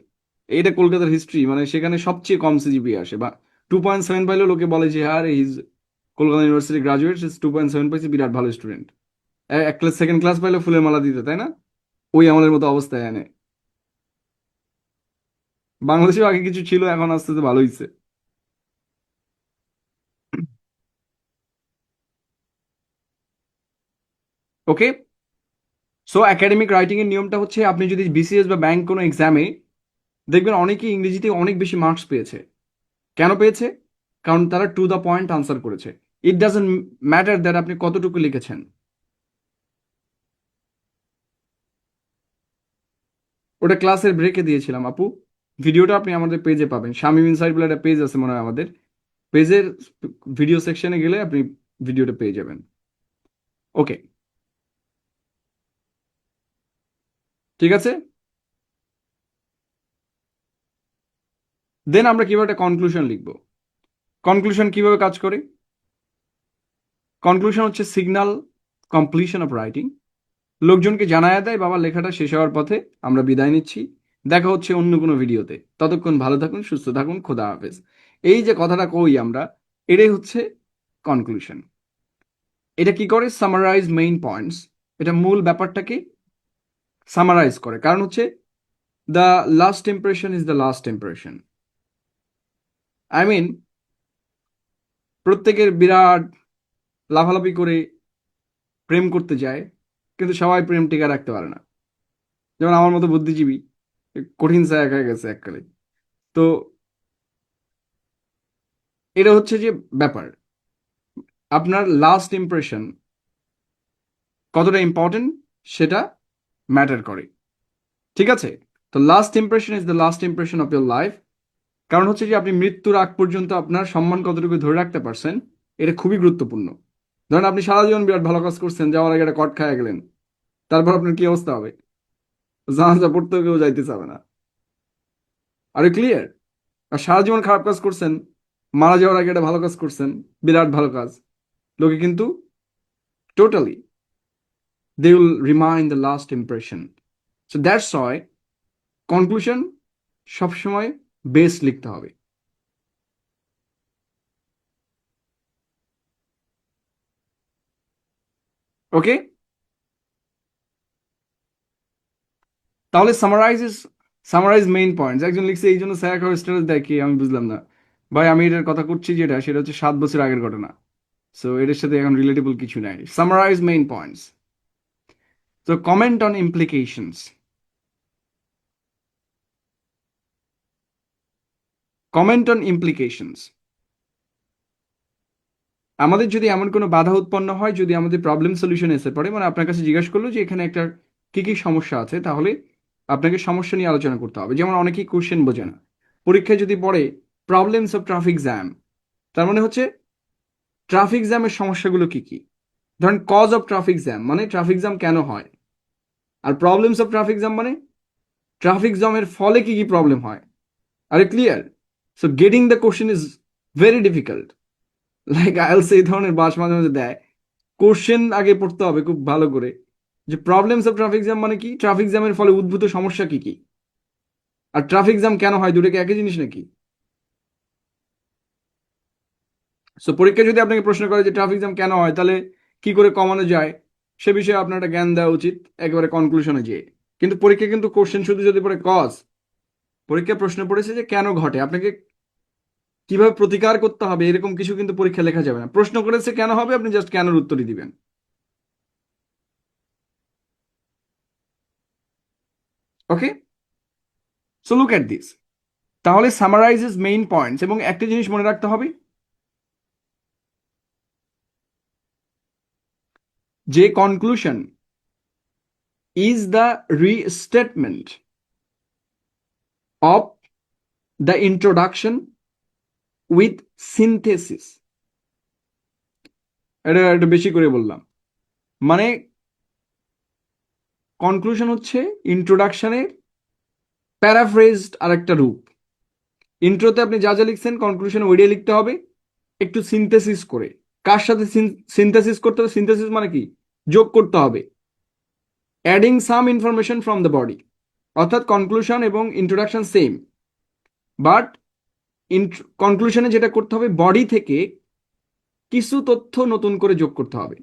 এইটা কলকাতার হিস্ট্রি, মানে সেখানে সবচেয়ে কম সিজিপিএ আসে, বা 2.7 পাইলেও লোকে বলে যে আরে ইজ কলকাতা ইউনিভার্সিটি গ্রাজুয়েট, 2.7 পাইছে, বিরাট ভালো স্টুডেন্ট। এক ক্লাস সেকেন্ড ক্লাস পাইলেও ফুলের মালা দিতে, তাই না? ওই আমাদের মতো অবস্থায় এনে বাংলাদেশেও আগে কিছু ছিল, এখন আস্তে আস্তে ভালো হয়েছে। ওকে, সো একাডেমিক রাইটিং এর নিয়মটা হচ্ছে, আপনি যদি বিসিএস বা ব্যাংক কোনো এক্সামে দেখবেন অনেকেই ইংরেজিতে অনেক বেশি মার্কস পেয়েছে। কেন পেয়েছে? কারণ তারা টু দ্য পয়েন্ট আনসার করেছে। ইট ডাজন্ট ম্যাটার দ্যাট আপনি কতটুকু লিখেছেন। ওটা ক্লাসের ব্রেকে দিয়েছিলাম আপু, ভিডিওটা আপনি আমাদের পেজে পাবেন। শামীম ইনসাইড বলে একটা পেজ আছে মনে হয় আমাদের পেজের, ভিডিও সেকশনে গেলে আপনি ভিডিওটা পেয়ে যাবেন। ওকে, ঠিক আছে। দেন আমরা কিভাবে একটা কনক্লুশন লিখবো। কনক্লুশন কিভাবে কাজ করে? কনক্লুশন হচ্ছে সিগন্যাল কমপ্লিশন অফ রাইটিং। লোকজনকে জানায়া দেয় বাবা লেখাটা শেষ হওয়ার পথে, আমরা বিদায় নিচ্ছি, দেখা হচ্ছে অন্য কোনো ভিডিওতে। ততক্ষণ ভালো থাকুন, সুস্থ থাকুন, খোদা হাফেজ। এই যে কথাটা কই আমরা, এটাই হচ্ছে কনক্লুশন। এটা কি করে? Summarize main points. এটা মূল ব্যাপারটাকে সামারাইজ করে। কারণ হচ্ছে the last impression is the last impression. I mean, প্রত্যেকের বিরাট লাফালাফি করে প্রেম করতে যায়, কিন্তু সবাই প্রেম টিকা রাখতে পারে না। যেমন আমার মতো বুদ্ধিজীবী কঠিন ছায়া হয়ে গেছে এককালে। তো এটা হচ্ছে যে ব্যাপার, আপনার লাস্ট ইমপ্রেশন কতটা ইম্পর্টেন্ট সেটা ম্যাটার করে। ঠিক আছে? তো last impression is the last impression of your life. কারণ হচ্ছে যে আপনি মৃত্যুর আগ পর্যন্ত আপনার সম্মান কতটুকু ধরে রাখতে পারছেন, এটা খুবই গুরুত্বপূর্ণ। ধরেন আপনি সারা জীবন বিরাট ভালো কাজ করছেন, যাওয়ার আগে একটা কট খায় গেলেন, তারপর আপনার কি অবস্থা হবে? জানাজা পড়তেও কেউ যাইতে চাবে না। আর ক্লিয়ার? আর সারা জীবন খারাপ কাজ করছেন, মারা যাওয়ার আগে একটা ভালো কাজ করছেন, বিরাট ভালো কাজ, লোকে কিন্তু totally they will remind the last impression. So that's why conclusion সবসময় বেস লিখতে হবে। ওকে, তাহলে সামারাইজ মেইন পয়েন্টস। একজন লিখছে এই জন্য স্যার স্ট্যাটাস দেয় কি, আমি বুঝলাম না ভাই। আমি এটার কথা করছি যেটা, সেটা হচ্ছে 7 বছর আগের ঘটনা। সো এটার সাথে এখন রিলেটেবল কিছু নাই। Summarise main points. তো comment on implications. Comment on implications. আমাদের যদি এমন কোনো বাধা উৎপন্ন হয়, যদি আমাদের প্রবলেম সলিউশন এসে পড়ে, মানে আপনার কাছে জিজ্ঞাসা করলো যে এখানে একটা কি কি সমস্যা আছে, তাহলে আপনাকে সমস্যা নিয়ে আলোচনা করতে হবে। যেমন অনেকেই কোশ্চেন বোঝে না, পরীক্ষায় যদি পড়ে প্রবলেমস অফ ট্রাফিক জ্যাম, তার মানে হচ্ছে ট্রাফিক জ্যামের সমস্যাগুলো কি কি। ধরেন কজ অফ ট্রাফিক জ্যাম মানে ট্রাফিক জ্যাম কেন হয়, আর প্রবলেমস অফ ট্রাফিক জ্যাম মানে ট্রাফিক জ্যামের ফলে কি কি প্রবলেম হয়। আরে clear? So getting the question is very difficult. Like IELTS এই ধরনের বাস মাঝে মাঝে দেয়, কোশ্চেন আগে পড়তে হবে খুব ভালো করে, যে প্রবলেমস অফ ট্রাফিক জ্যাম মানে কি, ট্রাফিক জ্যামের ফলে উদ্ভূত সমস্যা কি কি, আর ট্রাফিক জ্যাম কেন হয়, দুটো কি একই জিনিস নাকি? সো পরীক্ষা যদি আপনাকে প্রশ্ন করে যে ট্রাফিক জ্যাম কেন হয়, তাহলে কি করে কমানো যায় সে বিষয়ে আপনার একটা জ্ঞান দেওয়া উচিত একেবারে কনক্লুশনে যেয়ে। কিন্তু পরীক্ষা কিন্তু কোশ্চেন শুধু যদি পড়ে কজ, পরীক্ষা প্রশ্ন পড়েছে যে কেন ঘটে, আপনাকে কিভাবে প্রতিকার করতে হবে এরকম কিছু কিন্তু পরীক্ষা লেখা যাবে না। প্রশ্ন করেছে কেন হবে, আপনি জাস্ট কেনর উত্তরই দিবেন। ওকে, সো লুক এট দিস। তাহলে সামারাইজেস মেইন পয়েন্টস, এবং একটা জিনিস মনে রাখতে হবে যে conclusion is the restatement of the introduction with synthesis. এটা একটু বেশি করে বললাম, মানে কনক্লুশন হচ্ছে ইন্ট্রোডাকশনের প্যারাফ্রেজড আর একটা রূপ। ইন্ট্রোতে আপনি যা যা লিখছেন কনক্লুশনে ওইটাই লিখতে হবে, একটু সিনথেসিস করে। কার সাথে সিনথেসিস করতে হবে? সিনথেসিস মানে কি? যোগ করতে হবে। Adding some information from the body, অর্থাৎ কনক্লুশন এবং ইন্ট্রোডাকশন সেম, বাট কনক্লুশনে যেটা করতে হবে, বডি থেকে কিছু তথ্য নতুন করে যোগ করতে হবে।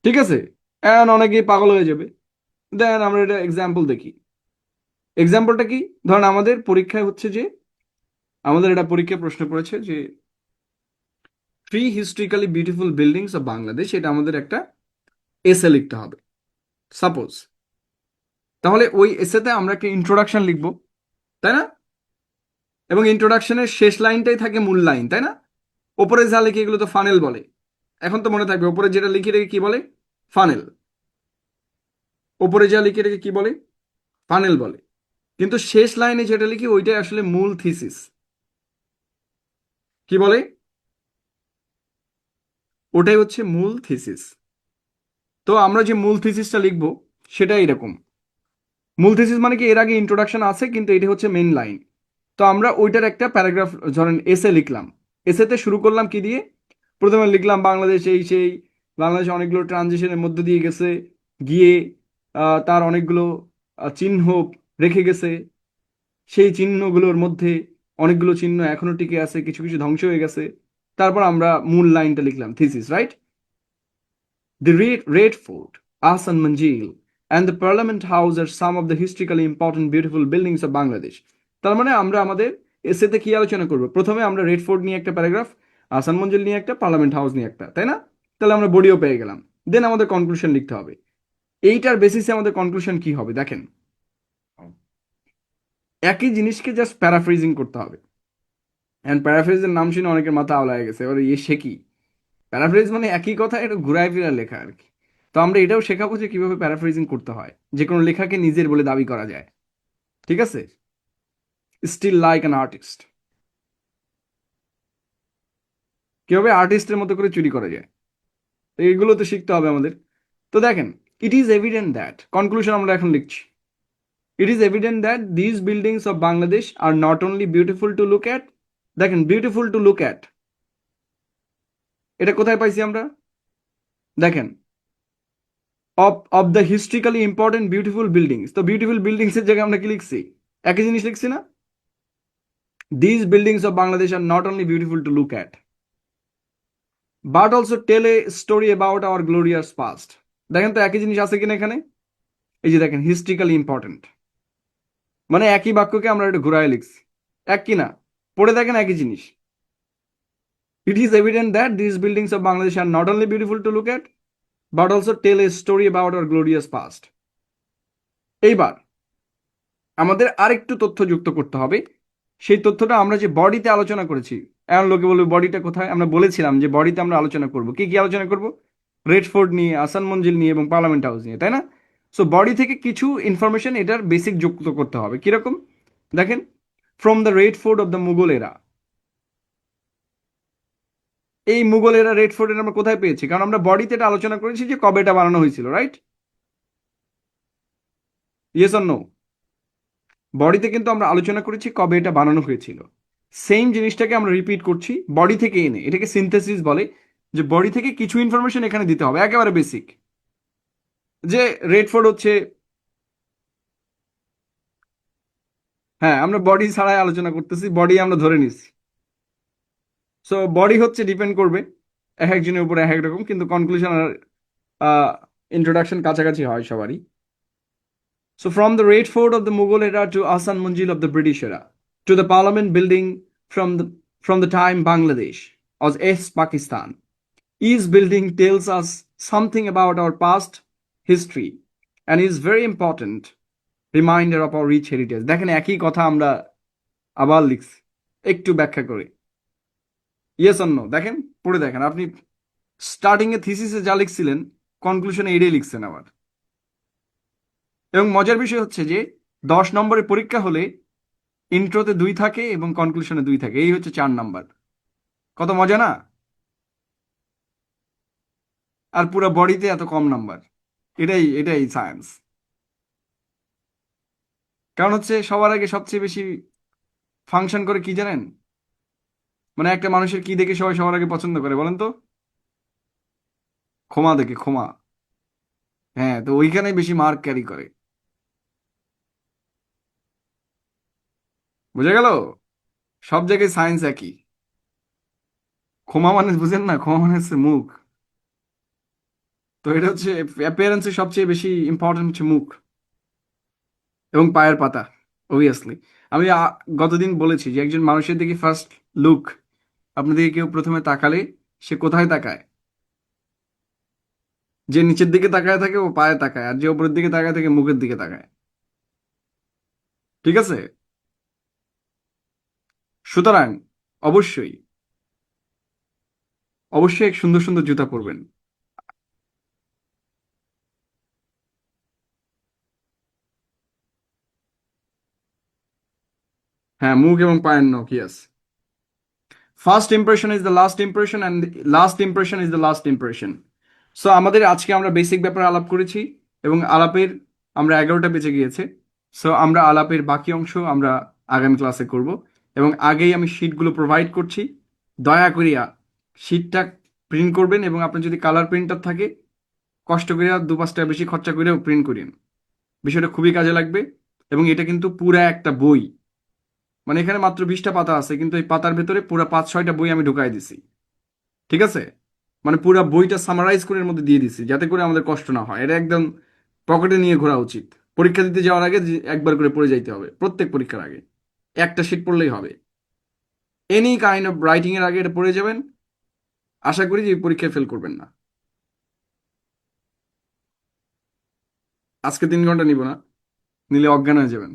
ঠিক আছে? এখন অনেকেই পাগল হয়ে যাবে। দেন আমরা এটা এক্সাম্পল দেখি। এক্সাম্পলটা কি? ধরেন আমাদের পরীক্ষায় হচ্ছে যে, আমাদের এটা পরীক্ষায় প্রশ্ন পড়েছে যে three historically beautiful buildings of Bangladesh, এটা আমাদের একটা এসে লিখতে হবে সাপোজ। তাহলে ওই এসেতে আমরা একটা ইন্ট্রোডাকশন লিখবো, তাই না? এবং ইন্ট্রোডাকশনের শেষ লাইনটাই থাকে মূল লাইন, তাই না? ওপরে যা লিখি এগুলো তো ফানেল বলে। এখন তো মনে থাকবে, ওপরে যেটা লিখে রেখে কি বলে? ফানেল। ওপরে যা লিখে রেখে কি বলে? ফানেল বলে। কিন্তু শেষ লাইনে যেটা লিখি ওইটাই আসলে মূল থিসিস। কি বলে? ওটাই হচ্ছে মূল থিসিস। তো আমরা যে মূল থিসিসটা লিখবো সেটা এরকম। মূল থিসিস মানে কি, এর আগে ইন্ট্রোডাকশন আছে কিন্তু এটা হচ্ছে মেইন লাইন। তো আমরা ওইটার একটা প্যারাগ্রাফ, ধরেন এসে লিখলাম। এসেতে শুরু করলাম কি দিয়ে? প্রথমে লিখলাম বাংলাদেশ এই সেই, বাংলাদেশ অনেকগুলো ট্রানজিশনের মধ্যে দিয়ে গেছে, গিয়ে তার অনেকগুলো চিহ্ন রেখে গেছে। সেই চিহ্নগুলোর মধ্যে অনেকগুলো চিহ্ন এখনো টিকে আছে, কিছু কিছু ধ্বংস হয়ে গেছে। তারপর আমরা মূল লাইনটা লিখলাম, thesis, right? The Red Fort, Ahsan Manjil, and the Parliament House are some of the historically important beautiful buildings of Bangladesh. তার মানে আমরা আমাদের এসেতে কি আলোচনা করব? প্রথমে আমরা রেড ফোর্ট নিয়ে একটা প্যারাগ্রাফ, আহসান মঞ্জিল নিয়ে একটা, পার্লামেন্ট হাউস নিয়ে একটা, তাই না? তাহলে আমরা বডিও পেয়ে গেলাম। দেন আমাদের কনক্লুশন লিখতে হবে। এইটার বেসিসে আমাদের কনক্লুশন কি হবে দেখেন। একই জিনিসকে জাস্ট প্যারাফ্রেজিং করতে হবে। অ্যান্ড প্যারাফ্রেজের নাম শুনে অনেকের মাথা আওলায় গেছে, এবার সে কি? প্যারাফ্রেজ মানে একই কথা, এটা ঘুরায় ফিরায় লেখা আর কি। তো আমরা এটাও শেখাবো যে কিভাবে প্যারাফ্রেজিং করতে হয়, যে কোনো লেখাকে নিজের বলে দাবি করা যায়। ঠিক আছে? স্টিল লাইক অ্যান আর্টিস্ট, কিভাবে আর্টিস্টের মতো করে চুরি করা যায়, তো এগুলো তো শিখতে হবে আমাদের। তো দেখেন, it is evident that, conclusion আমরা এখন লিখছি। It is evident that this buildings of Bangladesh are not only beautiful to look at. দেখেন, বিউটিফুল টু লুক অ্যাট, এটা কোথায় পাইছি আমরা? দেখেন, of the historically important beautiful buildings, তো বিউটিফুল বিল্ডিংস এর জায়গায় আমরা কি লিখছি? একই জিনিস লিখছি না? These buildings of Bangladesh are not only beautiful to look at, but also tell a story about our glorious past. দেখেন তো একই জিনিস আছে কিনা এখানে? এই যে দেখেন, হিস্ট্রিক্যালি ইম্পর্টেন্ট, মানে একই বাক্যকে আমরা একটু ঘুরায় লিখছি। এক কিনা? পড়ে দেখেন একই জিনিস। It is evident that these buildings of Bangladesh are not only beautiful to look at, but also tell a story about our glorious past. এইবার আমাদের আরেকটু তথ্য যুক্ত করতে হবে। সেই তথ্যটা আমরা যে বডিতে আলোচনা করেছি। এখন লোকে বলবে বডিটা কোথায়? আমরা বলেছিলাম যে বডিতে আমরা আলোচনা করব। কি কি আলোচনা করব? রেড ফোর্ট নিয়ে, আসান মঞ্জিল নিয়ে এবং পার্লামেন্ট হাউস নিয়ে, তাই না? সো বডি থেকে কিছু ইনফরমেশন এটার বেসিক যুক্ত করতে হবে। কিরকম? দেখেন, from the red fort of the Mughal এরা। এই মুঘল এরা রেড ফোর্ট আমরা কোথায় পেয়েছি? কারণ আমরা বডিতে এটা আলোচনা করেছি যে কবে এটা বানানো হয়েছিল, রাইট? Yes or no? বডিতে কিন্তু আমরা আলোচনা করেছি কবে এটা বানানো হয়েছিল। সেম জিনিসটাকে আমরা রিপিট করছি বডি থেকে এনে, এটাকে সিনথেসিস বলে। যে বডি থেকে কিছু ইনফরমেশন এখানে দিতে হবে, একেবারে বেসিক। যে রেড ফোর্ট হচ্ছে, হ্যাঁ আমরা বডি ছাড়াই আলোচনা করতেছি, বডি আমরা ধরে নিচ্ছি। সো বডি হচ্ছে ডিপেন্ড করবে এক একজনের উপর এক এক রকম, কিন্তু কনক্লুশন আর ইন্ট্রোডাকশন কাছাকাছি হয় সবারই। So from the Red Fort of the Mughal era to Ahsan Manjil of the British era to the Parliament building from the time Bangladesh was East Pakistan, each building tells us something about our past history and is very important reminder of our rich heritage. দেখেন একই কথা আমরা আবার লিখছি, একটু ব্যাখ্যা করে। Yes or no? দেখেন, পড়ে দেখেন। আপনি স্টার্টিং এ থিসিসে যা লিখছিলেন, কনক্লুশনে এটাই লিখছেন আবার। এবং মজার বিষয় হচ্ছে যে 10 নম্বরের পরীক্ষা হলে ইন্ট্রোতে 2 থাকে এবং কনক্লুশনে 2 থাকে, এই হচ্ছে 4 নাম্বার। কত মজা না? আর পুরো বডিতে এত কম নাম্বার, এটাই এটাই সায়েন্স। কারণ হচ্ছে সবার আগে সবচেয়ে বেশি ফাংশন করে কি জানেন? মানে একটা মানুষের কি দেখে সবাই সবার আগে পছন্দ করে বলেন তো? ক্ষমা দেখে ক্ষমা। হ্যাঁ, তো ওইখানে বেশি মার্ক ক্যারি করে। বুঝা গেল? সব জায়গায় সায়েন্স একই। ক্ষমা মানে বুঝেন না, ক্ষমা মানে হচ্ছে মুখ। তো এটা হচ্ছে অ্যাপিয়ারেন্সের সবচেয়ে বেশি ইম্পর্টেন্ট হচ্ছে মুখ এবং পায়ের পাতা, অবভিয়াসলি। আমি গতদিন বলেছি যে একজন মানুষের দিকে ফার্স্ট লুক, আপনার দিকে কেউ প্রথমে তাকালে সে কোথায় তাকায়? যে নিচের দিকে তাকায় থাকে ও পায়ে তাকায়, আর যে উপরের দিকে তাকায় থাকে মুখের দিকে তাকায়। ঠিক আছে? সুতরাং অবশ্যই অবশ্যই এক সুন্দর সুন্দর জুতা পরবেন। হ্যাঁ, মুখ এবং পায়ের নখ, yes. First impression is the last impression and last impression is the last impression. So আমাদের আজকে আমরা বেসিক ব্যাপারে আলাপ করেছি এবং আলাপের আমরা 11টা বেজে গিয়েছে। সো আমরা আলাপের বাকি অংশ আমরা আগামী ক্লাসে করব। এবং আগেই আমি শিটগুলো প্রোভাইড করছি, দয়া করিয়া শিটটা প্রিন্ট করবেন, এবং আপনার যদি কালার প্রিন্টার থাকে কষ্ট করিয়া 2-5 টাকা বেশি খরচা করেও প্রিন্ট করিন। বিষয়টা খুবই কাজে লাগবে। এবং এটা কিন্তু পুরা একটা বই, মানে এখানে মাত্র 20টা পাতা আছে, কিন্তু এই পাতার ভেতরে পুরা 5-6টা বই আমি ঢুকাই দিছি। ঠিক আছে? মানে পুরা বইটা সামারাইজ করে এর মধ্যে দিয়ে দিছি, যাতে করে আমাদের কষ্ট না হয়। এটা একদম পকেটে নিয়ে ঘোরা উচিত। পরীক্ষা দিতে যাওয়ার আগে একবার করে পড়ে যাইতে হবে, প্রত্যেক পরীক্ষার আগে একটা শিট পড়লেই হবে। এনি কাইন্ড অফ রাইটিং এর আগে এটা পড়ে যাবেন, আশা করি যে এই পরীক্ষায় ফেল করবেন না। আজকে 3 ঘন্টা নিব না, নিলে অজ্ঞান হয়ে যাবেন।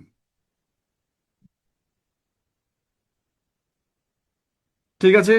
ঠিক আছে।